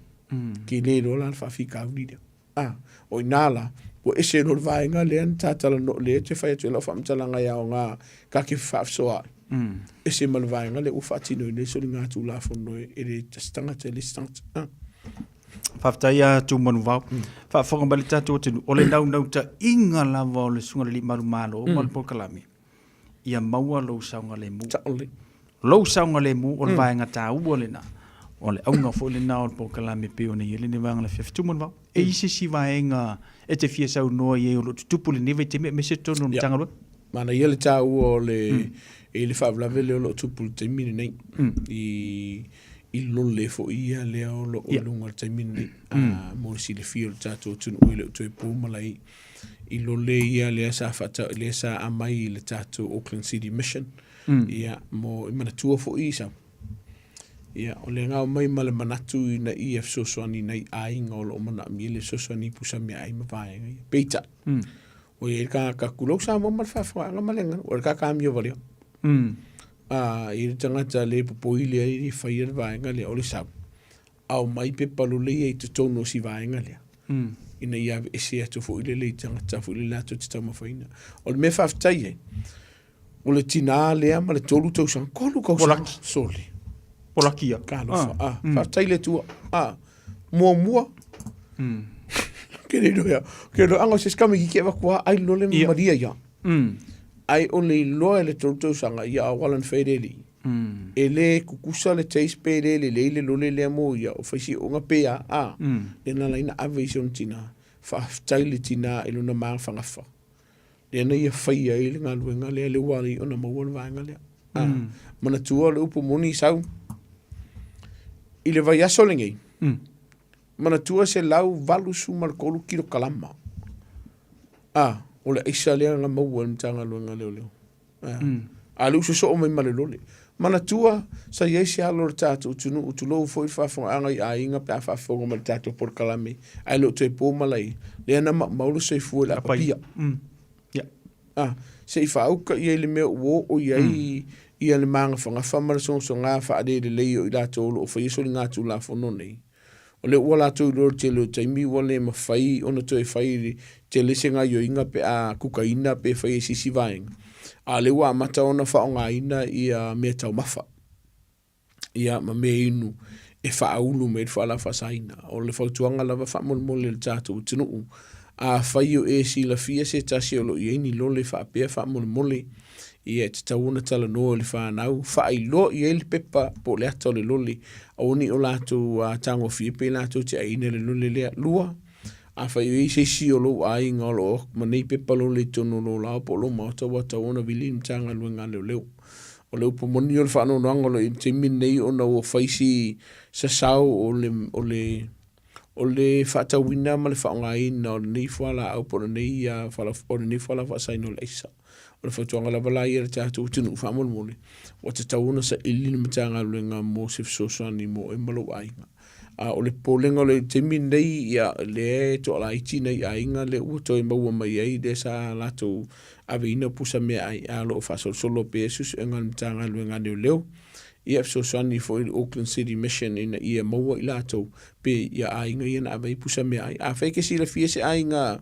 Ki le rola whawhika unida. O inala. O ese no vaenga le an tatala no le te whai atu e lau whamtalanga ia o ngā ka ke whaafsoa. Ese mal vaenga le uwhatino i le sori ngā tū la whono e le tastanga te le stangta. Whaftaia tū manu vau. Whaafonga bali tātou tenu. O le nau ta inga lava o le sunga le li maru malo o malpo kalami. Ia maua lou saunga le mu. Lou saunga le mu o le vaenga tā ua le na. O le aunga fo le na o le po kalami pe o ne ile ne vanga le fiaf. Tū manu vau. E isi si vaenga e te fia sau noa i e o lo tutupu le neve te me se tonu no tanga lua. Mana ia le tā ua o le e le whaavlawe le o lo tupu le taimine nei. I lole fo ia le o lo o lunga le taimine nei. Mo si le fia le tātou tunu o le o toi pōmalai. I lole ia le sa whata, le sa amai le tātou Auckland City Mission. Ia mo i mana tua fo i sau. Ia o le ngau mai male manatu i na EF sosoani nei ainga o lo o mana mi le sosoani pusami ai mawhaenga. Peita. O e ka kulau sa mo malwhawha anga malenga. O e ka amio valio. I le tangata le popoi le ai le whaia vaenga le o le sau. Au mai pe palu le e te tono si vaenga le. Ina ia e se atu fo ile le tangata fo ile lato te tau mawhaina. O le me whaftai e. O le tina lea ma le tolu tau sang. Kolu kau sang. Soli. Polakia. Kalofa. Whaftai le tua. Mua. Kere roia. Kere roia. Anga se skami ki ke wakua ai lole maria ia. Ai o le loa le tolu sanga ia a walan whaireli. E le kukusa le teis pere le le lole le mo ia o whaisi o ngā pea le nala ina aviation tina. Whaftai le tina e luna maa whangafa. Le ana ia whaia e le ngā luenga le wari o na mauan vaenga lea. Mana tua le upu moni sau. I le vai aso lengei. Mana tua se lau valu su markolu kiro kalama. O le aisa lea nga maua ni tanga luenga leo. A le uso so o mai male lole. Mana tua sa iei se alo le tātou tunu utulo ufo i whafonga anga i a inga pe a whafonga ma le tātou por kalame. Ai lo te pō malai. Lea na maulu se i fua le apapia. Se i whauka i le mea uo o iei ia le manga whanga whamara so ngā whaade le leo i lato olo o whaiso li ngā tū la whono nei. O le ua lato i lor te leo taimi ua le ma whai ona toi whai te lese ngā yo inga pe a kukaina pe whai e sisi vaenga. A le ua mata ona whao ngā ina i a mea tau mawha. Ia ma mea inu e whaulu me i whala whasaina. O le whautuanga lava whamolmole le tātou tinu. A whai o e si la fia se tasi o lo i eini lole whaapea whamolmole. Ia te tauna tala noa le whanau. Whai lo i ele pepa po le ato le loli. A oni o lato tango whiepe lato te aina le loli lea lua. A whai o e se si o lo ai ngā lo ma nei pepa lo le tono lo lao po lo mauta wa tauna vili mtanga luenga leo leo. O leo po moni o le whanau noanga lo i te min nei o na o whaisi sa sao o le whatawina ma le whaongaina o le nei whala au po le nei whala whasaino le isa. O le whatuanga la wala i e tātou tinu whamolmole. O te tauna sa ilini matanga luenga mo se fsosani mo e malo ainga. O le polenga le temi nei ia le to ala iti nei ainga le uto e maua mai ai de sa lato aveina pusa mea ai a lo fasol solo pesus e ngal matanga luenga neo leo. Ia fsosani fo i Auckland City Mission ina ia maua i lato pe ia ainga ia na avei pusa mea ai. A whaike si la fia se ainga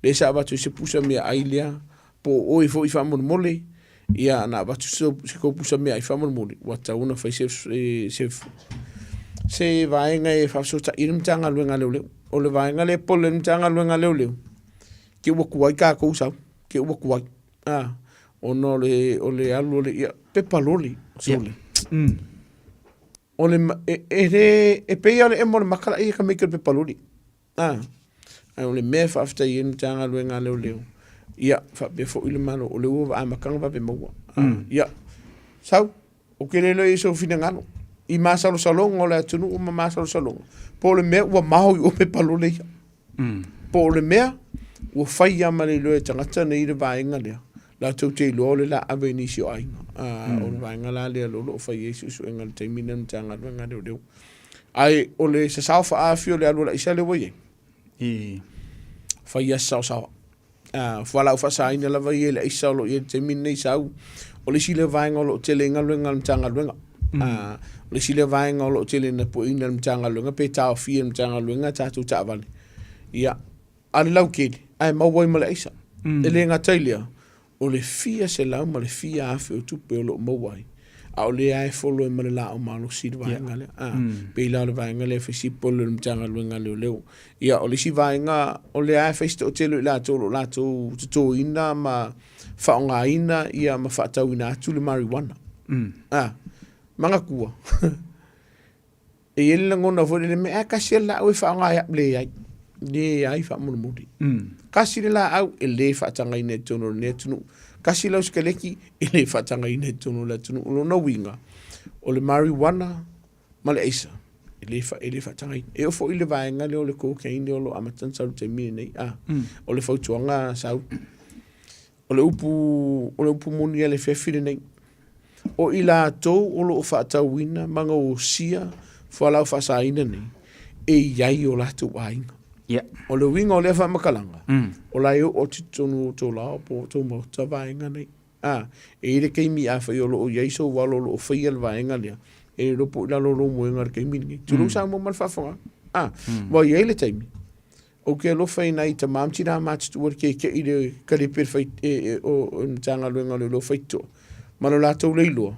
le sa abatu se pusa mea ai lea. Po oi fo i whamon mole, ia na batu se ko pusa mea i whamon mole. Wata una fai se vaenga e whafsota irim tanga luenga leo leo. O le vaenga le pole irim tanga luenga leo leo. Ke ua kuai ka kousau, ke ua kuai. Ono o le alu le ia pepa loli. Sole. O le e peia le emo le makala ia ka meke pepa loli. O le mea whafta irim tanga luenga leo leo. Ia, whape fo ile mano, o le ua a makanga whape maua. Ia, sau, o ke lelo i so fina ngano. I masalo salonga, o le atunu o ma masalo salonga. Po le mea ua maho i ope palo le ia. Po le mea, ua fai ama le loe tangata nei le vaenga lea. La tau te loa le la ave ni si o ainga. O le vaenga la lea lolo o fai Yesu su enga le taimina mtanga luenga leo leo. Ai o le sa sao fa afio le alua la isa le waye. Fai ya sao sao. Fuala u fa sa ina la vaye le isa lo ye taimina i sau. O le si le vaenga lo te le luenga mtanga luenga. Le si le vaenga lo te le na po ina mtanga luenga pe tau fia mtanga luenga tatu ta vale. Ia. Ale lau kele. Ai mawai ma le isa. Ele nga tailia. O le fia se lau ma le fia afe o tupe o lo mawai. A o le ai folo e ma le la o malo si le vaenga le. Pe la le vaenga le fesi polo le mtanga luenga leo leo. Ia o le si vaenga o le ai fesi o telo i la tolo la to ina ma whaonga ina ia ma whaatau ina atu le marijuana. Manga kua. E ele la ngona fo le mea kasi la o whaonga ia le ai. Le ai whaamuna mudi. Kasi le la au e le whaatanga ina tono ne tunu. Kasi lau skaleki e le whaatanga ina tono la tunu. Ulo na winga. O le marijuana ma le eisa. E le whaatanga ina. E o fo i le vaenga le o le cocaine o lo amatan sau te mine nei. O le fautuanga sau. O le upu muni le whewhine nei. O i la tau o lo o whaatau ina manga o sia whalau whaasaina nei. E iai o la tu wainga. O le winga o le wha makalanga. O la eo o titonu o tō lao po tō mauta vaenga nei. E ire keimi a whai o lo o iaiso walo lo o whai al vaenga lea. E ropo ila lo lo moenga re keimi nge. Tulu sa mo man whawhanga. Wa iai le taimi. O ke lo whai nei ta mamti na matitu war ke ire karipir whai o mtanga luenga lo whai tō. Mano la tau leiloa.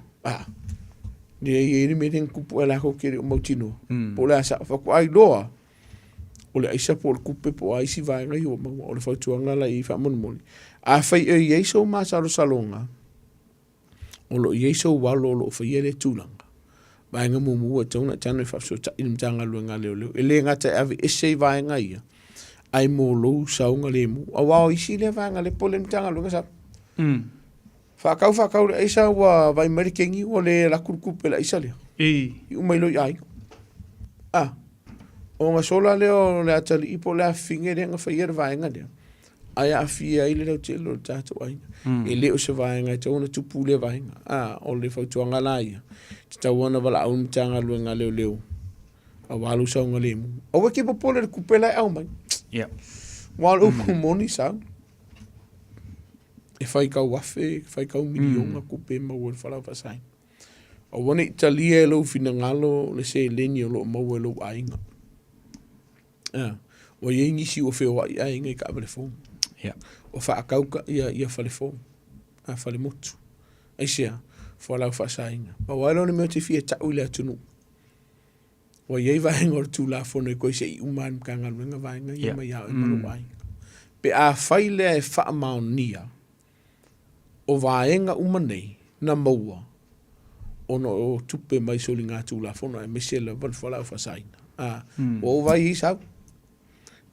Ni e iri me ten kupu e lako kere o mautino. Po le asa whaku ai loa. O le aisa po le kupe po aisi vaenga i o maua. O le whautuanga la i whamunumoli. A whai e ieiso ma saro salonga. O lo ieiso walo lo whai ele tūlanga. Vaenga mumu a tauna tana i whapso ta ilim tanga luenga leo leo. E le ngata e avi ese vaenga ia. Ai mo lo saunga le mu. A wao isi le vaenga le po le mtanga luenga sa. Whakau le aisa wa vai marikengi o le la kurukupe la isa lea. I umailo i ai. O nga sola leo le atali ipo le afinge le nga whaiere vaenga lea. Ai a fia ile leo te lo tātou aina. E leo se vaenga e tauna tupu le vaenga. O le whautuanga la ia. Te tauana wala au mtanga luenga leo leo. A walu saunga le mu. O waki popole le kupela e au mai. Walu moni sau. E whai kau wafe, whai kau milionga kupe maua le whalau whasai. O wane italia e lau fina ngalo le se leni o lo maua e lau ainga. O ye ngisi o wheo ai ainga i ka abale fōng. O whaakauka ia whale fōng. Whale motu. Aisea, whalau whasainga. Ma wailo ne meo te fia tau le atunu. O ye vaenga o tu la fono e koe se i umani mkanga luenga vaenga i mai au e manu vaenga. Pe a whaile e wha mao nia. O vaenga umanei na maua ono o tupe mai soli ngā tūla whono e mesela whalau whasaina. O vai i sau.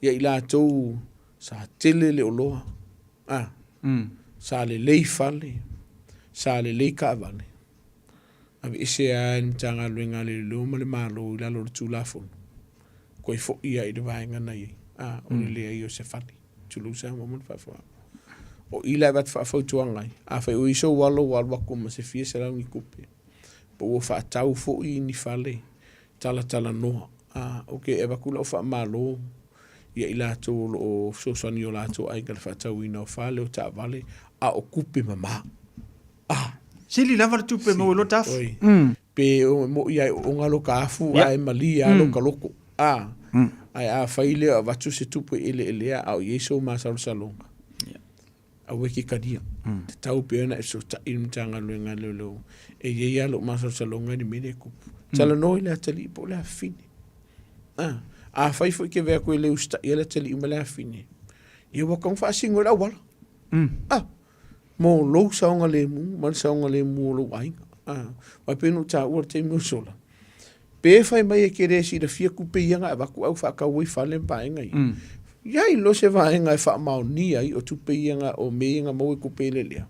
Ia i la tau sa tele le o loa. Sa le lei fale. Sa le lei ka vale. Avi ese a mtanga luenga le leo ma le malo i la lo tūla whono. Koe fo ia i le vaenga nei. O le lea i o se fale. Tulu sa mamon whawhua. O ila bat whawhautuangai. A whai o iso walo wako ma se fia se lau ni kupe. Po o whaatau fo i ni fale. Tala noa. Ok, e wakula o wha malo. Ia ila tō o sosani o lato ai kala whaatau ina o whale o ta vale. A o kupe mama. Sili lava le tupe mo lo tafu. Pe o mo ia o ngalo ka afu. Ai mali a lo ka loko. Ai a whaile a watu se tupe ele a o yeso ma salonga. A weki kadia. Te tau peona e so ta ilmtanga luenga leo. E ye alo masa salonga ni mene kupu. Tala no ile atali po le afine. A fai foi ke vea koe leo sta ile atali ima le afine. Ia wakang whaasingo la wala. Mo lo saunga le mu, man saunga le mu lo ainga. Wa penu ta ua te mu sola. Pe fai mai e kere si da fia kupe ianga e waku au whakau i whale mpaenga i. Iai lo se vaenga e wha mao ni ai o tupe ianga o meinga mau e kupe lea.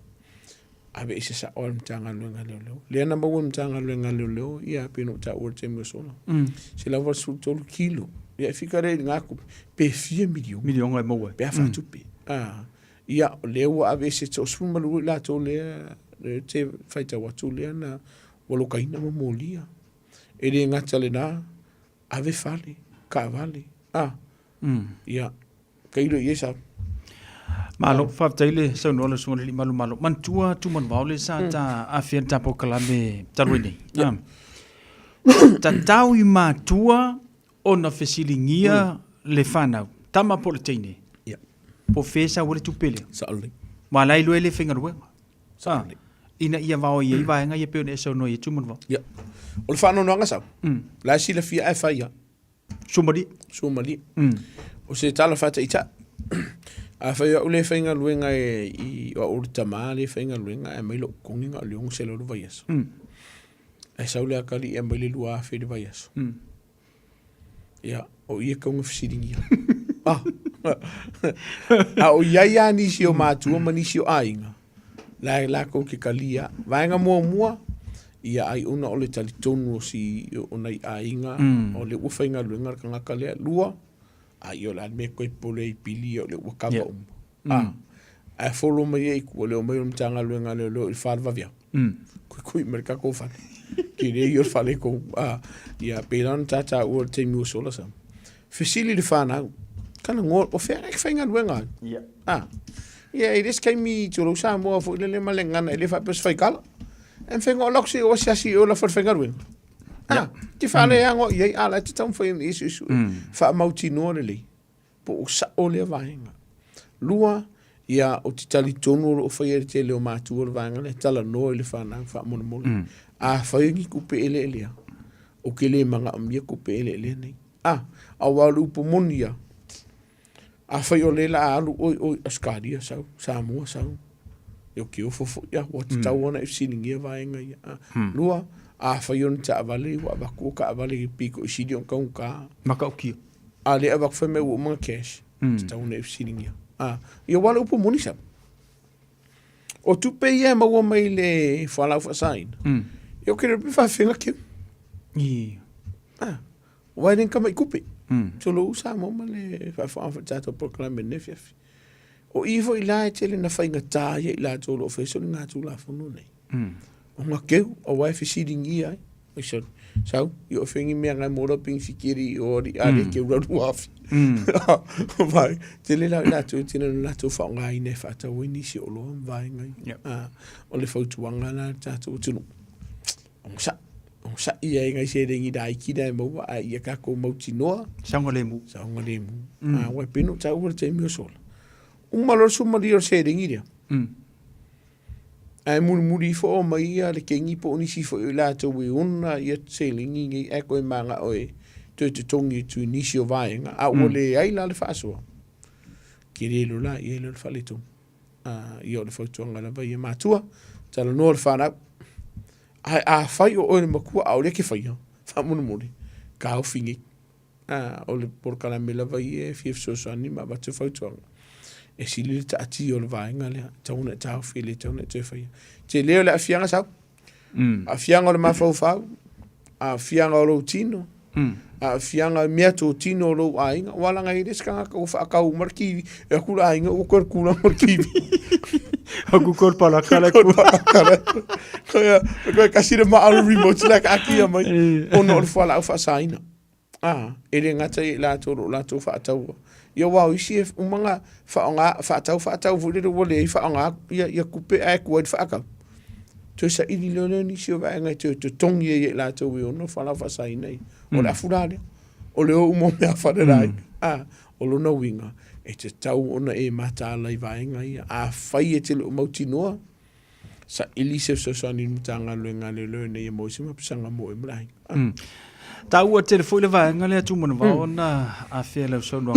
Awe ise sa oa mtanga luenga leo. Lea na mau mtanga luenga leo ia pino ta ua te mua sola. Se la wa su tolu kilo. Ia fika re ngaku pe 4 milion. Milion ngai mo. Pe fa tu pe. Ia le wa ave se so suma lu la to le te faita wa tu le na walo kaina mo molia. E le ngata le na ave fale ka vale. Ia kailo yesa. Malo fa tele so no le sungole malo man tua tu man vale sa ta afien ta pokalame tarwini. Ta tau I matua ona fesilingia le fana tama politene. Po fesa wale tupele. Sauli. Malai lo ele finga ruenga. Ina ia vao ia vai nga ia pe ne so no ia tuman va. Ya. O le fana no nga sa. La si la fia fa ya. Somali. O se tala fata ita. A fa ia ule finga ruenga I o urta male finga ruenga e mai lo konginga le un selo vai eso. E sa ule akali e mai le lua fe de vai eso. Ya, o ia konga fsiringia. O ia ni si o matua ma ni si o ainga. La ko ke kalia. Vaenga mua ia ai una o le talitonu o si o nei ainga o le ufainga luenga ka ngaka lea lua ai o la me koe pole I pili o le wakava a folo mai e ku o le o mai o mtanga luenga le o il farva via kui merka ko fa ki re yo fale ko ia pelan tata o te mi sola sam fesili le fana kana ngol o fer ek fainga luenga ia iris kai mi tolo Samoa fo le malenga na le fa pes fai kala en fengo loksi o si o la for fengar wen ti fa le ngo ye ala ti tam foi isu fa mauti no le po sa o le vainga lua ia o ti tali tonu o foi te le o matu o vainga le tala no le fa na fa mon mon a fa ngi ku pe ele o ke le manga mi ku pe ele nei a wa lu po monia a fa yo le la alu o askadia Samoa eu que eu fofo ia o te tau ona e siningia vaenga ia lua a whaion ta avale wa baku ka avale piko I sidion ka maka o kio a le avak whame o mga cash te tau ona e siningia ia wala upo monisa o tupe ia maua mai le whalau whasain eu kere pifa whenga kio wainen ka mai kupe so lo usa mo ma le whawha tato proclame nefiafi o ivo I la tele na fainga taia I la tolo o feso nga tu la fono nei. O nga keu o wai fesiringi ai. O sau I o fengi mea ngai mora ping fikiri o ri ale ke uraru afi. Vai tele la tu tina la tu fa nga I ne fata o inisi o lo vai ngai. O le fautuanga la tatu tunu. O sa ia ngai se ringi dai ki dai mo a ia ka ko mauti noa. Saunga lemu. Wai pino tau ura te mio sola. Malor sumari o se ringiria. Ai muri fo o mai le kengi po ni si fo la to we una ia se lingi e ko manga oi te tongi tu ni si o vaenga a ole ai la le faso. Kirelo la ia le falito. Ia le foto ngala ba ia matua tala no le fana. Ai a fai o le makua a ole ke fai. Fa muri. Ka o fingi. O le por caramela va ia fief so sani ma ba te foto. E si le ta ati o le vaenga le tauna tau fili tauna te fai te leo le afianga sa afianga o le mafau fau afianga o lo tino afianga mea to tino o lo ainga wala ngai deska ka o fa ka o marki e ku ainga o kor ku marki a ku kor pala kala ku ko kasi le ma al remote like aki mai o no le fala fa saina ele ngata la to fa tau ia wa isi umanga fa tau fu le wole fa nga ia kupe ai ku fa ka to sa ili le ni si va nga to tongi ia la to we no fa la fa sai nei o la fulale o le o mo me fa de rai o lo no winga e te tau ona e mata lai va nga ia a fai e te lo mauti noa sa ili se so ni mtanga le nga le nei mo si ma psanga mo e mrai Tau a telefone vai ngale tu mon va na a fela so no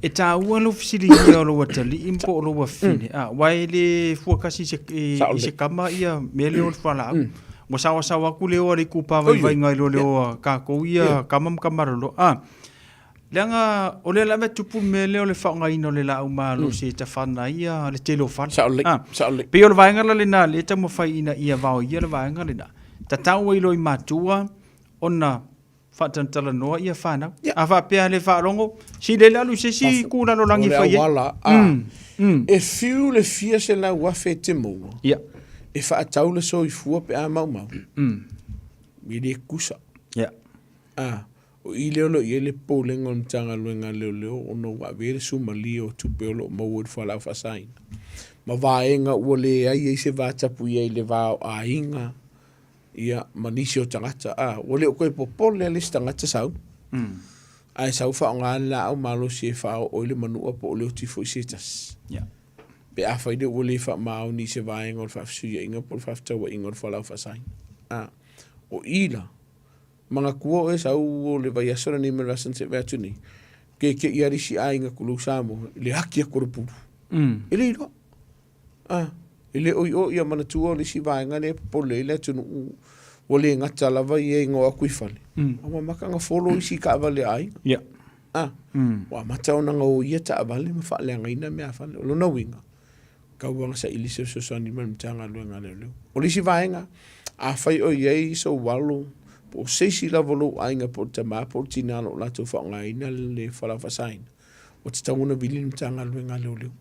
e tau lo fisili o lo tali impo lo wa fini wai le fu kasi se kama ia mele o fala mo sawa ku le o le ku pa vai ngai lo ka ko ia kama kamaro lo langa o le la metu pu mele o le fa ngai no le la uma lo se ta fana ia le telo fa pe o vai ngala le na le ta mo fai ina ia va o ia le vai ngala na ta tau i lo i matua ona Whatantala noa ia whanau. A whapea le wharongo. Si le lalu se si kūna lo langi whaie. Wala, e fiu le fia se la wafe te moa. Ia. E whaatau le so I fua pe a mau mau. Mi le kusa. Ia. O I leo lo I le pōlenga o mtanga luenga leo o no wa vere suma li o tupe o lo mawad whalau whasaina. Ma vaenga ua le ai se vātapu I le vāo a inga. Ia manisi o tangata. Wale o koe popole le tangata sau. Ai sau whao ngā la au malo se whao o le manua po o leo tifo I se tas. Ia. Pe a whaide ua le wha mao ni se vaenga o le whafsuia inga po le whaftaua inga o le whalau whasaina. O ila. Mga kua e sau o le vai asora ni me rasan se vea tuni. Ke iari si a inga kulu Samoa. Le haki a korupuru. Ele ilo. Ele oi o ia manatua o le si vaenga le popole le tunu o le ngata lava I e ingo a kuifale. Ama maka nga follow I si ka avale ai. Ia. Wa mata ona nga o ia ta avale ma whaale ngaina me afale. O lona winga. Kauwanga sa ilise sosani man mtanga luenga leo. O le si vaenga. A whai o iei so walo. Po seisi la volo ainga po te maa po tina lo la tu whaonga ina le whala whasaina. O te tanguna vili mtanga luenga leo.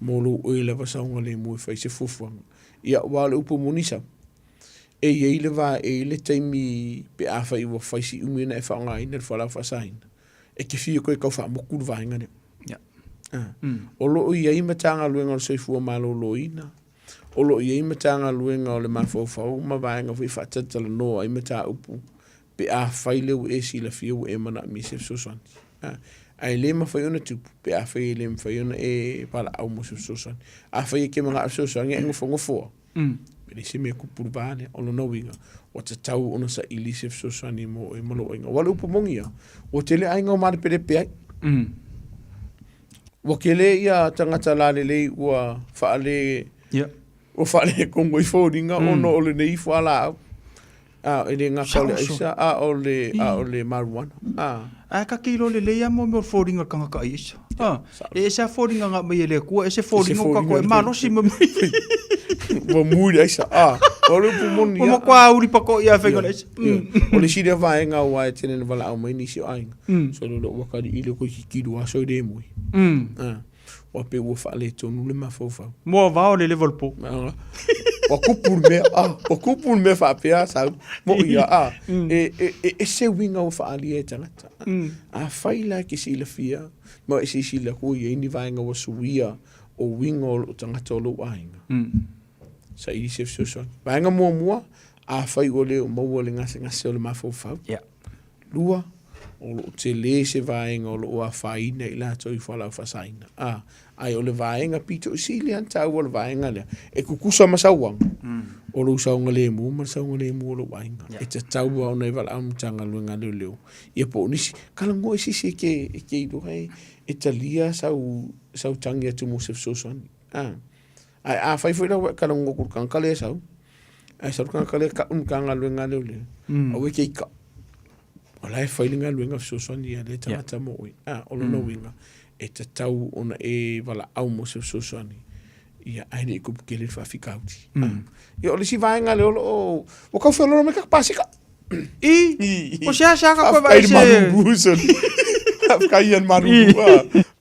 Molo oi la wasaunga le mui whai se fufuanga. Ia wale upo munisa. E iei le wa e le taimi pe a whai wa whai si umina e whaonga ina le whala whasaina. E ke fia koe kau wha mokuru vaenga leo. O lo iei matanga luenga o soifua malo lo ina. O lo iei matanga luenga o le mafofau ma vaenga fui whatatala noa I mata upu pe a whaileu e si la fiu e mana mi se sosan. Ai le ma whaiona tupu pe a whai le ma whaiona e pala au mo se sosan. A whai ke mga sosan e ngofo. Pere se mea kupuru vāne o lo nawinga o te tau ona sa ili se sosan I mo e malo inga. Wala upu mongia o te le ainga o mare pere pe ai. Wa ke le ia tangata la le le ua whaale o whale kongo I fōringa o no o le nei whala au. Ele ngā kaule aisa, o le maruana. Ka kilo le leia mo me o fōringa kanga ka aisa. E sa fōringa ngā mai le kua, e se fōringa ka koe marosi me mai. Wa muri aisa, o le pumoni. O mo kua uri pako ia whenga aisa. O le siri a vaenga o ai tene na wala au mai nisi o ainga. So lo wakari ile koe ki kiru a so de mui. O pe ua whaale tonu le mafofau. Mua vao le level po. O kupur me whapea sau. Mo ia e se winga o whaali e tangata. A whaila ki sila fia. Mo e si sila hui e ni vaenga o suia o winga o tangata o lo ainga. Sa ili se fsoson. Vaenga mua a whai o le o maua le ngase o le mafofau. Lua. O lo te le se vaenga o lo o a whaina I la toi whalau whasaina. Ai o le vaenga pito o sili anta o le vaenga lea. E kukusa masauang. O lo usaunga le mu, masauanga le mu o lo vaenga. E te tau au nei wala amtanga luenga leo leo. Ia po nisi, kalango e sisi e ke ido hei, e talia sau tangi atu mo se fsosani. Ai a whaifo ila wea kalango kurkankale e sau. Ai sau kurkankale ka unkanga luenga leo leo. Au e ke ika. O lai whailinga luenga fsosani ia le tangata mo oi. O lo winga. E te tau ona e wala au mo se fsosani. Ia aine I kupu kele whawhikauti. Ia o le si vaenga le o kau whelora me kakapasika. O sea ka koe vai se. Ai maru busan. Kai an maru.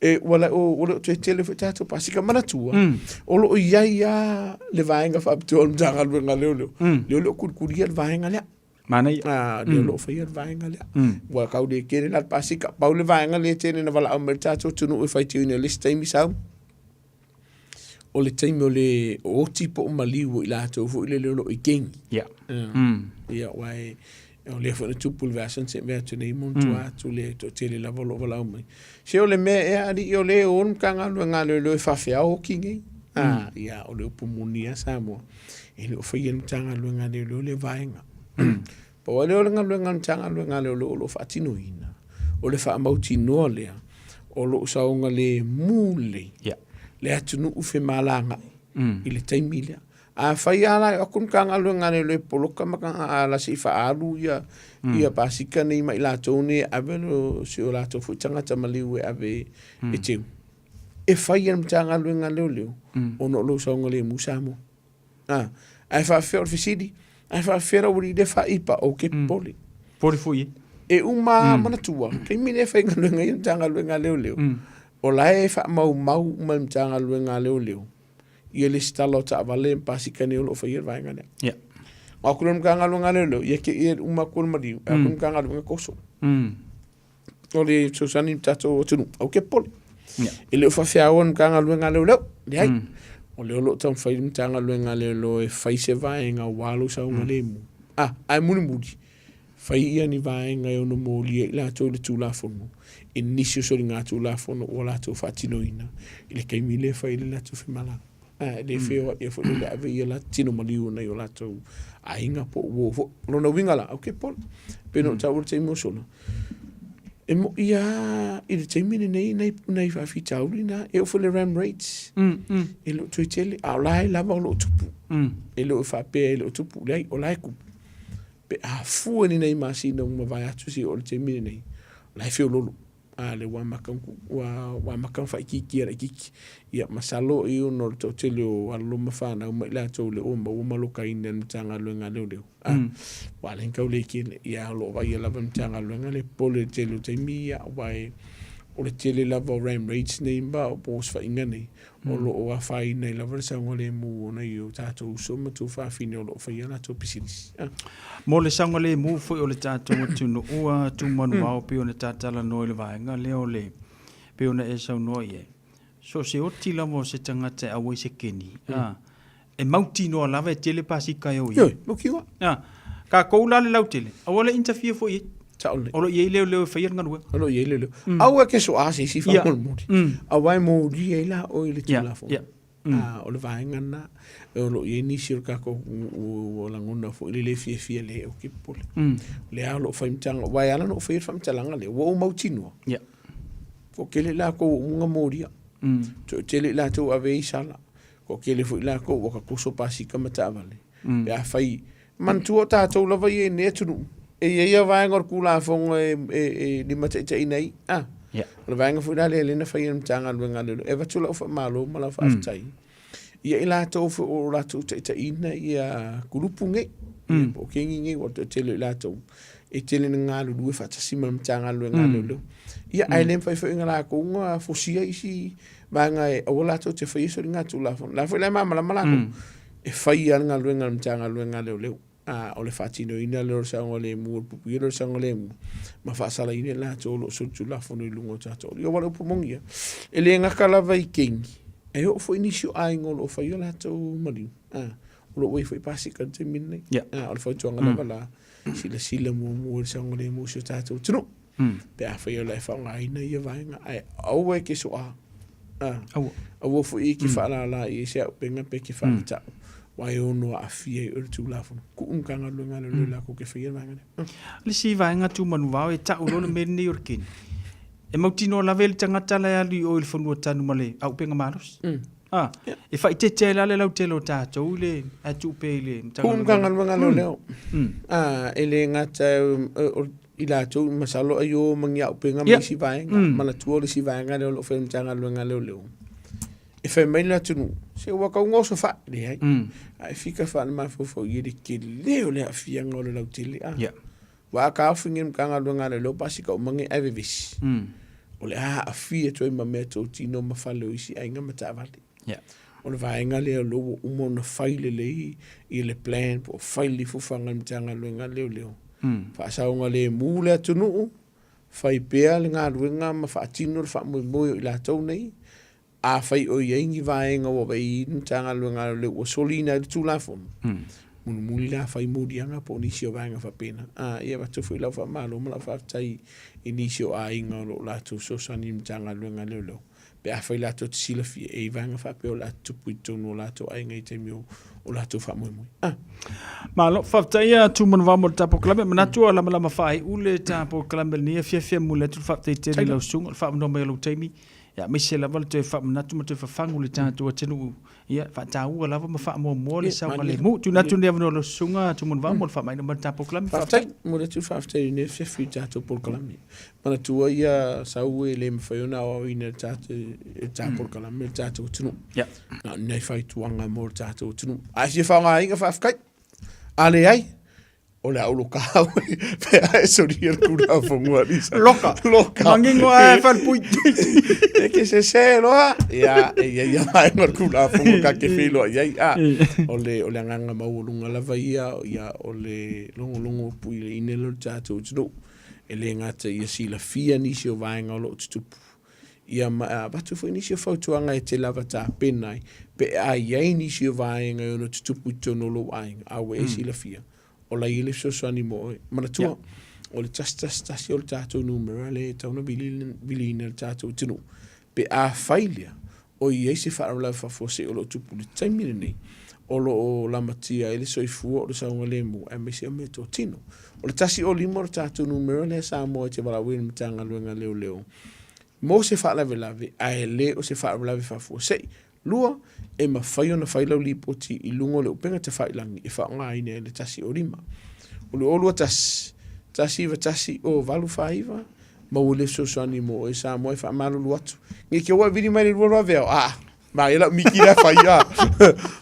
E wala o te tele tato pasika manatua. O lo ia le vaenga whapito on tanga luenga leo. Leo kurkuria le vaenga lea. Mana Leo lo whai vaenga lea. Wa kau de kere lat pasika. Pau le vaenga lea tene na wala au meritato tunu e whaitiu ina list taimi sau. O le taimi o le o tipo o maliu I lato fu ile leo lo I gengi. Ia wai o le fo tupu le version se vea tu nei montu atu le to tele la volo wala mai. Se o le me e ali o le on kanga luenga leo whawhea o kingi. Ia o le upumonia Samoa. E le o whai tanga luenga leo le vaenga. Pa wale o luenga tanga luenga leo lo whaatino ina. O le whaamauti noa lea. O lo saonga le mule. Le atunu ufe malanga. I le taimi lea. A whai ala akun kanga luenga leo le poloka makanga ala si whaalu ia pasika nei mai la tone avelo si o la to futanga tamaliu e ave e teu. E whai tanga luenga leo. O no lo saonga le musamo. Ai wha whea o fisidi. Ai wha whera uri de wha ipa o ke poli. Poli fui. e uma mana tua kai mine fa ngaluenga i tanga luenga leo o lai fa mau ma tanga luenga leo ia le stalo ta vale pasikane o fa ia vai ngane ya a kulum ka ngaluenga leo ia ke ia uma kul mari a kulum ka ngaluenga koso o le Susani tato o tunu au ke pole ele fa fia on ka ngaluenga leo le ai o le lo tam fai tanga luenga leo e fai se vai nga walu sa un lemu ai muni fai ia ni vai nga yo no moli la to le tu la fono inisio so nga tu la fono o la to fatino ina ile kai mile fai le la to fimala le feo e fo le ave ia la tino mali una yo la to ainga po wo no no winga la okay pol pero ta urte mo solo e mo ia ile te mine nei fa fitaulina e fo le ram rates e lo to tele a lai la lo tupu e lo fa pe lo tupu lai o lai ku pe a fu ni nei masina uma vai atu si o te mine nei lai feo lolo a le wa makan fa kiki ia masalo i no to tele o alo mafana uma la to le uma lo kaina mtanga luenga leo wa le ka le ki ia lo va ia la mtanga luenga le pole tele te mia vai o le tele la vo ram rates nei ba o pos fa ingane o lo o fa nei la versa ngole mu na yo tato so ma tu fa fine o lo fa ia la to pisilis mo le sanga le mu foi o le tato tu no ua tu manu au pe ona tatala no le vaenga le o le pe ona e sa no ye so se o tila mo se tangata a we se keni e mauti no la ve tele pasi ka yo yo mo kiwa ka ko la le lautele a wala interfere foi o lo ye le fa yer ngadu o lo ye le au ke so asi si fa mo a wai mo di e la o le tila fo o le vaenga na o lo ye ni sirka ko o la ngona fo le fie le o ke pole le a lo fa mtanga wai ala no fa fa mtanga le wo mauti no ko kele la ko unga moria to tele la to ave sala ko kele fo la ko ka kuso pasi ka mata vale ya fai man tu ta to la vai ne tu e ia vai ngor kula fo e ni mata te nei le vai ngor fo la le na fai mtanga luenga le e va tu la fa malo mala fa tai ia ila to fo o la to te ina ia grupu nge o kengi nge o tele la to e tele nga lu du fa tasima mtanga luenga le ia ai fai fo ngala ko nga fo sia isi ba nga o la to te fai so nga tu la fo la mama ko e fai nga luenga mtanga luenga le o le fatino ina le sa ngole mu pupiro sa ngole ma fa sala ina la to lo so tu la fo no lungo ta to yo wala pu mongia ele nga kala vai king e o fo inisio ai ngolo fa yo la to mali o lo we fo pasi ka te minne o le fo to nga la sila mu sa ngole mu so ta to tu pe a fa yo la fa nga ina ia vai nga ai o we ke so o fo i ki fa la i se penga pe ki fa ta wai ono a fie o tu la fo ku kanga lo ngalo la ko ke fie vai nga le si vai nga tu manu va e ta o lo me ni yorkin e mautino la vel tanga tala ya li o il fo no tanu male au penga maros e fai te la le lau te lo tato le a tu pe le kanga lo ngalo leo ele ngata ila tu masalo ayo mangia penga mai si vai mana tu le si vai nga le lo fe tanga lo ngalo leo e fai mai la tu se wa ka ngoso fa le ai fika fa ma fo ye de ke leo le afia ngolo lau te le wa ka fingim kanga lo ngalo lo pasika o mangi ave vis o le afia to ma meto tino ma fa lo isi ai nga mata vale o le vaenga le lo umo na faile le i le plan po faile fu fanga mtanga lo ngalo fa sa nga le mule tunu fai pea le nga ruenga ma fa tino fa mo la to nei a fai o yengi vaenga o vai mtanga lo ngalo le o solina tu la fon mun muli la fai modianga po nisio vaenga fa pena ia va tu fu la fa malo ma la fa tai inisio a inga lo la tu so sani mtanga lo ngalo pe a fai la to sila fi e vanga fa pe o la tu puito no la to ai ngai te mio o la to fa mo ma lo fa ia tu mon va mo tapo klabe ma tu ala ma fai ule tapo klabe ni fia mo le tu fa te te lo sung fa no me lo temi ya mi se la vol te fa na tu mo te fa fangu le tu tenu ia fa ta u la ma fa mo le sa ma le mu tu na tu ne no lo sunga tu mon va mo fa mai no tapo klabe fa te mo le tu fa te ne fia fi tato por klabe mana tu ia sa u le me fa na o ina tapo klabe tato tunu na nei fai tu anga mo tato tunu a se fa nga inga fa kai ale ai o le aulo ka pe a so ria kura fonga risa loka mangingo a fal pui e ke se loa ia mai mar kura fonga ka ke filo ia ole nganga maulunga lava ia ole longo pui le inelo tato tsu ele ngata ia sila fia ni sio vainga lo tsu ia batu foi ni sio fautuanga e te lava ta penai pe a ia ni sio vainga no tsu tono lo vainga a we sila fia o la ile so ani mo mana tua o le tasta o le tatou numero le tauna bilina le tatou tinu pe a failia o i se fa la fa fose o lo tupu le taimine nei o lo la matia ele soifu o le saunga le mu e me se me to tino o le tasi o limo le tatou numero le Samoa te bala win mtanga luenga leo mo se fa la velave a ele o se fa la fa fose lua e ma fai ona fai lau lipoti i lungo le upenga te fai langi e fa nga ine le tasi o rima. O le olua tasi o valu faiva ma ule soani mo e sa mo e fa malu luatu. Nge ke ua vidi mai le lua veo. Ma e la miki la fai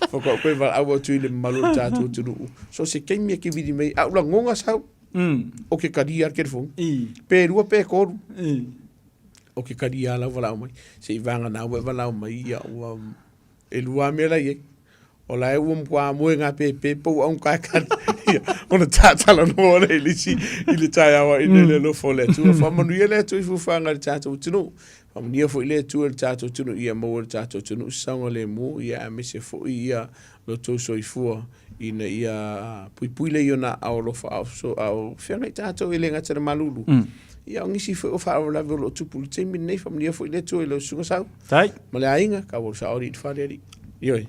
Foko koe val awa tui le malu tatu tunu. So se kei mea ke vidi mai au la ngonga sau. O ke kari ar ke fong. Pe rua pe koru. O ke kari ala wala mai. Se i vanga na ua wala mai ia ua e lua mea lai e. O la e ua mkwa moe ngā pe pou au kai kari. Ona tātala no ora e lisi i le tai awa i le lo fo le tua. Whamanuia le tu i fuwhanga le tātou tunu. Whamanuia fo i le tua le tātou tunu ia maua le tātou tunu. Saunga le mu ia a mese fo i ia lo tōso i fua. Ina ia pui le iona au lofa au. So au whianga i tātou i le ngatara malulu. Ia ngisi fo o whaara la velo tupu le teimi nei whamanuia fo i le tua i lo sunga sau. Tai. Ma le ainga ka wau sa ori i whaare ari. Ioi.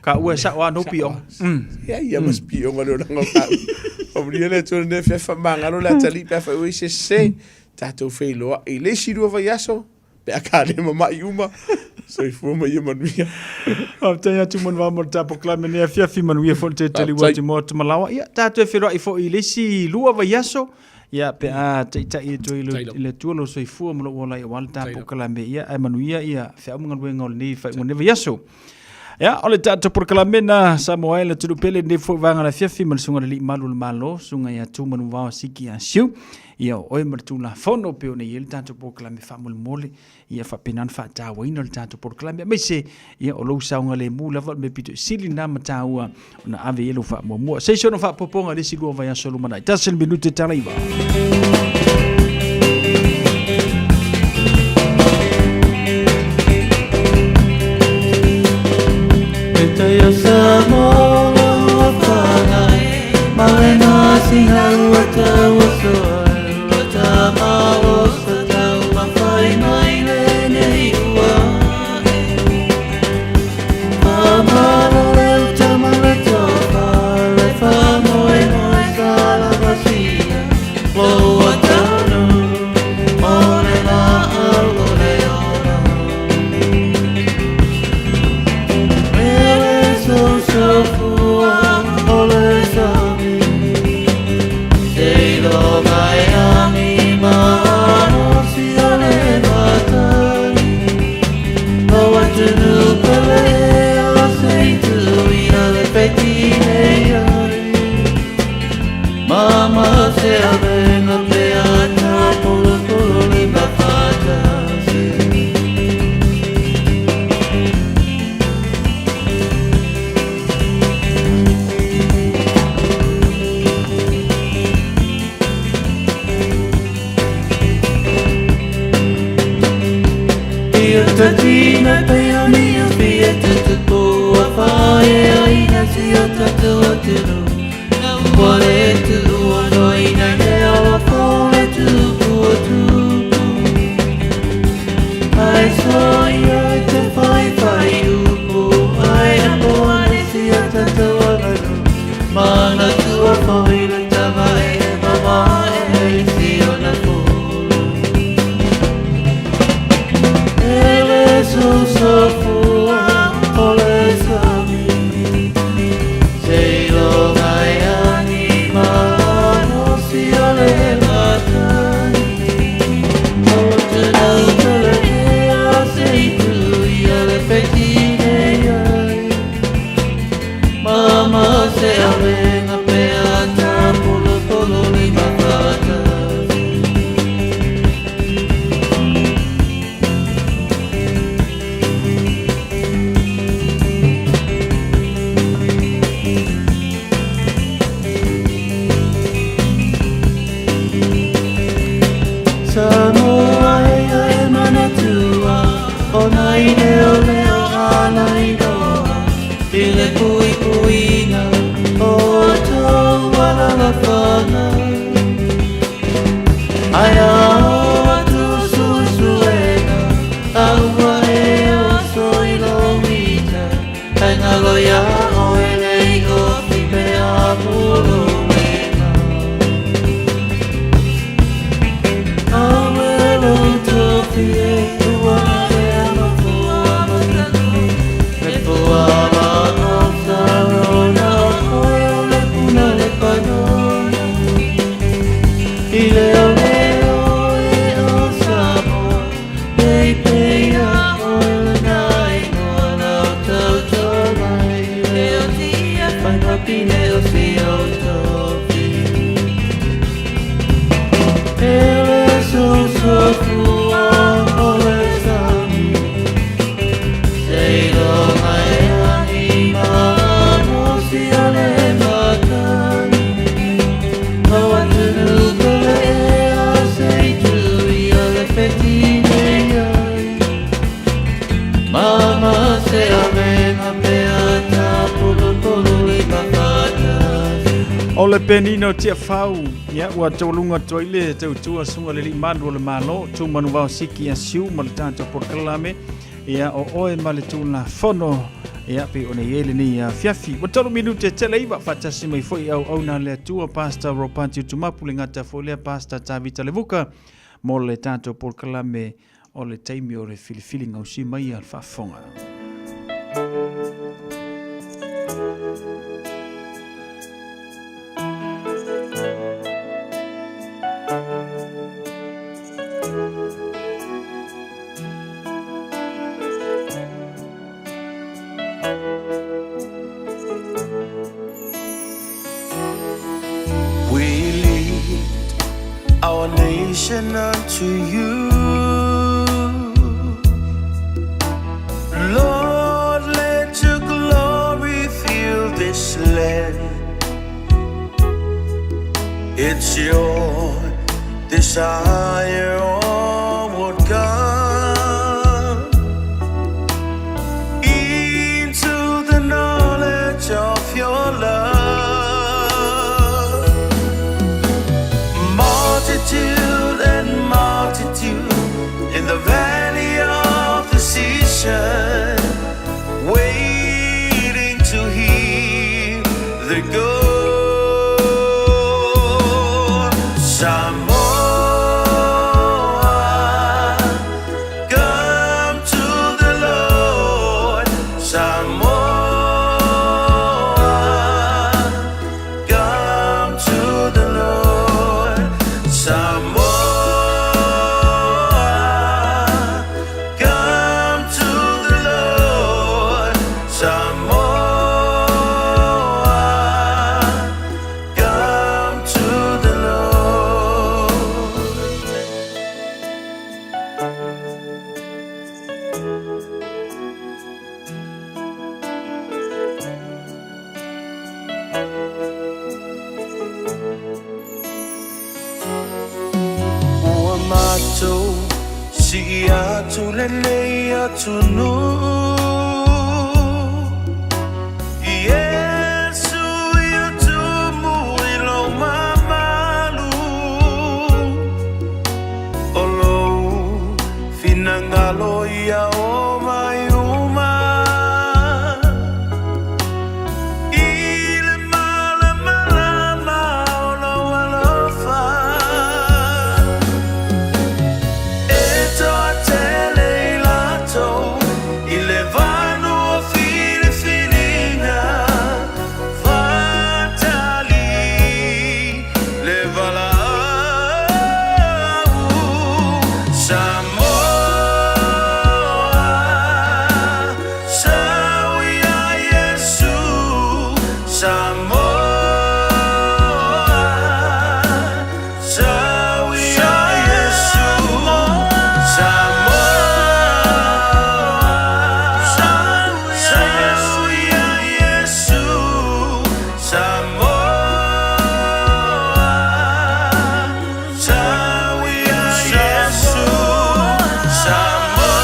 Ka ua sa wa no pio. Ia mas pio ngalo na ngau. Whamanuia le tua ne whia whamangaro la tali pia wha ui se tātou whailoa. I le sirua vai aso. Pe a ka le mama i uma. So i fua mai manuia. Tai atu man wa mo tapo klame ne fia fi manuia fo te tali wa te mo te malawa. Ia tātou e whiroa i fo i le si lua vai aso. Ia pe a te i to i le tuolo so i fua mo lo wala i wala tapo klame. Ia ai manuia ia whia munga ruenga o le nei whai mo never yaso. Ya, ole tātou por kalamena Samoa le tulu pele ne fo vanga la fiafi man sunga le malu le malo sunga ya tu manu wa siki a siu ia oi martu la fono pe ne il tātou por kalame fa mol mole ia fa penan fa ta wina le tātou por kalame me se ia o lo saunga le mu la me pito sili na mata ua na ave yelo fa mo mo se sono fa poponga le sigo va ya solo mana tasel minute talaiva Tayo Samoa wapanay Mawena singaw watawasoy Watamawos wataw mafay mailene iwae Pamalalew tamalatopa Lefamoy moy salabasiya Lo watano Ole la ole ora so fua ole sami Sei lo Miami mano si ole batani Lo watunu pele o sei tu ia le petine yari Mama se avena peata polo li bafata Tatina peoni o fieta te po a fae aina si o tatu o tiro Wale tu o noina ne o fole tu o tupu Ai so ia te fai upo Ai ambo ane si o tatu o gano Mana tu o fai le tava e mama e si o na fo so fua ole sami Sei penino tia fau ia ua tolunga toile tautua sunga le manu le malo tu manu vau siki a siu ma le tanto porkalame ia o oe ma le tula fono ia pe ona yele ni fiafi ua tolu minute tele iwa fatasi mai foi au na le tua pasta ropanti tumapu le ngata folia pasta tavita levuka mo le tanto porkalame o le taimi o le filifili ngausi mai al fafonga. Our nation unto you, Lord, let your glory fill this land. It's your desire, onward God, into the knowledge of your love. Multitude and multitude in the valley of decision, waiting to hear the good. Samoa, come to the Lord. Samoa, come to the Lord. Samoa, come to the Lord. Samoa, come to the Lord. Uamato si atu lele atu nu. Yesu atu muilo mamalu. Olo finangalo ia o mayuma. Ile mala mala olo alofa. Eto atele ilato, ilevano fili filinga, fatali levala. Samoa, sawia Yesu. Samoa, sawia Yesu. Samoa, sawia Yesu. Samoa, sawia Yesu. Samoa,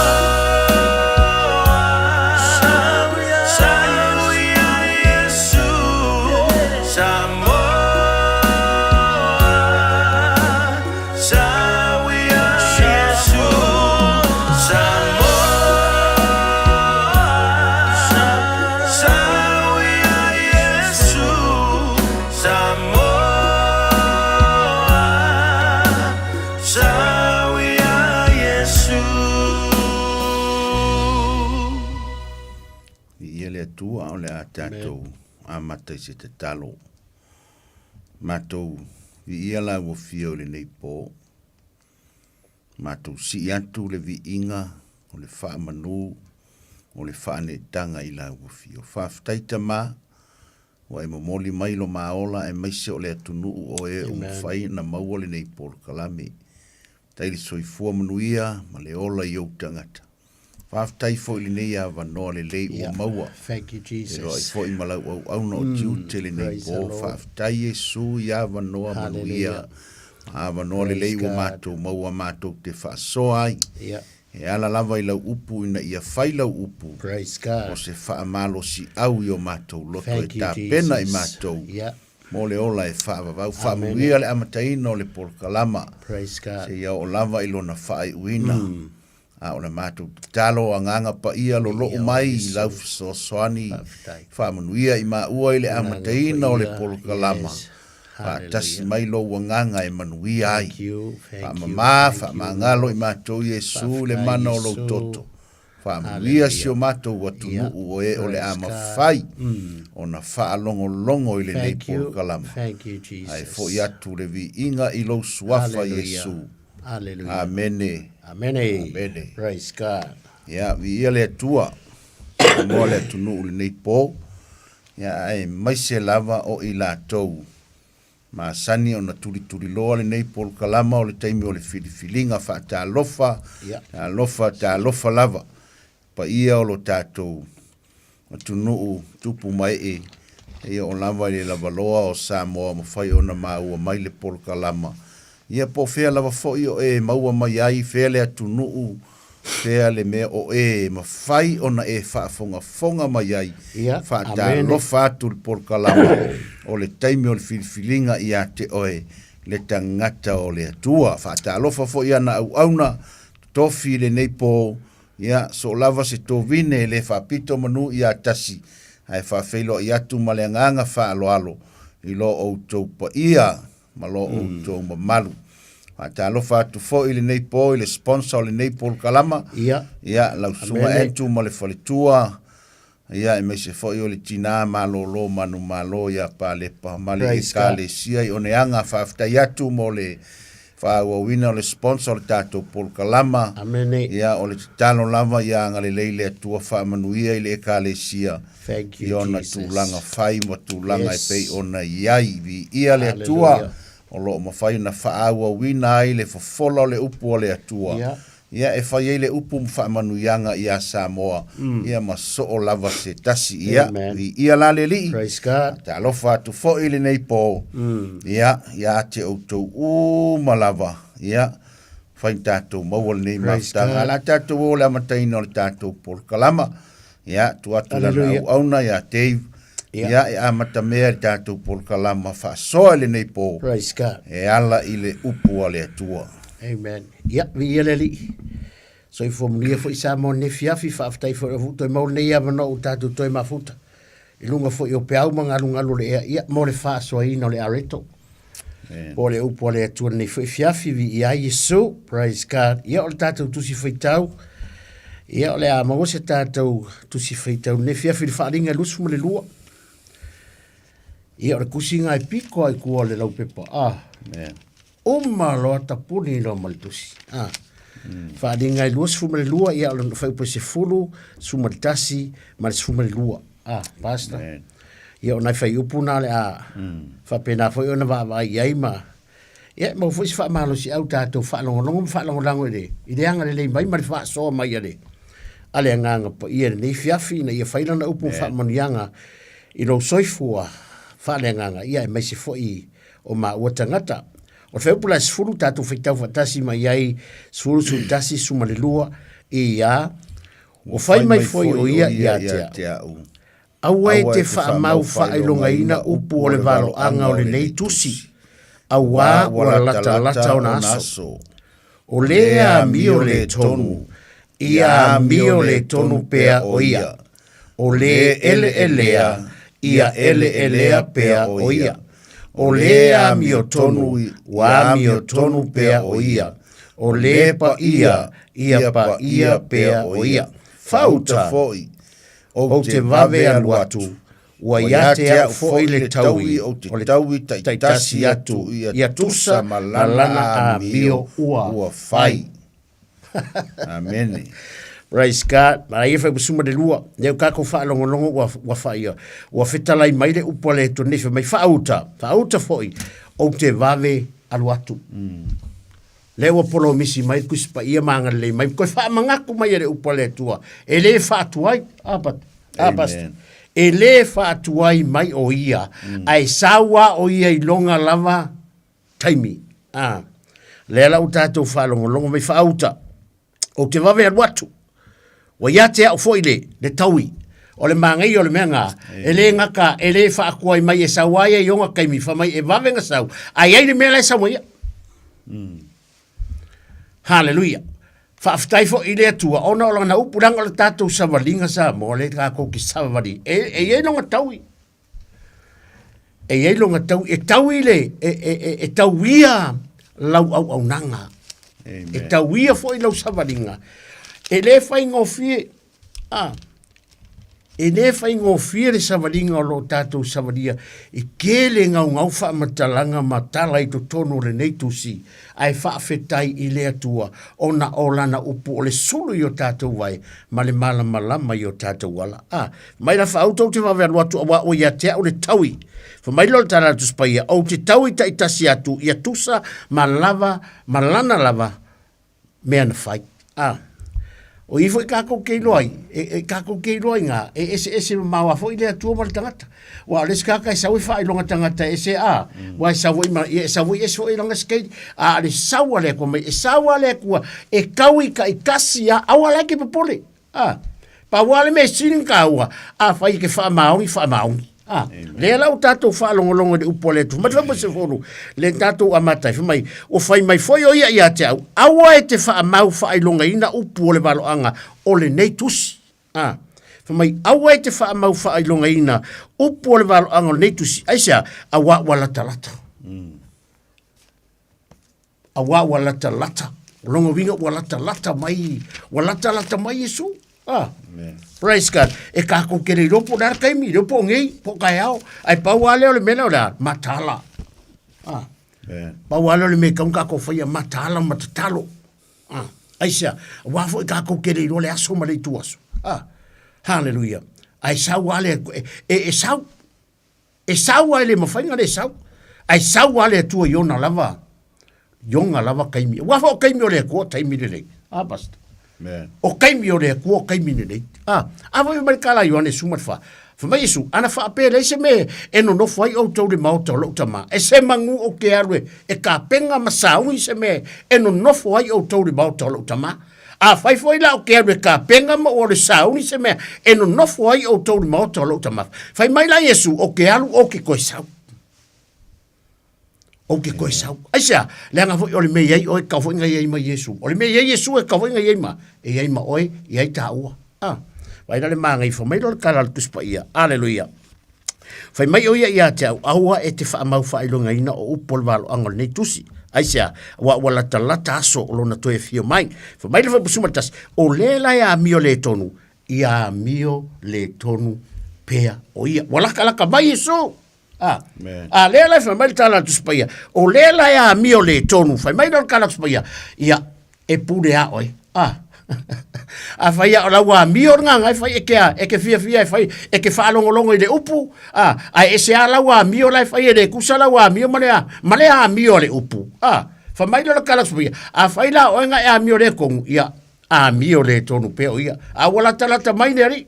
sawia Yesu. Samoa, sawia Yesu. Samoa, sawia Yesu. Samoa, sawia Yesu. Ia le atua o le a tātou a matai se te talo. Mātou vi ia la ua fia o le nei pō. Mātou si atu le vi inga o le wha manu o le wha ne tanga i la ua fia. O whaftaita mā wa e momoli mai lo maola e maise o le atunu o e umwhai na maua le nei pō kalame. Taili soifua manuia ma le ola i au tangata. Whaftai fo ili nei a wanoa le lei ua maua. Thank you, Jesus. E roi fo i malau au no tiu te le nei pō. Whaftai e su i a wanoa manuia. A wanoa le lei ua mātou maua mātou te whaasoa ai. E ala lava i lau upu ina ia whai lau upu. Praise God. O se whaamalo si au i o mātou loto e Thank you, tā pena i Jesus. mātou. mo le ola e whaamanuia le amataina o le polokalama. Praise God. Se ia o lava ilona whaai uina. A o le mātou talo a nganga pa ia lo lo mai i lau soani whaamanuia i ua i le amataina o le polokalama. Tasi mai lo wanganga e manuia ai. Whaamangalo i mātou Yesu le mana o lo toto. Whaamanuia si o mātou watunu o le ama whai. O na whaalongo i le nei polokalama. Thank you, Jesus. Ai fo i atu le vi inga i lo suafa Yesu. Hallelujah. Amene. Amene. Praise God. Ya, vi ia le atua. Mo le tunu ule nei po. Ya, ai mai se lava o i la tou. Ma sani o na turi loa le nei pol kalama o le taimi o le filifilinga fa ta lofa. Ta lofa lava. Pa ia o lo tātou. O tunu tupu mai e. Ia o lava le lava loa o Samoa ma fai ona maua mai le pol kalama. Ia po fea lava foi o e maua mai ai fea le atunuu fea le mea o e ma fai ona e fonga mai ai fa ta lofa atu le porkalama o le taimi o le filifilinga ia te oe le tangata o le atua fa ta lofa foi ana auna tofi le neipo ia so lava se tovine le fa pito manu ia tasi ai fa felo ia tu malenganga fa alo i lo o topa ia malo o to malu ata lo fa tu fo ile nei po ile sponsor ile nei pol kalama ia la sunga entu male fole tua ia e me se fo ile tina malo lo manu malo ia pale pa male kale sia one anga fa fta ya tu mole fa o wina le sponsor tato pol kalama ia ole talo lava ia ngale leile tu fa manuia ile kale sia thank you ona tu langa fai mo tu langa e pe ona iai vi ia le tua o lo ma fai na faaua wina ai le fofolo le upu o le atua. Ia e fai le upu mfa manuianga ia Samoa. Ia ma so o lava se tasi ia. Ia la le li. Praise God. Ta alofa tu fo ili nei po. Ia te outou malava. Ia fai tātou mawal nei mafta. La tātou o la mataina o le tātou por kalama. Ia tu atu lana au auna ia Dave. Ia e amata mea tātou por kalama fa soa le nei po. Praise God. E ala i le upu a le atua. Amen. Ia, vi ia le li. So i fomnia fo i Samoa ne fiafi fa aftai fo vuto i mau nei avano o tātou toi mafuta. I lunga fo i o peau mangalu le ea. Ia, mo le fa soa ino le areto. Po le upu a le atua nei fo i fiafi vi ia Yesu. Praise God. Ia o le tātou tusi fo i tau. Ia o le a mago se tātou tusi fo i tau. Ne fiafi le whaaringa lusu mo le lua. Ia o le kusinga i piko ai kua le lau pepa. Uma loa tapuni no malitusi. Whaadinga i lua sifuma le lua, ia o le whaupa se fulu, suma le tasi, ma le sifuma le lua. Pasta. Ia o nai whai upuna le a whapena whai ona wawai iai ma. Ia mau fwisi whaamalo si au tātou whaalongolongo, whaalongolongo i le anga le lei mai, ma le wha soa mai ale. Ale anganga pa ia nei fiafi, na ia whailana upu whaamanianga i rau soifua. Whaaleanganga, ia e mai se foi o ma ua tangata. O whaupula sifuru tātou whaitau whatasi mai ai, sifuru su tasi suma le lua, i ia, o whai mai foi o ia tea. Au e te whaamau whailonga ina upu o le valo anga o le nei tusi. Au a ua lata o na aso. O lea mi o le tonu, ia mi o le tonu pea o ia. O le elea, ia elea pea o ia. O lea mi o tonu, wa mi o tonu pea o ia. O le pa ia pa ia pea o ia. Fauta foi, o te vave aluatu, ua ia te au foi le taui, o le taui taitasi atu, ia tusa malana a mio ua fai. Amen. Praise God. Ma ia fai busuma de lua. Neu kako wha longo wa whaia. Wa whetalai mai le upo le to nefe mai whaauta. Whaauta foi. O te vave aluatu. Lewa polo misi mai kuspa ia maanga le mai. Koe wha mangaku mai le upo le tua. E le whaatuai. Abast. E le whaatuai mai o ia. Ai sawa o ia i longa lava taimi. Le la utato wha longo mai whaauta. O te vave aluatu. Wa ia te au foi le taui. O le mangai o le mea ngā. E le ngaka, e le whaakua i mai e sawaia i onga kaimi whamai e wawenga sau. Ai ai le mea lai sawaia. Hallelujah. Whaaftai fo i le atua. Ona o lana upuranga o le tātou savalinga sa mo le kako ki savali. E longa taui. E longa tau. E taui le. E tauia lau au nanga. E tauia fo i lau savalinga. E le whai ngofie. E le whai ngofie le savalinga o lo tātou savalia. E kele ngau wha matalanga matala i to tono le neitusi. Ai whaafetai i le atua. Ona o lana upu o le sulu i o tātou vai. Ma le malama i o tātou wala. Mai la whaautou te wawea luatu awa o ia tea o le taui. Mai lo tara tu spaia. O te taui ta itasi atu. Ia tusa malava, malana lava. Mea na whai. O ifo i kako kei loai, e kako kei loai ngā, ese maua fo i lea tua ma le tangata. Wa les kaka e sawi wha i longa tangata ese wa e sawi fo i longa skate, le sawa lea kua mai, e sawa lea kua, e kaui ka i kasi awa lea ke papole. Pa wale me sining ka ua, whai ke wha maongi. Le lau tātou whaalongolongo de upole tu. Mati whampa se whonu. Le tātou amatai. O whai mai whoi o ia te au. Awa e te whaamau whaailonga ina upu o le waloanga o le nei tusi. Whamai awa e te whaamau whaailonga ina upu o le waloanga o le nei tusi. Aisea, awa walata lata. Awa walata lata. Longo winga walata lata mai. Walata lata mai Yesu. Praise God. E kako kere ropo dar kaimi, ropo ngei, po kai au. Ai pau ale o le mena o le matala. Pau ale o le me kaun kako whaia matala matatalo. Aisea, wafo e kako kere ro le aso ma le tu aso. Hallelujah. Ai sau ale, e sau. E sau ale mawhainga le sau. Ai sau ale tua iona lava. Yonga lava kaimi. Wafo kaimi o le kua taimi le le. Basta. O kaimi o le kua kaimi le le. Awa i marikala i ane sumatfa. Whamai Yesu, ana wha apere se me e no nofo ai o tau le mauta o lauta ma. E se mangu o ke arwe e ka penga masaui se me e no nofo ai o tau le mauta o lauta ma. A whai foi la o ke arwe ka penga ma o le sauni se me e no nofo ai o tau le mauta o lauta ma. Whai mai la Yesu o ke alu o ke koe sau. O ke koe sau. Aisea, leanga foi o le mei ai o e kawhoi ngai ai ma Yesu. O le mei ai Yesu e kawhoi ngai ai ma. E ai ma oe, e ai ta ua. Vai dale manga i fo mai lo kala tuspa ia. Alleluia. Fai mai o ia te au aua e te wha mau wha ilonga ina o upol walo angol nei tusi. Aisea, wala lata aso o lona toe fio mai. Fai mai le fai pusumatas, o lela ia mio le tonu. Ia mio le tonu pea o ia. Walaka laka mai Yesu. Lela fai mai le tala tuspa ia. O lela ia mio le tonu. Fai mai lo kala tuspa ia. Ia e pure a oi. A fai a lawa mio nga ngai fai e ke fia fai e ke fa longo i le upu a e se a lawa mio lai fai e le kusa lawa mio malea mio le upu fa mai lo kala sui a fai la o nga e mio le kong ia a mio le tonu pe o ia a wala talata mai ne ri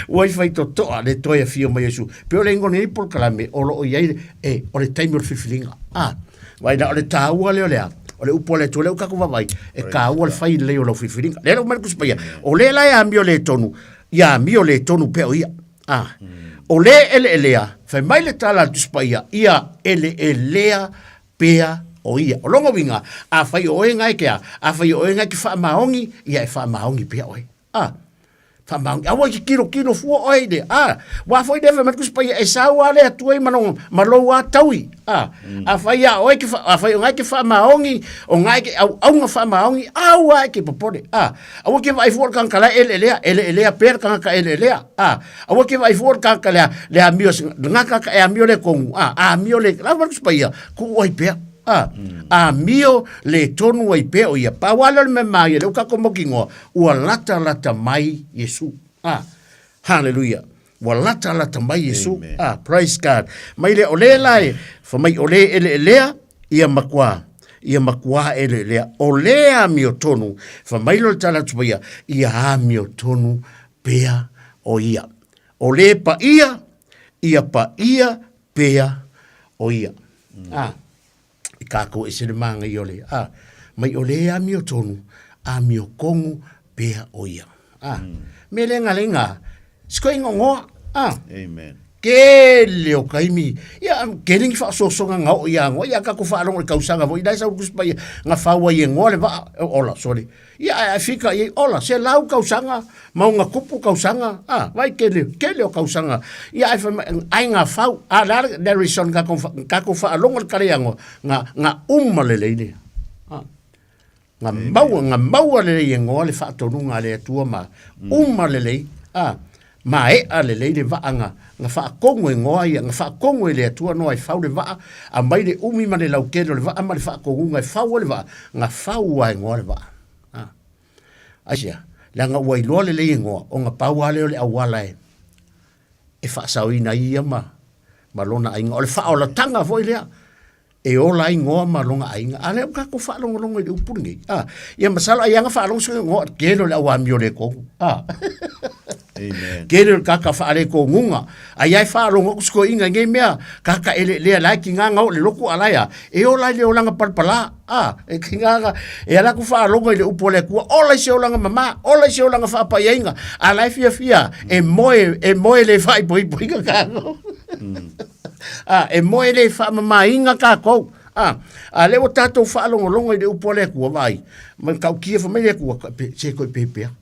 Wai fai to le toia fio mai Yesu pe o le ngoni por kala me o lo ia e o le time o fifilinga vai da o le taua le ole o le upo le tole o kako vavai e ka ua le fai leo lau whiwhiringa leo markus paia o le la ia mio le tonu ia mio le tonu pe o ia o le ele elea fai mai le tala tus paia ia ele elea pea o ia o longo winga a fai o enga ikea a fai o enga ki wha maongi ia e wha maongi pea oi Whamang, awa ki kilo fua oi de. Wa foi deve mat kus pai e sawa le tuai manong malo wa taui. A fai a oi ki a fai ngai ki fa maongi, o ngai ki au nga fa maongi, awa ki popode. Awa ki vai for kan kala ele per kan ka ele. Awa ki vai for kan kala le amio ngaka ka e amio le kongu. Amio le la mat kus pai ku oi pe. A mio le tonu ai pe o ia pa wala me mai le ka como kingo ua lata mai Yesu hallelujah ua lata mai Yesu praise God mai le ole lai fa mai ole ele ia makwa ele ole a mio tonu fa mai lo tala tsuia ia mio tonu pea o ia ole pa ia pa ia pea o ia kako e sere manga i ole. Mai ole a mio tonu, a mio kongu pea o ia. Me le ngalenga. Sko ingongo. Amen. Ke leo kaimi. Ya getting fa so ngao ya ngo ya ka ko fa long ka usanga vo ida sa kus pa nga fa wa ye ngole va ola sorry. Ya fika ye ola se lau ka usanga mau nga kupu ka usanga. Vai ke leo ka usanga. Ya ai nga fa la there is on ka ko fa long ka yango nga umale le nga mau le ye ngole fa to nga le tua ma umale le ma ale le va nga fa kongo ngoa ia nga fa kongo le tua no ai fa le va a mai le umi ma le lau ke le va a mai fa kongo nga fa le va nga fa wa ngoa le va asia la nga wai lo le ngoa o nga pa wa le awala e fa sa ina ia ma lona ai ngole fa o la tanga foi le e ola ingoa ma longa ainga ale ka ko fa longa le upungi ia masala ia nga fa longa ngo ke le awa mio le ko Amen. Kere kaka whaare ko ngunga. Ai whaaro sko inga nge mea. Kaka ele lea lai ki ngā ngau le loko alaya. E o lai le o langa parpala. E ki ngā e ala ku whaaro le upo le kua. O lai se o langa mama. O lai se o langa whaapa iainga. A lai fia fia. E moe le whai poi poi ka kāko. E moe le wha mama inga kāko. A le o tātou whaalonga le upo le kua vai. Man kau kia whamai le kua. Se koi pepea.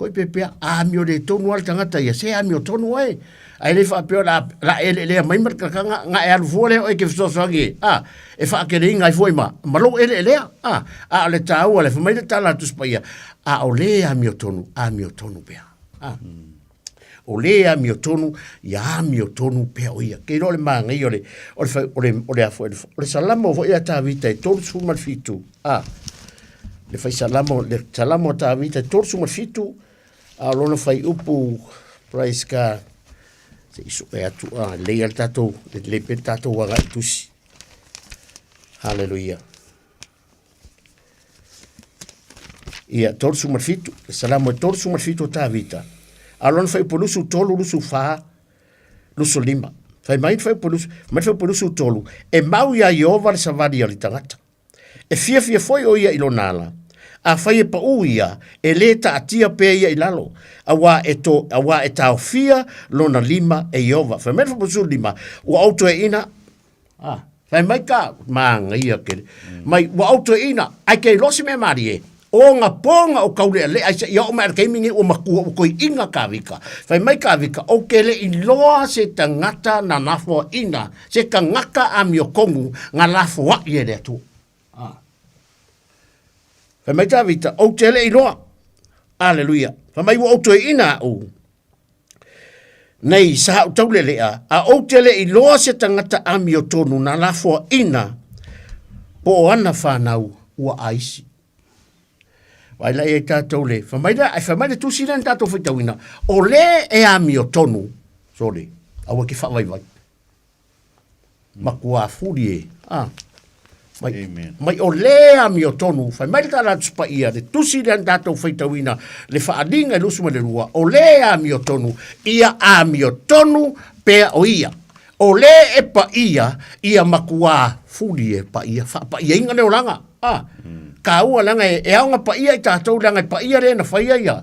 Koi pepea amio le tonu al tangata ia se amio tonu ai ai le fa peo la ele le mai mar ka nga e al vole o ke so so ge e fa ke ringa ai foi ma malo ele le le tau le fa mai le tala tu spaia o le amio tonu pea o le amio tonu ia amio tonu pea o ia ke ro le manga i ole o le salamo vo ia ta vita e tonu su mal fitu le fai salamo ta vita e tonu su mal fitu lona fai upu praise God se iso e atu le al tatou le pe tatou waga tusi hallelujah ia torsu marfitu salamo torsu marfitu ta vita lona fai polusu tolu lusu fa lusu lima fai mai fai polusu tolu e mau ia Jehova le savadi ali tangata e fia foi o ia ilonala a fai pa uia e le ta atia pe ia ilalo awa e tau fia lona lima e Jehova fai mai fai lima ua auto e ina fai mai ka maanga ia ke mai ua auto e ina ai kei losi me marie o nga ponga o kaule le ai ia o mer keimingi o makua o koi inga kawika fai mai kawika o ke le iloa se tangata na nafo ina se ka ngaka a mio kongu nga lafo wa ie le tu fai mai tawita o te le iloa aleluia fai mai o to ina o nei sa o taule lea a o te le iloa se tangata a mio tonu na lafo ina po ana whanau ua aisi Vai la e tātou le. Whamaida tusi ren tātou whaitawina. O le e a mio tonu. Sorry. Awa ki whawai vai. Makua furi e. Mai o le a mio tonu. Whamaida tāra tupa ia. Le tusi ren tātou whaitawina. Le whaadinga e lusuma le rua. O le a mio tonu. Ia a mio tonu pea o ia. O le e pa ia. Ia makua furi e pa ia. Pa ia inga leo langa. Ka ua langa e aunga pa ia i tātou langa pa ia re na whaia ia.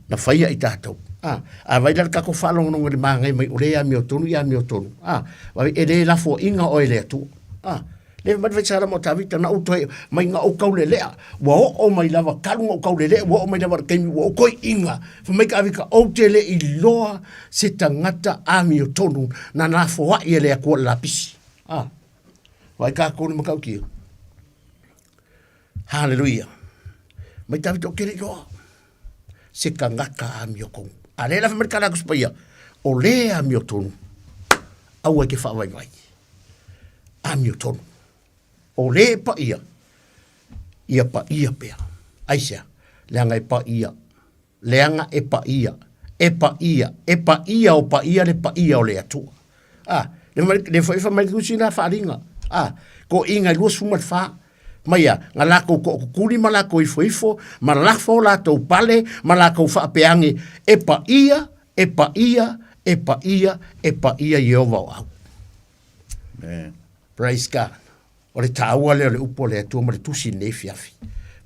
Na whaia i tātou. Vai lar kako whalonga nunga le māngai mai o rea mio tonu, ia mio tonu. Vai e re lafo inga o e lea tu. Le madwai sara mo tawita na utoe mai nga o kaule lea. Wa o mai lava kalunga o kaule lea. Wa o mai lava keimi wa o koi inga. Whamai ka awika o te le i loa se tangata a mio tonu na lafo wa i e lea kua lapisi. Vai ka kone makau kia. Hallelujah. Mai tawi to kere loa. Se ka ngaka a mio kong. A le lafa merika lakus pa ia. O le a mio tonu. Au ke whawai vai. A mio tonu. O le pa ia. Ia pa ia pea. Aisea. Leanga e pa ia. Leanga e pa ia. E pa ia. E pa ia o pa ia le pa ia o le atua. Le whaifa mai kusina wharinga. Ko inga luas fumat wha. Maia, nga lako ko kukuri ma lako ifo, ma lafo la tau pale, ma lako whaapeangi, e pa ia, e pa ia, e pa ia, e pa ia Jehova o au. Praise God. O le tāua leo le upo le atua ma le tusi ne fiafi.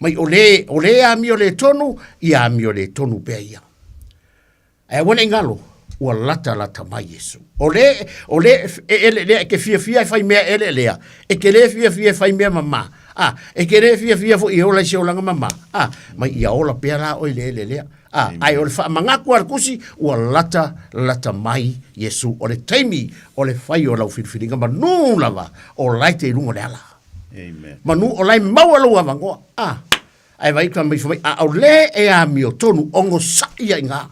Mai ole a mi ole tonu, ia mi ole tonu pe ia. E wana ingalo, ua lata mai Yesu. Ole ele ke fia fai mea ele. E ke le fia fai mea mama. E ke le fia fo i ola se olanga mama. Mai ia ola pe la o ele. Ai ole fa mangaku al kusi ua lata mai Yesu. Ole taimi ole fai o lau filfilinga manu lava o laite ilungo le ala. Amen. Manu o lai maua lau avangoa. Ai vai ka mai fai au le e a mi o tonu ongo sa ia inga.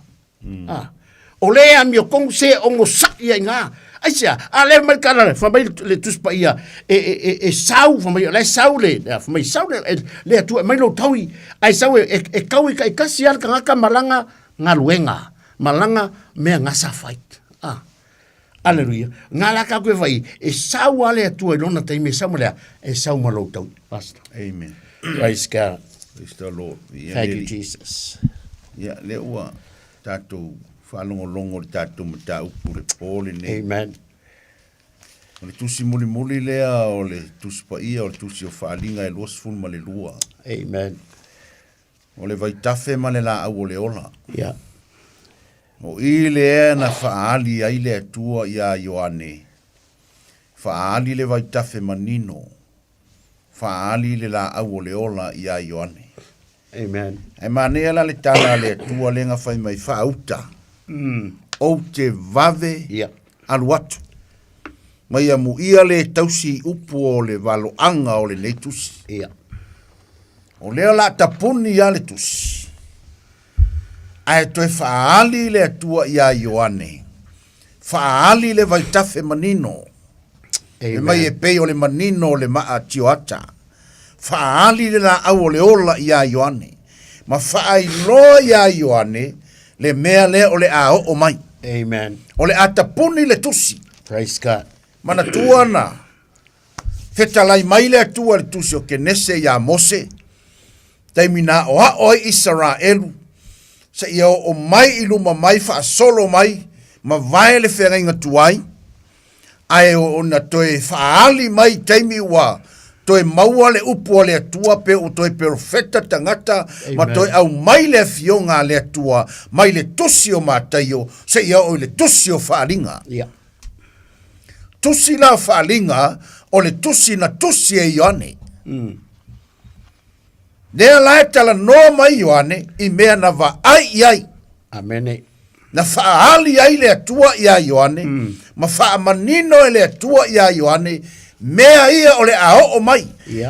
O le a mi o kong se ongo sa ia inga. Ai sia, a le mai kala fa mai le tuspa ia e sau fa mai le sau le fa mai sau le atu mai lo taui ai sau e kaui kai kasi al ka malanga ngaluenga malanga me ngasa fight. Aleluia. Ngala ka koe vai e sau ale atu e lona taimi sau male e sau malo taui. Pastor. Amen. Praise God. Praise the Lord. Thank you, Jesus. Ya le ua tatou whalongolongo le tatou mata upu le pōle ne. Amen. O le tusi muli lea o le tusi pa ia o le tusi o whaalinga e luas fun ma le lua. Amen. O le vaitafe ma le la au o le ola. Yeah. O i le e na whaali ai le atua ia Ioane. Whaali le vaitafe manino. Whaali le la au o le ola ia Ioane. Amen. E manea la le tala le atua le nga whai mai whauta. O te vave alu atu. Mai amu ia le tausi upu o le valoanga o le neitusi. O leo la tapuni ia le tusi. Ai toe whaali le atua ia Ioane. Whaali le vaitafe manino. E mai e pei o le manino o le maa tioata. Whaali le la au o le ola ia Ioane. Ma whaai loa ia Ioane le mea le o le a o mai. Amen. O le atapuni le tusi. Praise God. Mana tuana. Fetalai mai le atua le tusi o kenese ia Mose. Taimina o hao Israelu. Sa ia o mai iluma mai wha solo mai. Ma vai le whenga tuai. Ai o na toe whaali mai taimi wa. Toe maua le upu le atua pe o toe profeta tangata. Ma toe au mai le fionga le atua. Mai le tusi o mataio. Sa ia o le tusi o whaalinga. Yeah. Tusi la whaalinga o le tusi na tusi e Ioane. Nea lai tala noa mai Ioane i mea na wa ai. Amene. Na whaali ai le atua ia Ioane. Ma wha manino e le atua ia Ioane. Mea ia o le ao o mai.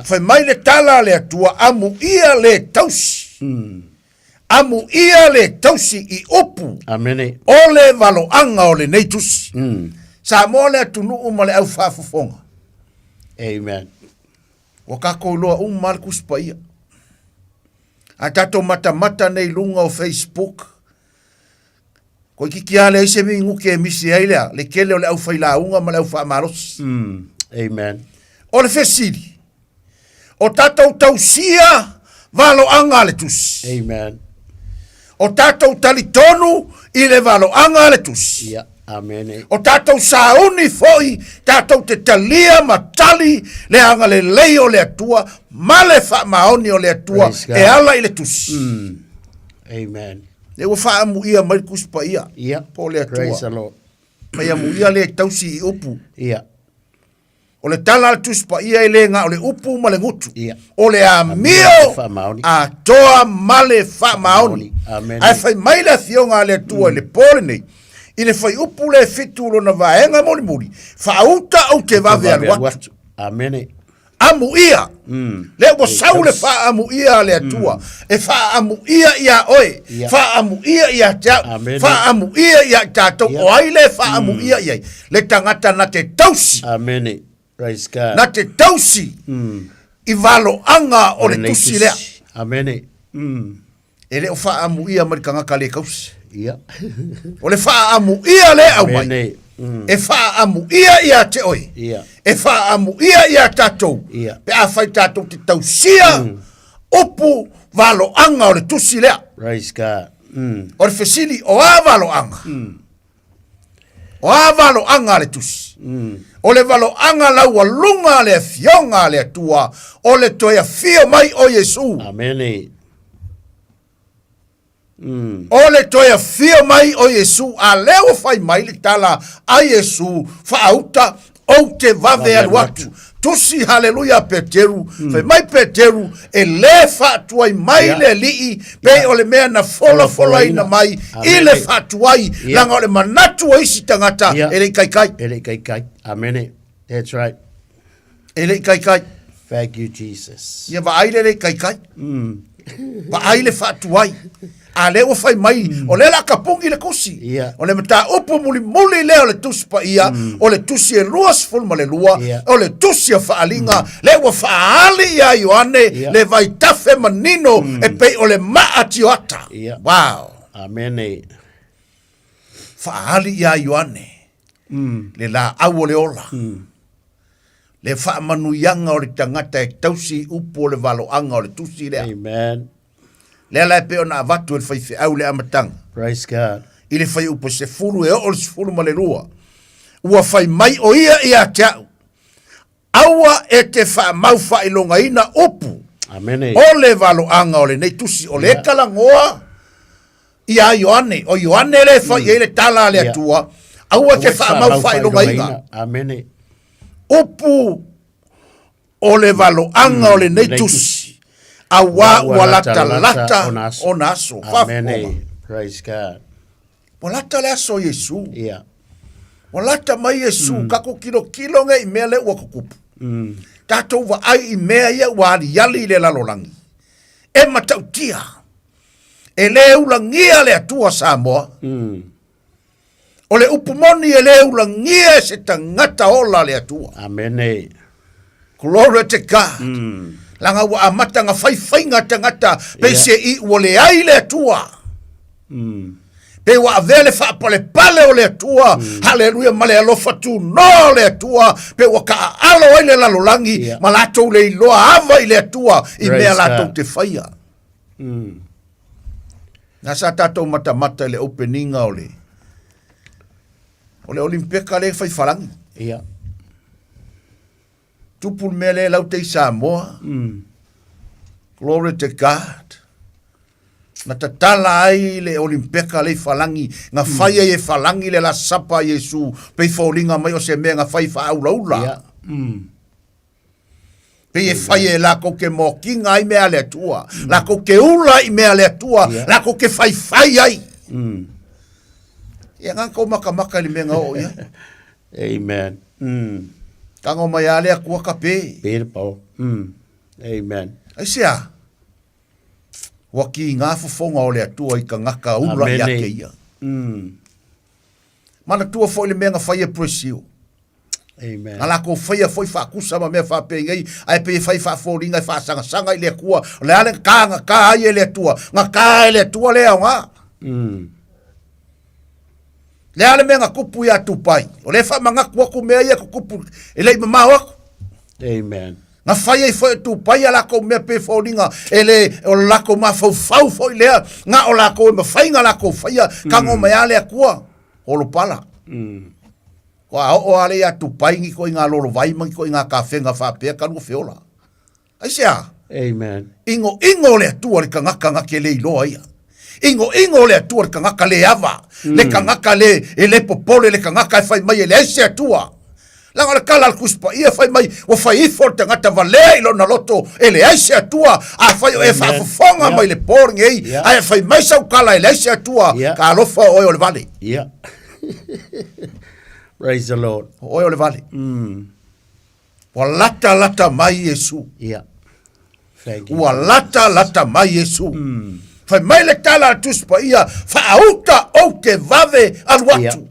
Whai mai le tala le atua amu ia le tausi. Amu ia le tausi i upu. Amene. O le valoanga o le neitusi. Samoa le atunu uma le au whafafonga. Amen. Wa kako loa markus pa ia. A tato mata nei lunga o Facebook. Ko ki ale se mi nguke misi ai le kele o le au whailaunga ma le au whamaros. Amen. O le fesiri. O tatou tausia valoanga le tusi. Amen. O tatou talitonu i le valoanga le tusi. Yeah. Amen. O tatou sauni foi, tatou te talia matali le anga le leo le atua, male fa maoni o le atua, e ala i le tusi. Amen. E wa fa amu ia Markus pa ia. Po le atua. Praise the Lord. Mai amu ia le tausi i upu. O le tala le tusi pa ia le nga o le upu ma le ngutu. O le amio a toa male fa maoni. Ai fai mai le thionga le atua le pole nei. I le fai upu le fitu lo na vaenga mori. Whauta au te vave aluatu. Amene. Amu ia. Le o sau le wha amu ia le atua. E wha amu ia ia oe. Wha amu ia ia tau. Wha amu ia ia tātou. O ai le wha amu ia ia. Le tangata na te tausi. Amene. Praise God. Na te tausi. I valo anga o le tusi lea. Amene. E le o wha amu ia marikangaka le kausi. Ia. O le wha amu ia le au mai. E wha amu ia te oi. E wha amu ia tātou. Pe a whai tātou te tausia. Opu valo anga o le tusi lea. Praise God. O le fesili o a valo anga. O a valo anga le tusi. O le valoanga lau alunga le fionga le atua. O le toia fio mai o Yesu. Amen. O le toia fio mai o Yesu. A leo fai mai le tala a Yesu. Faauta o te vave aluatu. Tusi haleluya Peteru. Fai mai Peteru. E le fatuai mai le lii. Pe o le mea na fola ina mai. I le fatuai. Langa o le manatu o isi tangata. Ele kaikai. Ele kaikai. Amen. That's right. Ele kaikai. Thank you, Jesus. Ia va aile le kaikai. Va aile fatuai. A le o fai mai. O le la kapungi le kusi. O le mata upu muli le o le tusi pa ia. O le tusi e luas fulma le lua. O le tusi a faalinga. Le wa faali ia Ioane. Le vai tafe manino. E pe o le maa tioata. Wow. Amen. Faali ia Ioane. Le la au le ola. Le wha manuyanga o le tangata e tausi upo le valoanga o le tusi lea. Amen. Lea lai peo na avatu e le whaife au le amatanga. Praise God. I le whai upo se furu e o le furu ma le rua. Ua whai mai o ia teau. Aua e te wha mau wha ilonga ina upu. Amen. O le valoanga o le nei tusi o le kalangoa. Ia Ioane. O Ioane le whai e le tala le atua. Aua te wha mau wha ilonga ina. Amen. Upu o le valoanga o le nei tusi. Awa walata o naso. Amen. Praise God. Walata le aso Yesu. Yeah. Walata mai Yesu. Kako kilo nge imea le ua kukupu. Tatou wa ai imea ia wali yali le lalolangi. E matautia. E le ulangia le atua Samoa. O le upumoni e le ulangia se tangata ola le atua. Amen. Glory to God. Langa wa amata nga fai tangata. Pe se I ua le ai le atua. Pe wa avele fa pale o le atua. Hallelujah male alofa tu no le atua. Pe wa ka alo ele la lolangi. Malato le iloa ava i le atua. I mea lato te faia. Nasa tato mata le openinga o le. O le olimpeka le fai falangi. Ia. Tupul mele lau te Samoa. Glory to God. Na tatala ai le olimpeka le falangi. Nga fai e falangi le la sapa Yesu. Pei faulinga mai o se mea nga fai fa aula. Ia. Pei e fai e lako ke mokinga ai mea le atua. Lako ke ula i mea le atua. Lako ke fai ai. Ia ngako maka li menga o ia. Amen. Kango mai ale a kua kape. Pere pau. Amen. Ai sea. Waki ngā fufonga o le atua I ka ngaka ula I ake ia. Mana tua fo le menga fai e presio. Amen. Ala ko fai foi fa kusa ma me fa pe ngai. Ai pe fai fa foringa fa sanga I le kua. Le ale ka ai le atua. Nga ka le atua le nga. Le ale menga kupu ya tupai. O le fa manga ku mea ia kupu. Ele mama wako. Amen. Nga fai e foi tupai ala ko me pe foringa. Ele o la ko ma fau foi lea. Nga o la ko me fai nga la ko fai kango me ale akua. O lo pala. Wa o ale ya tupai ngi ko nga lolo vai mangi ko nga ka fenga fa pe kanu feola. Ai sia. Amen. Ingo le tu le kanga ke le ilo ia. Ingo le atua le kangaka le ava. Le kangaka le popole le kangaka e fai mai le ese atua. Langa le kala al kuspa ia fai mai o fai for tangata vale ilo na loto ele ese atua a fai e fa fonga mai le por ngei a fai mai sa kala ele ese atua ka alofa o le vale. Yeah. Praise the Lord. O le vale. Wa lata mai Yesu. Yeah. Thank you. Wa lata mai Yesu. Fai mai le tala tuspa ia fa auta o te vave al watu.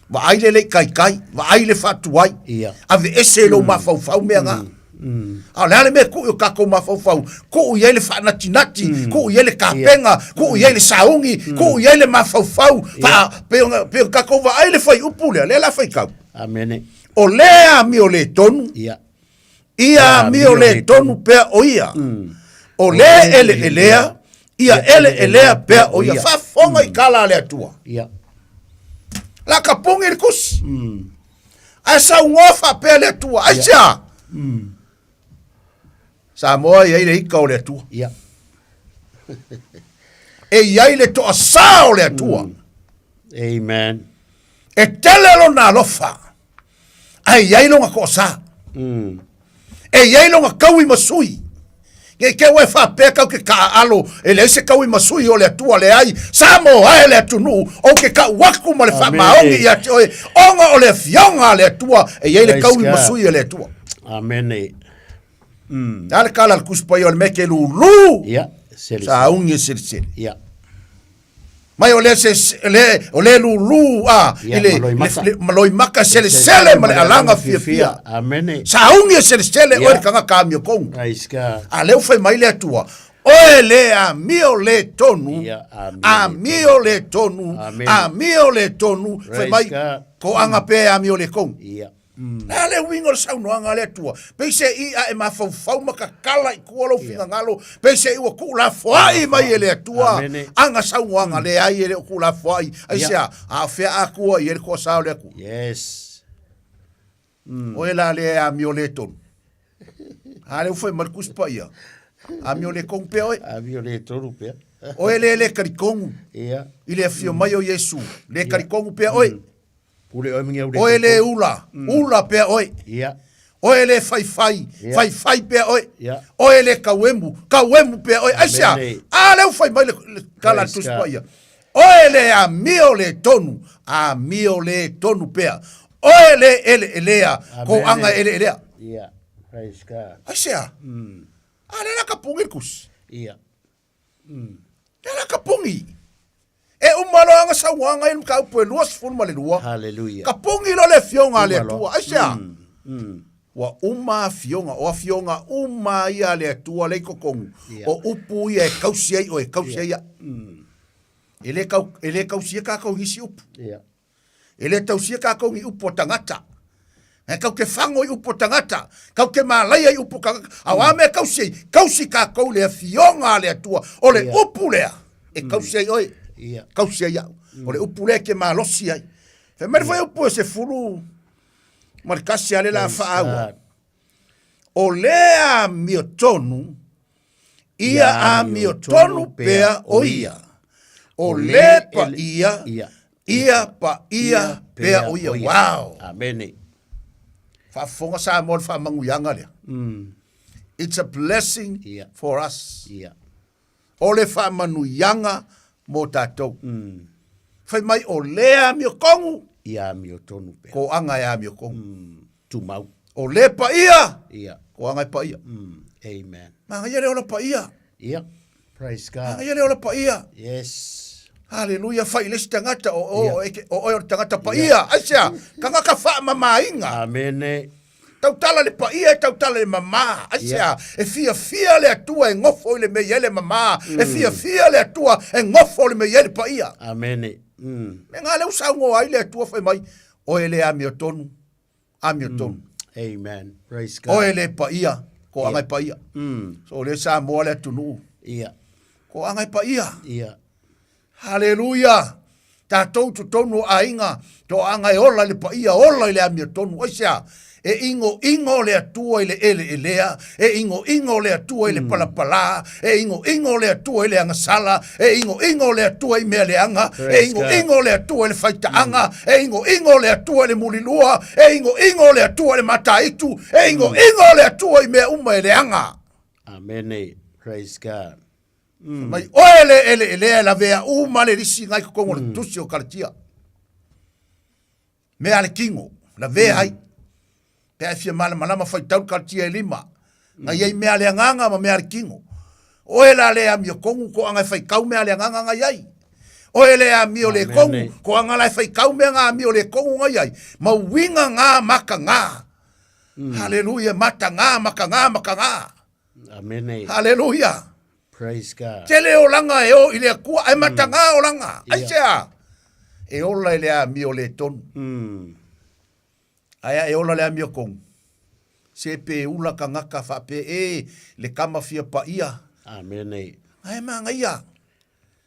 Va aile le kai, va aile fatuai. Ave ese lo mafau mea nga. A le ale me ku yo kako mafau. Ku yele fa nati, ku yele kapenga, ku yele saungi, ku yele mafau. Fa pe kako va aile fai upule, le la fai kau. Amen. O lea mi o le tonu. Ia mi o le tonu pe o ia. O le elea. Ia elea pe o ia fa fonga I kala le atua. Ia. La kapunga I kus. Asa ngofa pele tua. Aisha. Samoa ia ile ika o le tua. Yeah. E ia ile to asa o le tua. Amen. E tele lo na lofa. Ai ia ilo ngako sa. E ia ilo ngakau I masui. Ke we fa pe ka ke ka alo ele se ka wi masui o le tua le ai Samoa ele tunu o ke ka waku mo le fa maongi ya onga o le fionga le tua e ele ka wi masui le tua. Amen. Dale kala al kuspa yo le meke lulu. Yeah. Sa unge sirse. Yeah. Mai o le lulu ile maloi maka sele male alanga fia. Amen. Sa unge sele o kanga kamio kong. Aiska. Ale u fai mai le tua. O le a mio le tonu. A mio le tonu. A mio le tonu. Fai mai ko anga pe a mio le kong. Yeah. Ale wingo sa no anga le tua. Pese I a ma fau makakala I kuolo finga ngalo. Pese I wa kula foi mai le tua. Anga sa anga le ai le kula foi. Ai sia a fe a kua I le ko sa le ku. Yes. O la le a mio le tonu. Ale foi Marcus Paia. A mio le kong pe oi. A mio le tonu pe. O le karikongu. Yeah. Ile fio mai o Yesu. Le karikongu pe oi. Ule o minga o ele ula pe oi. Yeah. O ele fai pe oi. Yeah. O ele kawemu pe oi. Asia, ale u fai mai le kala tuspaia. O ele a mio le tonu pe. O ele ko anga ele. Yeah. Praise God. Asia. Ale la kapungi kus. Yeah. La kapungi. E umalo anga sa wanga I ka pu luas fun male lua. Hallelujah. Kapungi lo le fionga le tua. Asia. Wa uma fionga o fionga uma ia le tua le kokong. O upu ia kausia o kausia. Ele kausia ka ko hisi upu. Yeah. Ele tausia ka ko I upu tangata. E kau ke fango I upu tangata. Kau ke malaya I upu ka. Awame kausi ka ko le fionga le tua. O le upu le. E kausia oi. Yeah. Kausia ia. O le upu le ke malosi ai. Fe mere foi upu se fulu. Markasi ale la faawa. O le a miotonu. Ia a miotonu pea o ia. O le pa ia. Ia pa ia pea o ia. Wow. Amen. Fa fonga sa mo fa manguyanga le. It's a blessing for us. Yeah. O le fa manuyanga mo tatou. Fai mai o lea mio kongu. Ia mio tonu pe. Ko anga ia mio kongu. Tu mau. O le pa ia. Ia. Ko anga pa ia. Amen. Manga ia le ola pa ia. Ia. Praise God. Manga ia le ola pa ia. Yes. Hallelujah. Fai les tangata o tangata pa ia. Asia. Kanga ka fa mama inga. Amen. Tau tala le pa ia, tau tala le mama. Asia, e fia le atua e ngofo le me yele mama. E fia le atua e ngofo le me yele pa ia. Amen. Me ngā leu saungo ai le atua fai mai. O ele a mio tonu. A mio tonu. Amen. Praise God. O ele pa ia. Ko angai pa ia. So le sa moa le tunu. Ia. Ko angai pa ia. Ia. Hallelujah. Tātou tu tonu a inga. To angai ola le pa ia. Ola le a mio tonu. Oisia. E ingo le atua ile elea, e ingo le atua ile palapala, e ingo le atua ile angasala, e ingo le atua I mea le anga, e ingo le atua ile faitaanga, e ingo le atua ile mulilua, e ingo le atua ile mataitu, e ingo le atua I mea uma ile anga. Amen. Praise God. Mai oele elea la vea uma le risi ngai kongo le tusi o karatia. Mea le kingo, la vea hai. Pea fia malama fai tau kartia e lima. Nga iei mea le anganga ma mea le kingo. Oe la le a mio kongu ko anga fai kau mea le anganga nga iei. Oe le a mio le kongu ko anga la fai kau mea nga mio le kongu nga iei. Ma winga nga maka nga. Hallelujah. Mata nga maka nga. Amen. Hallelujah. Praise God. Tele o langa e o ile kua e mata nga o langa. Aisea. E ola ile a mio le tonu. Aya e ola le amio kong. Se pe ula ka ngaka fa pe le kama fia pa ia. Amen. Ai manga ia.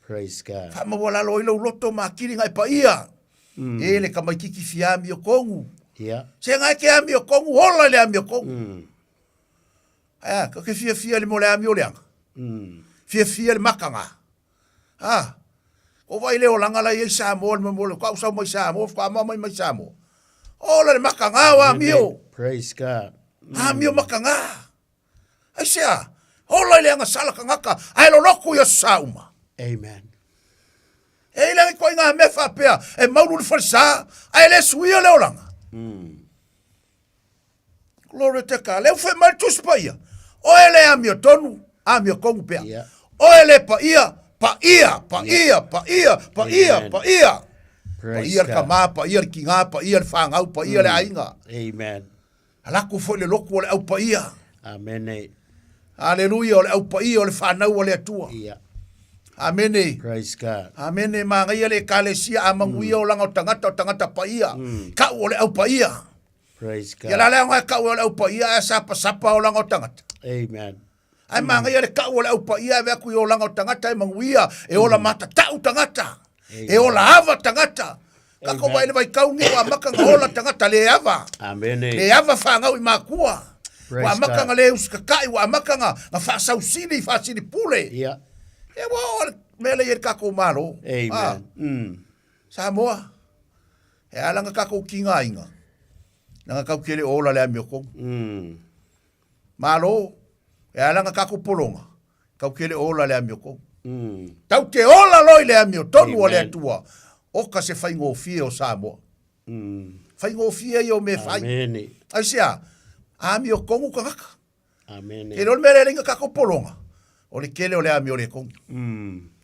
Praise God. Fa ma wala lo ilo loto ma kiri ngai pa ia. Le kama kiki fia amio kongu. Ia. Se ngai ke ami o kongu, hola le ami o kongu. Ka ke fia le mo le ami o leanga. Fia le makanga. O vai le o langa la i Samoa le mo le kwa usau mai Samoa, kwa mama mai Samoa. Ola le makanga wa ami o. Praise God. Ami o makanga. Ai sea, hola le anga sala kangaka, ai lo loku ya sauma. Amen. E la ko nga me fa pea, e maulu le falsa, ai le suia le olanga. Glory to God. Le fe mal tus pa ia. O ele ami o tonu, ami o kongu pea. O ele pa ia. Pa ia. Pa ia kama, pa ia kinga, pa ia fangau, pa ia le ainga. Amen. Alaku foi le loku le au pa ia. Amen. Hallelujah, o le au pa ia o le whanau o le atua. Amen. Praise God. Amen. Mga ia le kalesia amanguia o langa o tangata pa ia. Ka o le au pa ia. Praise God. Ia la lea ngai ka o le au pa ia e sapa o langa o tangata. Amen. Ai mga ia le ka o le au pa ia e veku i o langa o tangata e manguia e o la mata tau tangata. E o la ava tangata. Kako vai le vai kaungi wa makanga o la tangata le ava. Amen. Le ava whangau i makua. Praise Wa God. makanga le uskakai wa makanga nga whasausini pule. Yeah. E wa mele ye kako malo. Amen. Samoa. E alanga kako kinga inga. Nanga kau kele ola le amioko. Malo. E alanga kako polonga. Kau kele ola le amioko. Tau te ola loi le amio tonu o le atua. Oka se whai ngofie o Samoa. Whai ngofie i o me whai. Amen. Ai sea. Amio kongu kangaka. Amen. Ke rol mere ringa kako polonga. O le kele o le amio le kongu.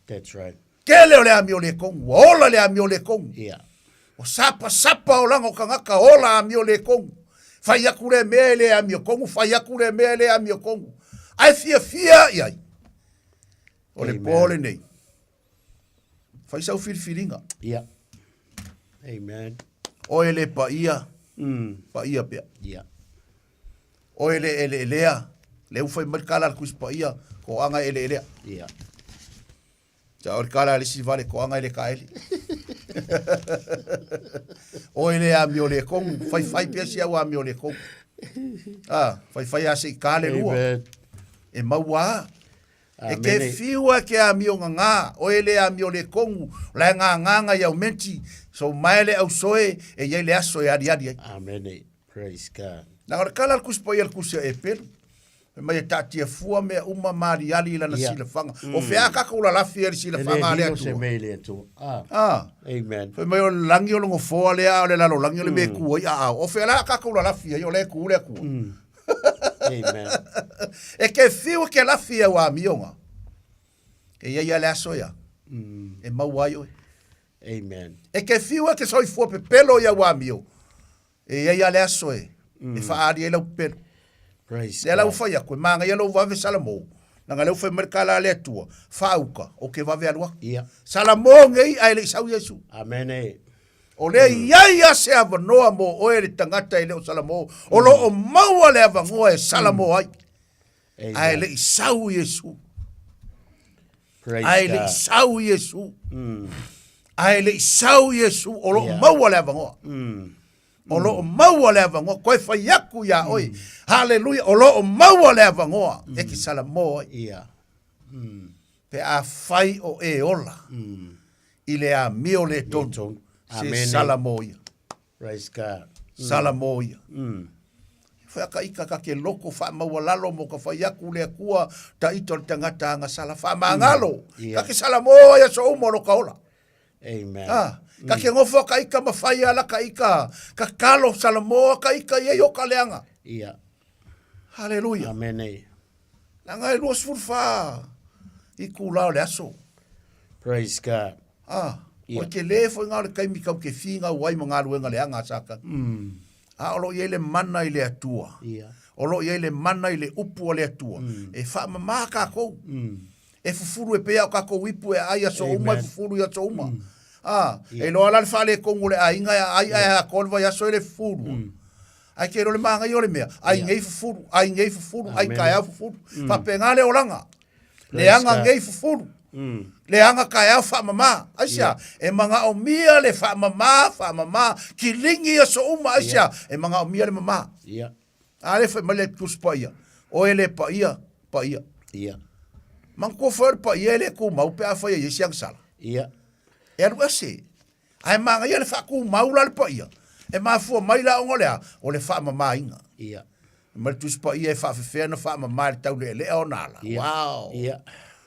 That's right. Kele o le amio le kongu. Ola le amio le kongu. Yeah. O sapa o lango kangaka ola amio le kongu. Fai akure mea le amio kongu. Fai akure mea le amio kongu. Ai fia iai. O le pole nei. Fai sau filifilinga. Yeah. Amen. O ele pa ia. Pa ia pia. Yeah. O ele lea. Le ufai markala al kuis pa ia. Ko anga ele lea. Yeah. Ja or kala le si vale ko anga ele kaeli. O ele amio le kong. Fai pia si au amio le kong. Fai ase kale lua. E maua. E ke fiua ke amio nganga. O ele amio le kongu. La nganga ya umenti. So maele au soe. E ye le aso e adi. Amen. Praise God. Na ora kala kuspo ia kusia e pelu. E mai tati e fua me uma mari ali la na sila fanga. O fea kaka ula lafi e sila fanga le atu. Amen. Foi mai o langi o longo foa le a o le lalo langi o le me kua. O fea la kaka ula lafi e o le kua le kua. Amen. E ke fiu ke la fia wa mionga. E ia le aso ya. E mauayo. Amen. E ke fiu ke soi fu pe pelo ya wa mio. E ia le aso e. E fa ari e la pelo. Praise. E la ufa ya ko manga ia lo va ve salamo. Nanga le ufa merkala le tua. Fauka o ke va ve alwa. Yeah. Salamo ngai ai le sau Yesu. Amen. O le ia se ava noa mo o e le tangata i le o salamo. O lo o maua le ava ngoa e salamo ai. Ai le sau Yesu. Ai le sau Yesu. Ai le sau Yesu. O lo o maua le ava ngoa. O lo o maua le ava ngoa. Koe fai aku ya oi. Hallelujah. O lo o maua le ava ngoa. E ki salamo ai. Pe a fai o e ola. I le a mio le tonu. Se salamoia. Praise God. Salamoia. Foi ka ika ka ke loko fa mawalalo mo ka fa yaku le kua ta ito tangata nga sala fa mangalo. Ka ke salamoia so mo lo kaola. Amen. Ka ke ngofo ka ika mafai ala ka ika ka kalo salamoa ka ika ye yo kaleanga. Yeah. Hallelujah. Amen. Nanga e los furfa. Iku lao le aso. Praise God. O ke le fo ngā le kaimi kau ke whinga wai mo ngā ruenga le anga saka. O lo ye le mana i le atua. O lo ye le mana i le upu o le atua. E wha mama kako. E fufuru e pea o kako wipu e aia so uma e fufuru ia so uma. E lo ala le wha le kongu le ainga e ai a kolva ia so e le fufuru. Ai ke ro le manga i o le mea. Ai ngei fufuru, ai kai au fufuru. Pa pe ngā le oranga. Le anga ngei fufuru. Le anga kai au wha mama. Asia, e manga o mia le wha mama, ki lingi a so uma asia, e manga o mia le mama. A le wha male kus pa ia. O ele pa ia. Mang ko whaur pa ia le ku mau pe a whaia i siang sala. E aru ase. Ai manga ia le wha ku mau la le pa ia. E maa fua mai la onga lea, o le wha mama inga. Mare tus pa ia e wha whiwhea na wha mama le tau le lea o nala. Wow.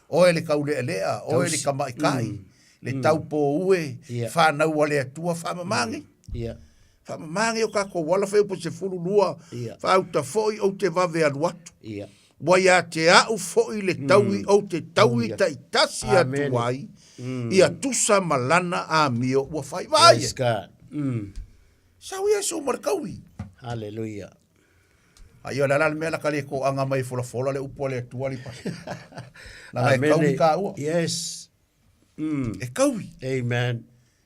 O e le kau le lea, o e le kamai kai. Le tau po ue, wha nau wale atua wha mamangi. Wha mamangi o kako wala wheu po se furu lua, wha au ta foi o te wawe aluatu. Wai a te au foi le taui o te taui ta itasi atu ai, ia tusa malana a mio ua whai vai. Praise God. Sau ia so markaui. Hallelujah. Ai ola la mea la kale ko anga mai fola le upo le atua li pas. Na mai kaui ka ua. Yes. E kaui. Amen.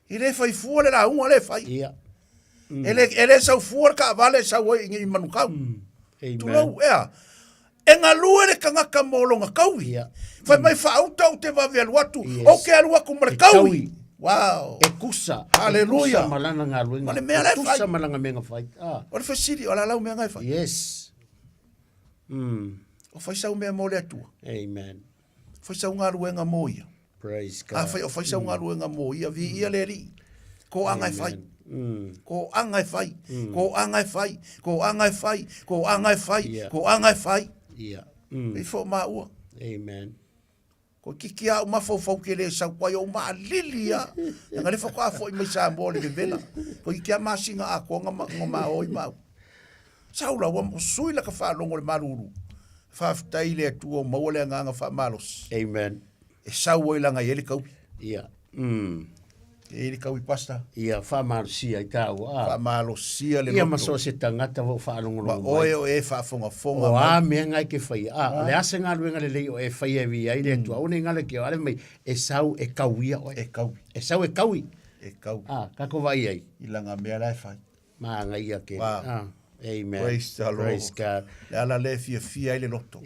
I le fai fua le la unga le fai. Ele sau fua ka vale sau i ngi manu kau. Tulau ea. E ngā lua le kangaka molonga kaui. Fai mai whauta o te wawe aluatu. O ke alua kumare kaui. Wow. E kusa. Hallelujah. E kusa malanga ngā luenga. Ole mea lai E kusa malanga mea ngā whai. Ole whasiri, ole lau mea ngai whai. Yes. O whaisau mea mo le atua. Amen. Whaisau ngā luenga mo ia. Praise God. O whaisau ngā luenga mo ia. Vi ia le ri. Ko angai whai. Ko angai whai. Ko angai whai. Ko angai whai. Ko angai whai. Ko angai whai. Ei fo mā ua. Amen. Ko kiki au mafau ke le sau pai o ma lilia. Nga le whaka fo i mai sa mo le vela. Ko kiki a masinga a ko ngama oi mau. Sau la wa sui la ka fa longo le maruru. Fa ftai le tu o mo le nga fa malos. Amen. E sau oi la nga ele kau. Ele kau i pasta. Fa malusia i tau. Fa malusia le loto. Maso se tangata vo fa longo longo. Oe o e fa fonga. O a me ngai ke fai. Le ase ngā luenga le lei o e fai e vi ai le tu. Au ne ngale ke ale mai e sau e kauia o e kau. E sau e kaui. E kau. Kako vai ai. I langa mea lai fai. Ma ngai a ke. Amen. Praise the Lord. Praise God. Le ala le fia ai le loto.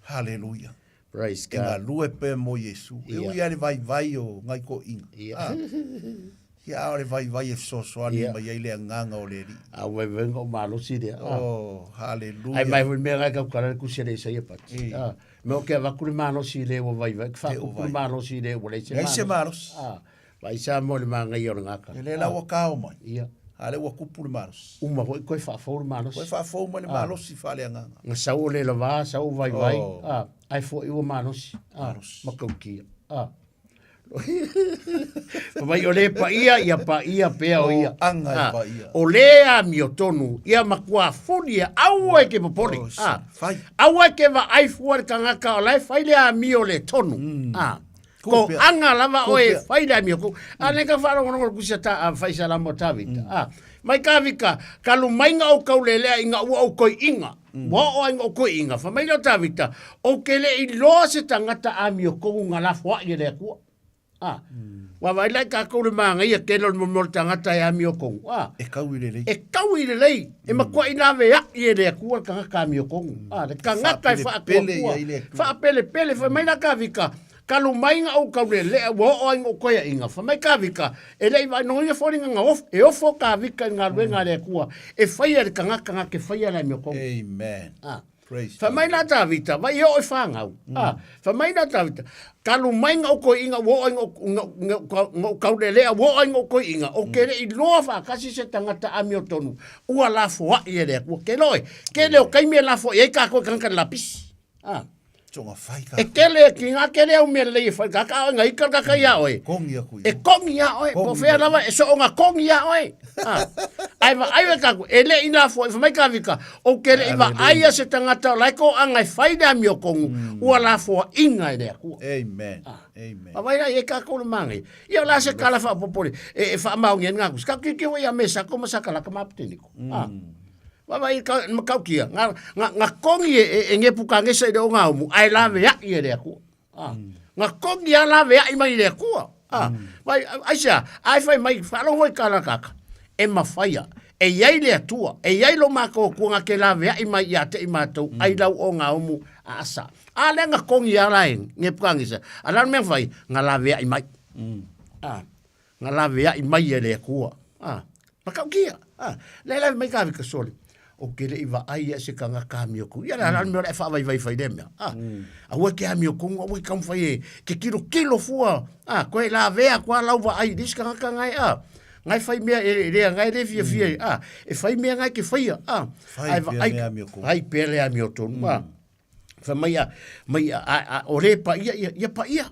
Hallelujah. Praise God. Nga lue pe mo Yesu. E ui ale vai o ngai ko inga. Ia ale vai e soani mai ai le nganga o le ri. A we venga o malo si de. Oh, hallelujah. Ai mai me ngai ka kara ku se le sai pa. Me o ke va ku malo si le o vai fa ku malo si le o le se. Ai se malos. Vai sa mo le manga i o ngaka. Le la wa ka o mai. Ia. Ale wa kupu le malos. Uma ko fa for malos. Ko fa for mo le malos si fa le nganga. Nga sa o le lava, sa o vai. Ai fo i o malos. Makauki. Vai o le pa ia pea o ia. Anga pa ia. O le a mi o tonu, ia makua folia, au e ke popoli. Au e ke va ai fuar kangaka o lai, fai le a mi o le tonu. Ko anga lava o e fai le a mi o ko. Ane ka whara ngono kusia ta a fai sa lamo tawita. Mai ka vika, kalu mainga o kaulelea inga ua o koi inga. Wa o inga o koi inga. Fa mai lo tawita, o kele i loa se tangata a mi o kongu ngalafu a i le kua. Wa vai lai ka kaule manga ia kelo mo tangata e a mi o kongu. E kaui le lei. E kaui le lei. E makua ina ve a i le kua kangaka a mi o kongu. Le kangaka e wha kua. Wha pele. Fa mai la ka vika. Kalu mainga o kaule le wo o ingo koia inga fa mai ka vika e le vai no ia foringa nga of e ofo ka vika nga ruenga le kua e faia le kanga ke faia la mi ko amen praise fa mai la ta vita vai o fanga fa mai la ta vita kalu mainga o ko inga wo ingo kaule le wo ingo ko inga o ke le lo fa kasi se tangata ami o tonu ua la fo ia le kua ke loe ke le o kai me la fo e ka ko kanga lapis Tonga fai ka. E kele ki nga kele o mele i fai ka nga ika ka ia oe. Kongi a kui. E kongi a oe. Po fea lava e so o nga kongi a oe. Ai va ka ku. E le ina fo e mai ka vika. O kele i va aia se tangata lai ko anga i fai da mi o kongu. Ua la fo inga i lea ku. Amen. Amen. Vai la e ka ko le mangi. Ia la se kala fa popoli. E fa mau ngen nga ku. Ska ki o ia mesa ko masaka la ka mapteniko. Vai ka makaukia nga kongi e nge pukange sai do nga mu ai lave ya i le ku nga kongi ya lave ya i mai le ku vai aisha ai fai mai falo hoi kala kaka e mafaya e iai le atua, e iai lo mako kuanga ke la vea i mai ia te i mātou, ai lau o ngā omu a asa. A le ngā kongi a laeng, nge pukangisa, a lan mea whai, ngā la vea i mai. Ngā la vea i mai e le kua. Makau kia. Le lai mai ka vika soli. O ke le iwa ai e se ka ngā ka mioku. Ia la lan mea le wha vai le mea. A ua ke a mioku, a ua kam whai e, ke kilo fua. Koe la vea kua lau wa ai, dis ka ngaka ngai ngai fai mea e rea ngai re fia e fai mea ngai ke fai ai pia lea mea tonu fa mai o re pa ia pa ia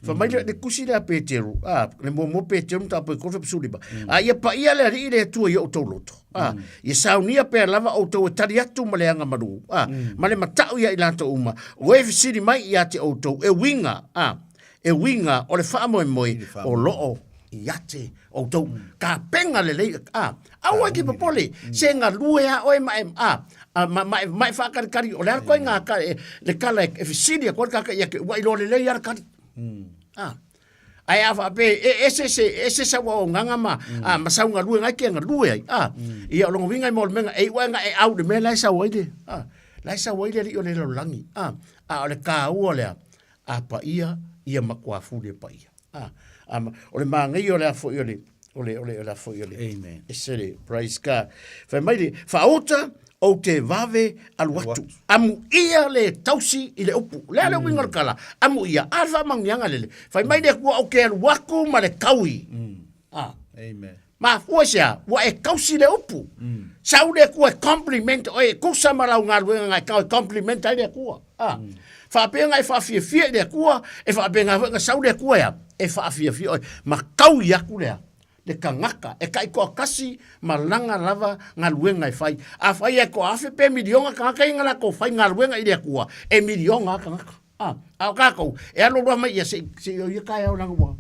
fa mai le kusi le peteru le mo peteru ta po ko fsu liba ia pa ia le ri le tu ia o toloto ia saunia pe lava o to tari atu male anga maru male matau ia ilanta uma o e fsiri mai ia te o to e winga o le fa mo o lo iate o tau ka penga le awa ki popole se nga lue a o mai mai fa kari o le ko nga ka le kala e fisilia ko ka ya ke wa ilo le ya kari ai ava pe ese sa wa nganga ma sa nga lue nga ke nga lue ia lo winga mo menga e wa nga e au de me la sa wa de la sa wa de o le langi o le ka o le pa ia makwa fu de pa ia o le mangai o le afo i o le afo i o le. Amen. Esere, praise God. Whai maile, whaota o te vave alu atu. Amu ia le tausi i le upu. Lea le wingar kala. Amu ia, alfa mangianga lele. Whai maile kua o ke alu waku ma le kaui. Amen. Ma fua sea, wa e kausi le upu. Sau le kua compliment, o e kusa marau ngā luenga ngai kau compliment ai le kua. Whapea ngai whawhia le kua, e whapea ngai sau le kua ya. E whaafia ma kau iaku lea le kangaka e kai ko kasi ma langa lava ngā luenga i whai a whai e ko awhi pe milionga kangaka i ngana ko whai ngā luenga i lea kua e milionga kangaka a kako e alo roa mai ia se o ia kai au nanga mua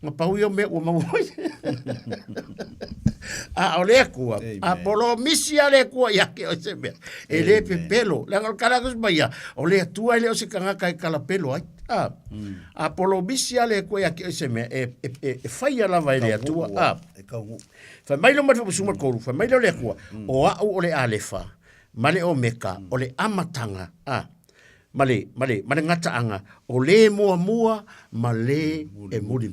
ngā pau ia mea ua mawai o lea kua a polo misi a lea kua ia ke o se mea e le pe pelo langa karakus mai ia o lea tua leo se kangaka i kala pelo ai a polo misi ale ko ya ke se me e fai ala vai le atua e kau fa mai lo matu suma ko fa mai lo le ko o le alefa male o meka o le amatanga male ngata anga o le mua male e muri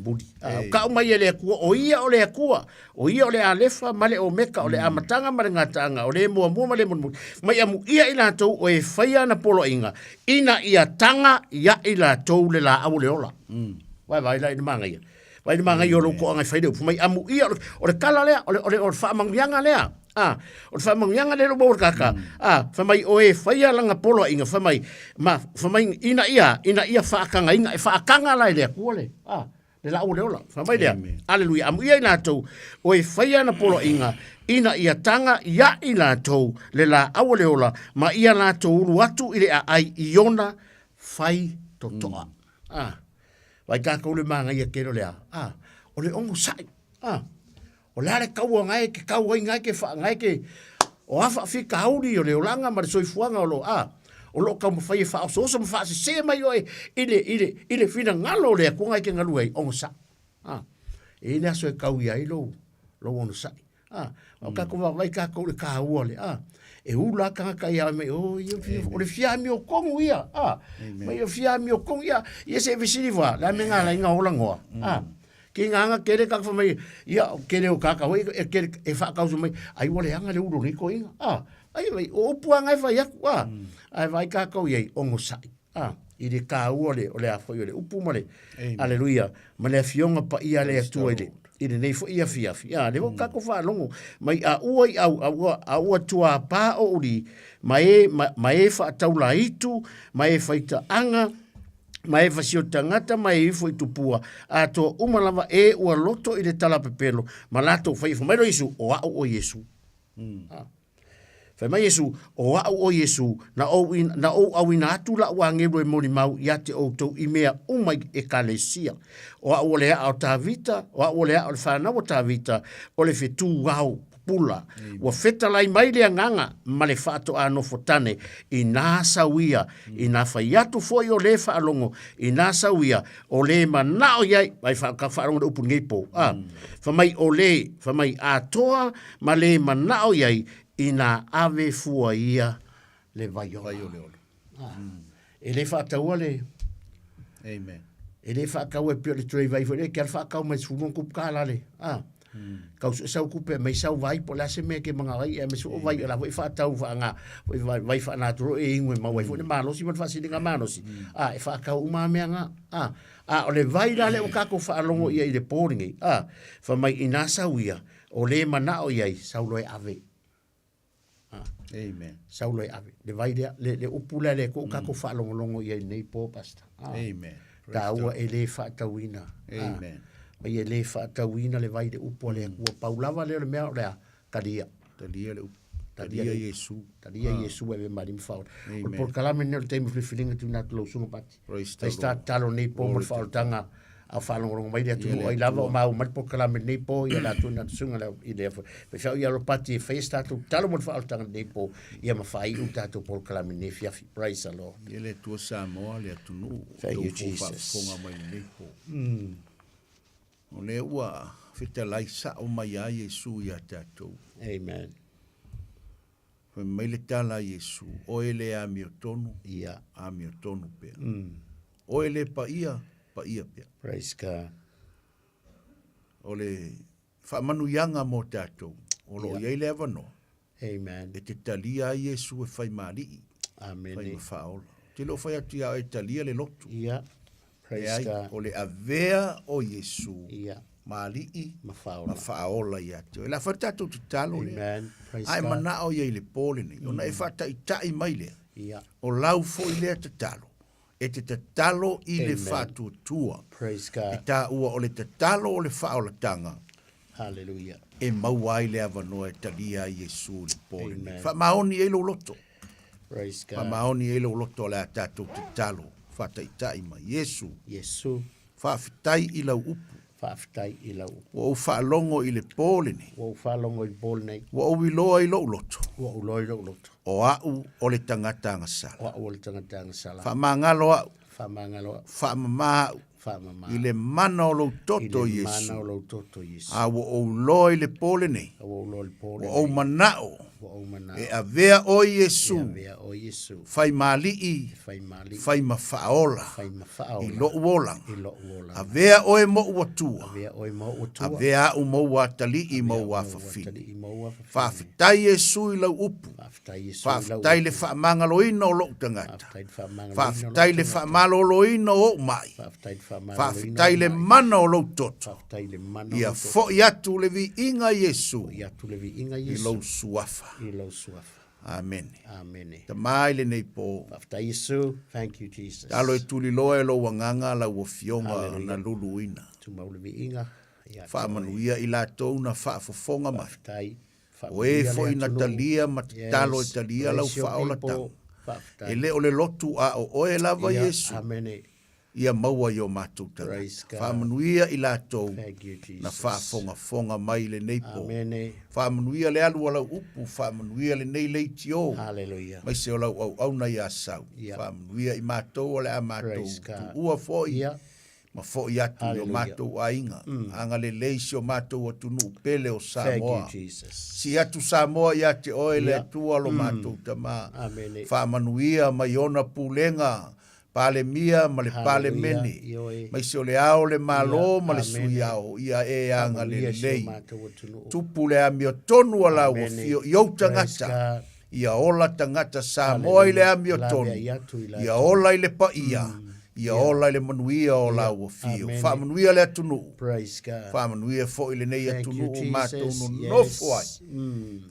ka mai le ko o ia o le alefa male o meka o le amatanga male ngata anga o le mua male muri mai amu ia ila to o e faia na polo inga ina ia tanga ia ila to le la au le ola vai la ina manga ia vai ni manga yo lo ko anga faide mai amu ia o le kala le o le fa mangianga le o fa mangianga le lo bor kaka fa mai o e faia langa polo inga fa mai ina ia fa kanga inga fa kanga la le ko le le la o le ola fa mai le haleluya amu ia ina to o e faia na polo inga ina ia tanga ia ina to le la au le ola ma ia na to ulu atu ile ai iona fai totoa vai ka ko le manga ia kero le o le ongo sai o le ale kau ngai ke kau ngai ke fa ngai ke o afa fi kauri o le olanga ma soi fuanga o lo o lo ka mo fai fa so fa se mai o ile fina ngalo le ko ngai ke ngalu ai ongo sa e na so kau ia lo ono sai o ka ko vai ka ko le ka o le e ula ka ia me o le fia mi o kongu ia mai o fia mi o kongu ia se visiri va la me ngala inga ola ngoa ki nganga kere ka mai ia kere o ka hoi e fa ka mai ai wole anga le uro ni ko inga ai vai o puanga vai aku ai vai ka ko ia ongo sai i le ka o le a foi le upu male aleluia male fionga pa ia le tu ile i le nei fo ia fia le ka ko fa longo mai a oi au tua pa o uri mai fa taula itu mai faita anga mai fasio tangata mai foi tupua a to umalava e ua loto i le tala pepelo malato fai fo mai lo Yesu o Yesu fai mai Yesu o Yesu na o awina atu la wange lo moni mau ya te o to i mea umai e kalesia o le o ta vita o le o fa na o ta vita o le fitu wau pula. Ua feta lai mai le nganga ma le whaato anofo tane i nā sauia, i nā whai atu foi o le whaalongo, i nā sauia o le manao iai, mai ka whaalongo na upu ngepo. Whamai o le, whamai atoa ma le manao iai i nā ave fua ia le vaiola. E le whaataua le... Amen. E le whaakau e pio le trei vai fwere, kia le whaakau mai sumon kup kālale. Kau sau kupe mai sau vai po la se me ke mga vai e me su vai la vai whaatau whaanga, vai whaanaturo e ingwe ma vai fwere malosi, man whasiringa malosi. E whaakau umamea nga. O le vai la le o kako whaalongo ia i le pōringi. Whamai i nasa uia, o le manao iai, sauloe ave. Amen. Sauloe ave. Le vai le upula le ko kako whaalongo ia i nei pō pasta. Amen. Taua e le whaatauina. Amen. Mai e le whaatauina le vai le upo le kua paulawa le mea o lea karia. Talia le upo. Talia Yesu. Talia Yesu e me marim whaot. O por kalame neo le teimu whiwhiringa tu nātu lau sunga pati. Tai sta talo nei po mo whaotanga a whalongorongo mai rea tu ai lava o mau mai por kalame nei po ia nātu nātu sunga leo i lea. Pe whiau ia ropati e whaista tu talo mo whaotanga nei po ia ma whai u tātu por kalame nei fiafi. Praise the Lord. Ia le tua Samoa le atunu. Thank you, Jesus. Fonga mai nei po. O le ua whitalai sa o mai a Yesu ia tātou. Amen. Foi mai le tala Yesu. O ele a mio tonu. Ia. A mio tonu pea. O ele pa ia pea. Praise God. O le whamanu yanga mo tātou. O lo iei le avano. Amen. E te talia a Yesu e whai marii. Amen. Whai mawhaola. Te lo whai atu ia e talia le lotu. Ia. Praise God. O le avea o Yesu. Ia. Marii. Mawhaola. Mawhaola ia te. E la whai tātou te talo le. Amen. Praise Ai God. manao iei le pōle ni. Ona e whata i tai mai le. Ia. O lau fo i lea te talo. E te talo i le Amen. whatu tua. Praise E God. tā ua o le te talo o le whaola tanga. Hallelujah. E mauai le avanoa e talia i Yesu le pōle ni. Amen. Wha maoni e lo loto. Praise Wha God. maoni e lo loto le a tātou te talo. Whata i tai mai. Yesu. Yesu. Whawhitai i lau upu. Whaafitai i lau. Wa o whaalongo i le pōle ni. Wa whalongo i bol nei. Wa o wiloa i lo loto. Wa uloi lo loto. O au o le tangata ngasala. Wa o le tangata ngasala. Wha mangalo au. Whamangaloa. Wha mamau. Whamama. I le mana o lo toto I le Yesu. mana o lo toto Yesu. A wa o loi le pōle nei. A wa uloi le pole Wa o nei. manao. Wa o manao. E a vea o Yesu. E a vea o Yesu. Fai malii. Fai mali. Fai mawhaola. Fai mawhaola. I lo uolang. I lo uolang. A vea o e mo ua tua. A vea o e mo ua tua. A vea u mo ua tali i mo ua fafini. Whawhitai Yesu i lau upu. Whawhitai le whaamangaloina o lo tangata. Whawhitai le whaamaloloina o mai. Whawhitai le mana o lo toto. Ia fo i atu le vi inga Yesu. I lo suafa. I lo suafa. Amen. Amen. Ta mai le nei po. Whaftai Yesu. Thank you, Jesus. Talo e tuli loa e lo wanganga la ua fionga Hallelujah. na luluina. Tu maule vi inga. Whaamanuia i la tau na whaafofonga mai. Whaftai. O e fo i na talia ma te talo e talia lau whaola tau. E le o le lotu a o oe lava Yesu. Amen. Ia maua i o mātou tana. Whaamanuia i la tau Thank you, Jesus. na whaafonga mai le nei po. Amen. Whaamanuia le alu alau upu. Whaamanuia le nei leiti o. Hallelujah. Mai se o lau au na ia sau. Whaamanuia i mātou o le a mātou. Tu ua fo i. Ma fo i atu i o mātou a inga. Anga le leisi o mātou o tunu pele o Samoa. Thank you, Jesus. Si atu Samoa i ate oe le atua lo mātou tama. Amen. Whaamanuia mai ona pulenga. Pale mia ma le pale mene. Mai se o le ao le malo ma le sui ao. Ia e anga le lei. Tupu le amio tonu ala ua fio. Iau tangata. Ia ola tangata Samoa i le amio tonu. Ia ola i le pa ia. Ia ola i le manuia o la ua fio. Whaamanuia le atunu. Whaamanuia fo i le nei atunu o mātou no nofo ai.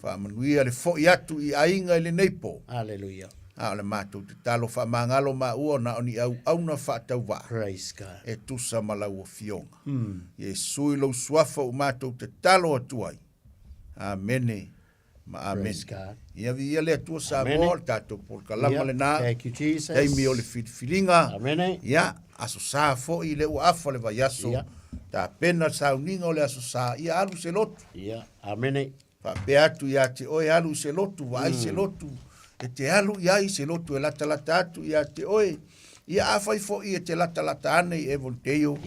Whaamanuia le fo i atu i ainga i le nei po. Hallelujah. A le mātou te talo whamangalo ma ua na oni au na whaatau wā. Praise God. E tusa ma lau o fionga. E sui lau suafa o mātou te talo atuai. Amene. Ma amen. Praise God. Ia vi ia le atua Samoa, tātou por kalama le nā. Thank you, Jesus. Teimi o le whilinga. Amene. Ia, aso sā fo i le ua afa le vai aso. Tā pena sauninga o le aso sā. Ia alu se lotu. Ia, amene. fa pe atu ia te oe alu se lotu vai se lotu e te alu ia i se lotu e lata atu ia te oe ia afai fo ia te lata ane i Evonteio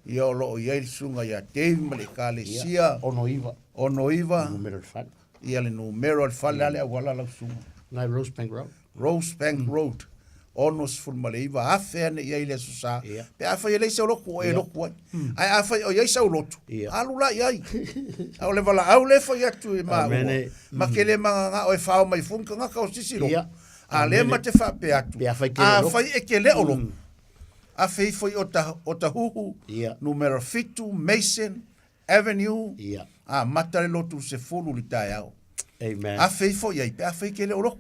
ia o loo ia i sunga ia te male kalesia ono iva ia le numero al fale ale awala lau sunga ngai Rosebank Road onos fulmale iva afe ane ia i le susa pe afai ele se loku e loku ai afai o ia sa lotu alu la ia au le vala au le fo ia tu e ma kele manga o e fao mai funka nga ka o sisi lo a le ma te fa pe atu a fai e kele o lo a fai foi o ta huhu numero fitu Mason Avenue a matare lotu se fulu li tai au a fai foi ia pe a fai kele o lo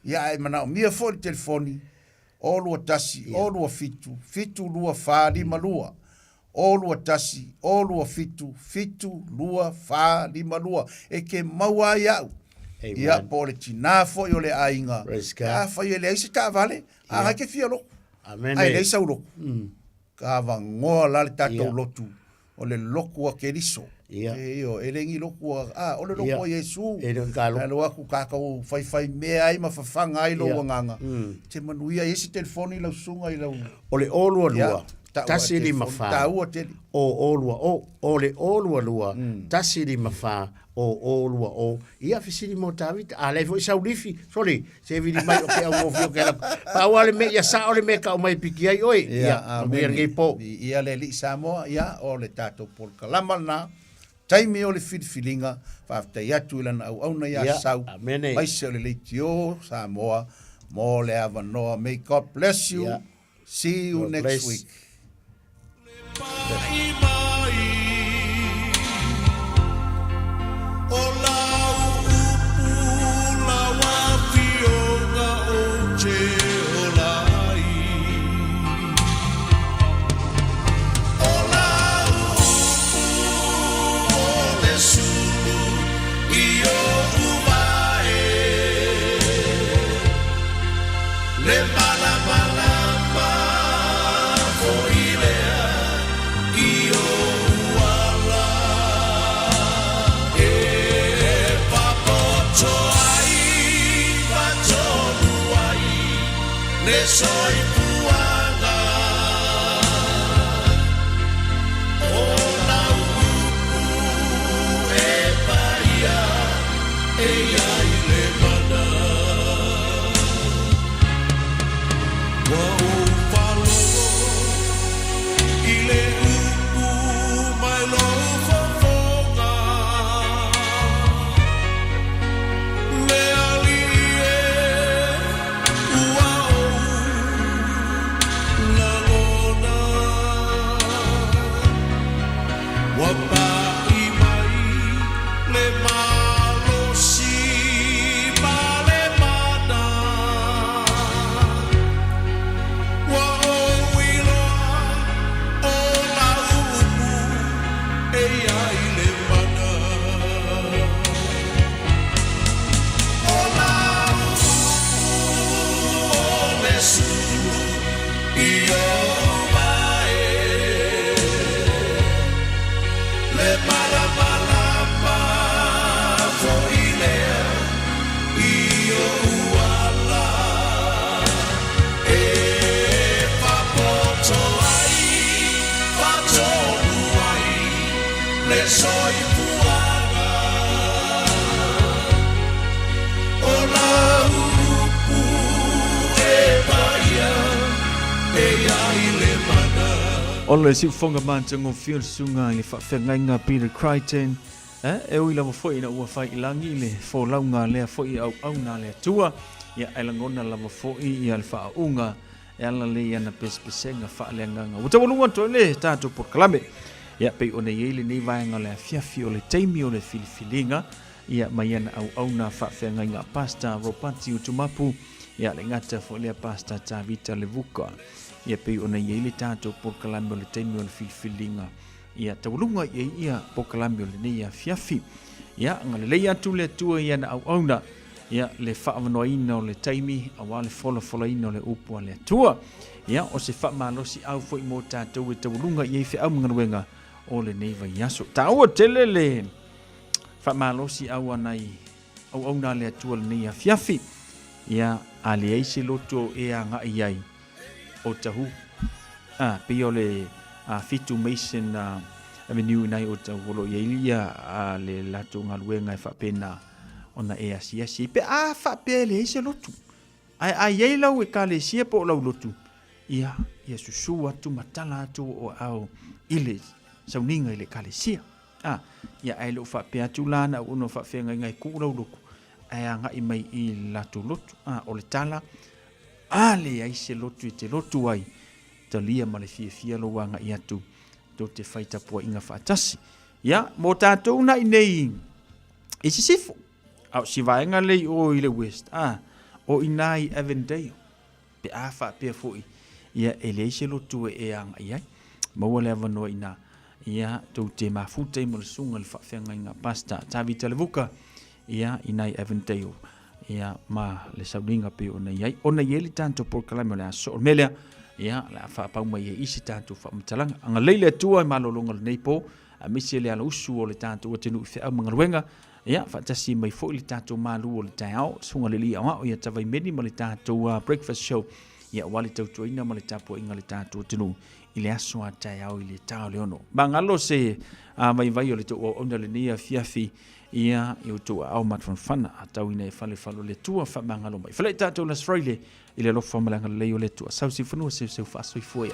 ia e mana o mia fo le telefoni o lua tasi o lua fitu lua fa lima lua o lua tasi o lua fitu lua fa lima lua e ke maua iau ia po le tina fo i o le ainga a fai ele aise ka vale a ha ke fia lo ai le sa lo ka va ngoa la le tatou lotu o le loku a keriso e o ele ngi loku o le loku Yesu e lo aku ka fai me ai ma fafanga ai lo nganga te manuia ese telefoni la sunga i lo o le olua lua tasi li mafa o olua o le olua lua tasi li mafa o olua o ia fisili mo tavita ale foi saulifi soli se vidi mai o ke au fio ke la pa wale me ya sa ole me ka mai piki ai oi ia ngi po ia le li Samoa ia o le tato por kalama na taimi o le filinga fa ta ia tu lana au na ia sau mai se le tio Samoa mo le ava no may God bless you see you next week soy puanga ola upu e paia e ai le mana wa o falo i le upu mai lo fofonga le alie ua soy puanga ola upu e paia e ai le mana Ole si fonga mantango fiel sunga i fa fengainga Peter Crichton e ui lava foi na ua fai ilangi le fo launga lea foi au na le tua ia elangona lava foi i al fa unga e ala le ana pespesenga fa le nganga uta walunga to le tato por klame ia pe ona yele nei vaenga le fiafi o le taimi o le filifilinga ia maiana au na fa fengainga pasta ropati utumapu ia le ngata fo le pasta ta vita le vuka ia pe ona yele tato por klame o le taimi o le filifilinga ia taulunga ia pokalami o le nei a fiafi ia ngale le atu le tua ia na au na ia le whaamanoina o le taimi awa le fola o le upua le tua ia o se whaamalosi au fo i mo tātou e taulunga ia i whi au mnganuenga o le nei vai aso. Tāua tele whamalosi au anai au na le atua ni a fiafi ia a le eise loto e a ngai ai o tahu pe o le fitu mason avenue nai o tahu ia ilia a le lato ngaluenga e whapena ona e asiasi pe a whape le eise loto ai iei lau e ka le sia po lau loto ia susu atu matala atu o au ile sauninga ile ka le sia ia ai lo whape atu lana uno whawhenga ngai kūrau loko ai anga i mai i lato loto o le tala le aise loto i te loto ai ta lia ma le fia lo wanga i atu do te whaita pua inga whaatasi ia mo tātou na i nei i sisifo au si vaenga lei o i le west o inai Avondale pe a whape foi ia e le aise loto e anga i ai maua le avanoa ina ia tau te mafuta i mo le sunga le whawhenga inga pasta tavi televuka ia inai Avondale ia ma le sauninga pe ona iai ona ieli tanto por kalame le aso melea ia la fa pa mai isi tanto fa mtalanga anga leile tua ma lolonga le nepo a misi le ala usu o le tanto o tenu fe a mangaruenga ia fa tasi mai fo le tanto malu o le tao sunga le lia o ia tavai meni ma le tanto breakfast show ia wali tau tuina ma le tapo inga le tanto tenu ile aso a tao ile tao le ono bangalo se mai vai o le to ona le nia fiafi ia i utu au mat van fana atau ina e fale falo le tua fa mangalo mai fale tato na Australia ile lo fa malanga le le tua sau si funu se fa so foi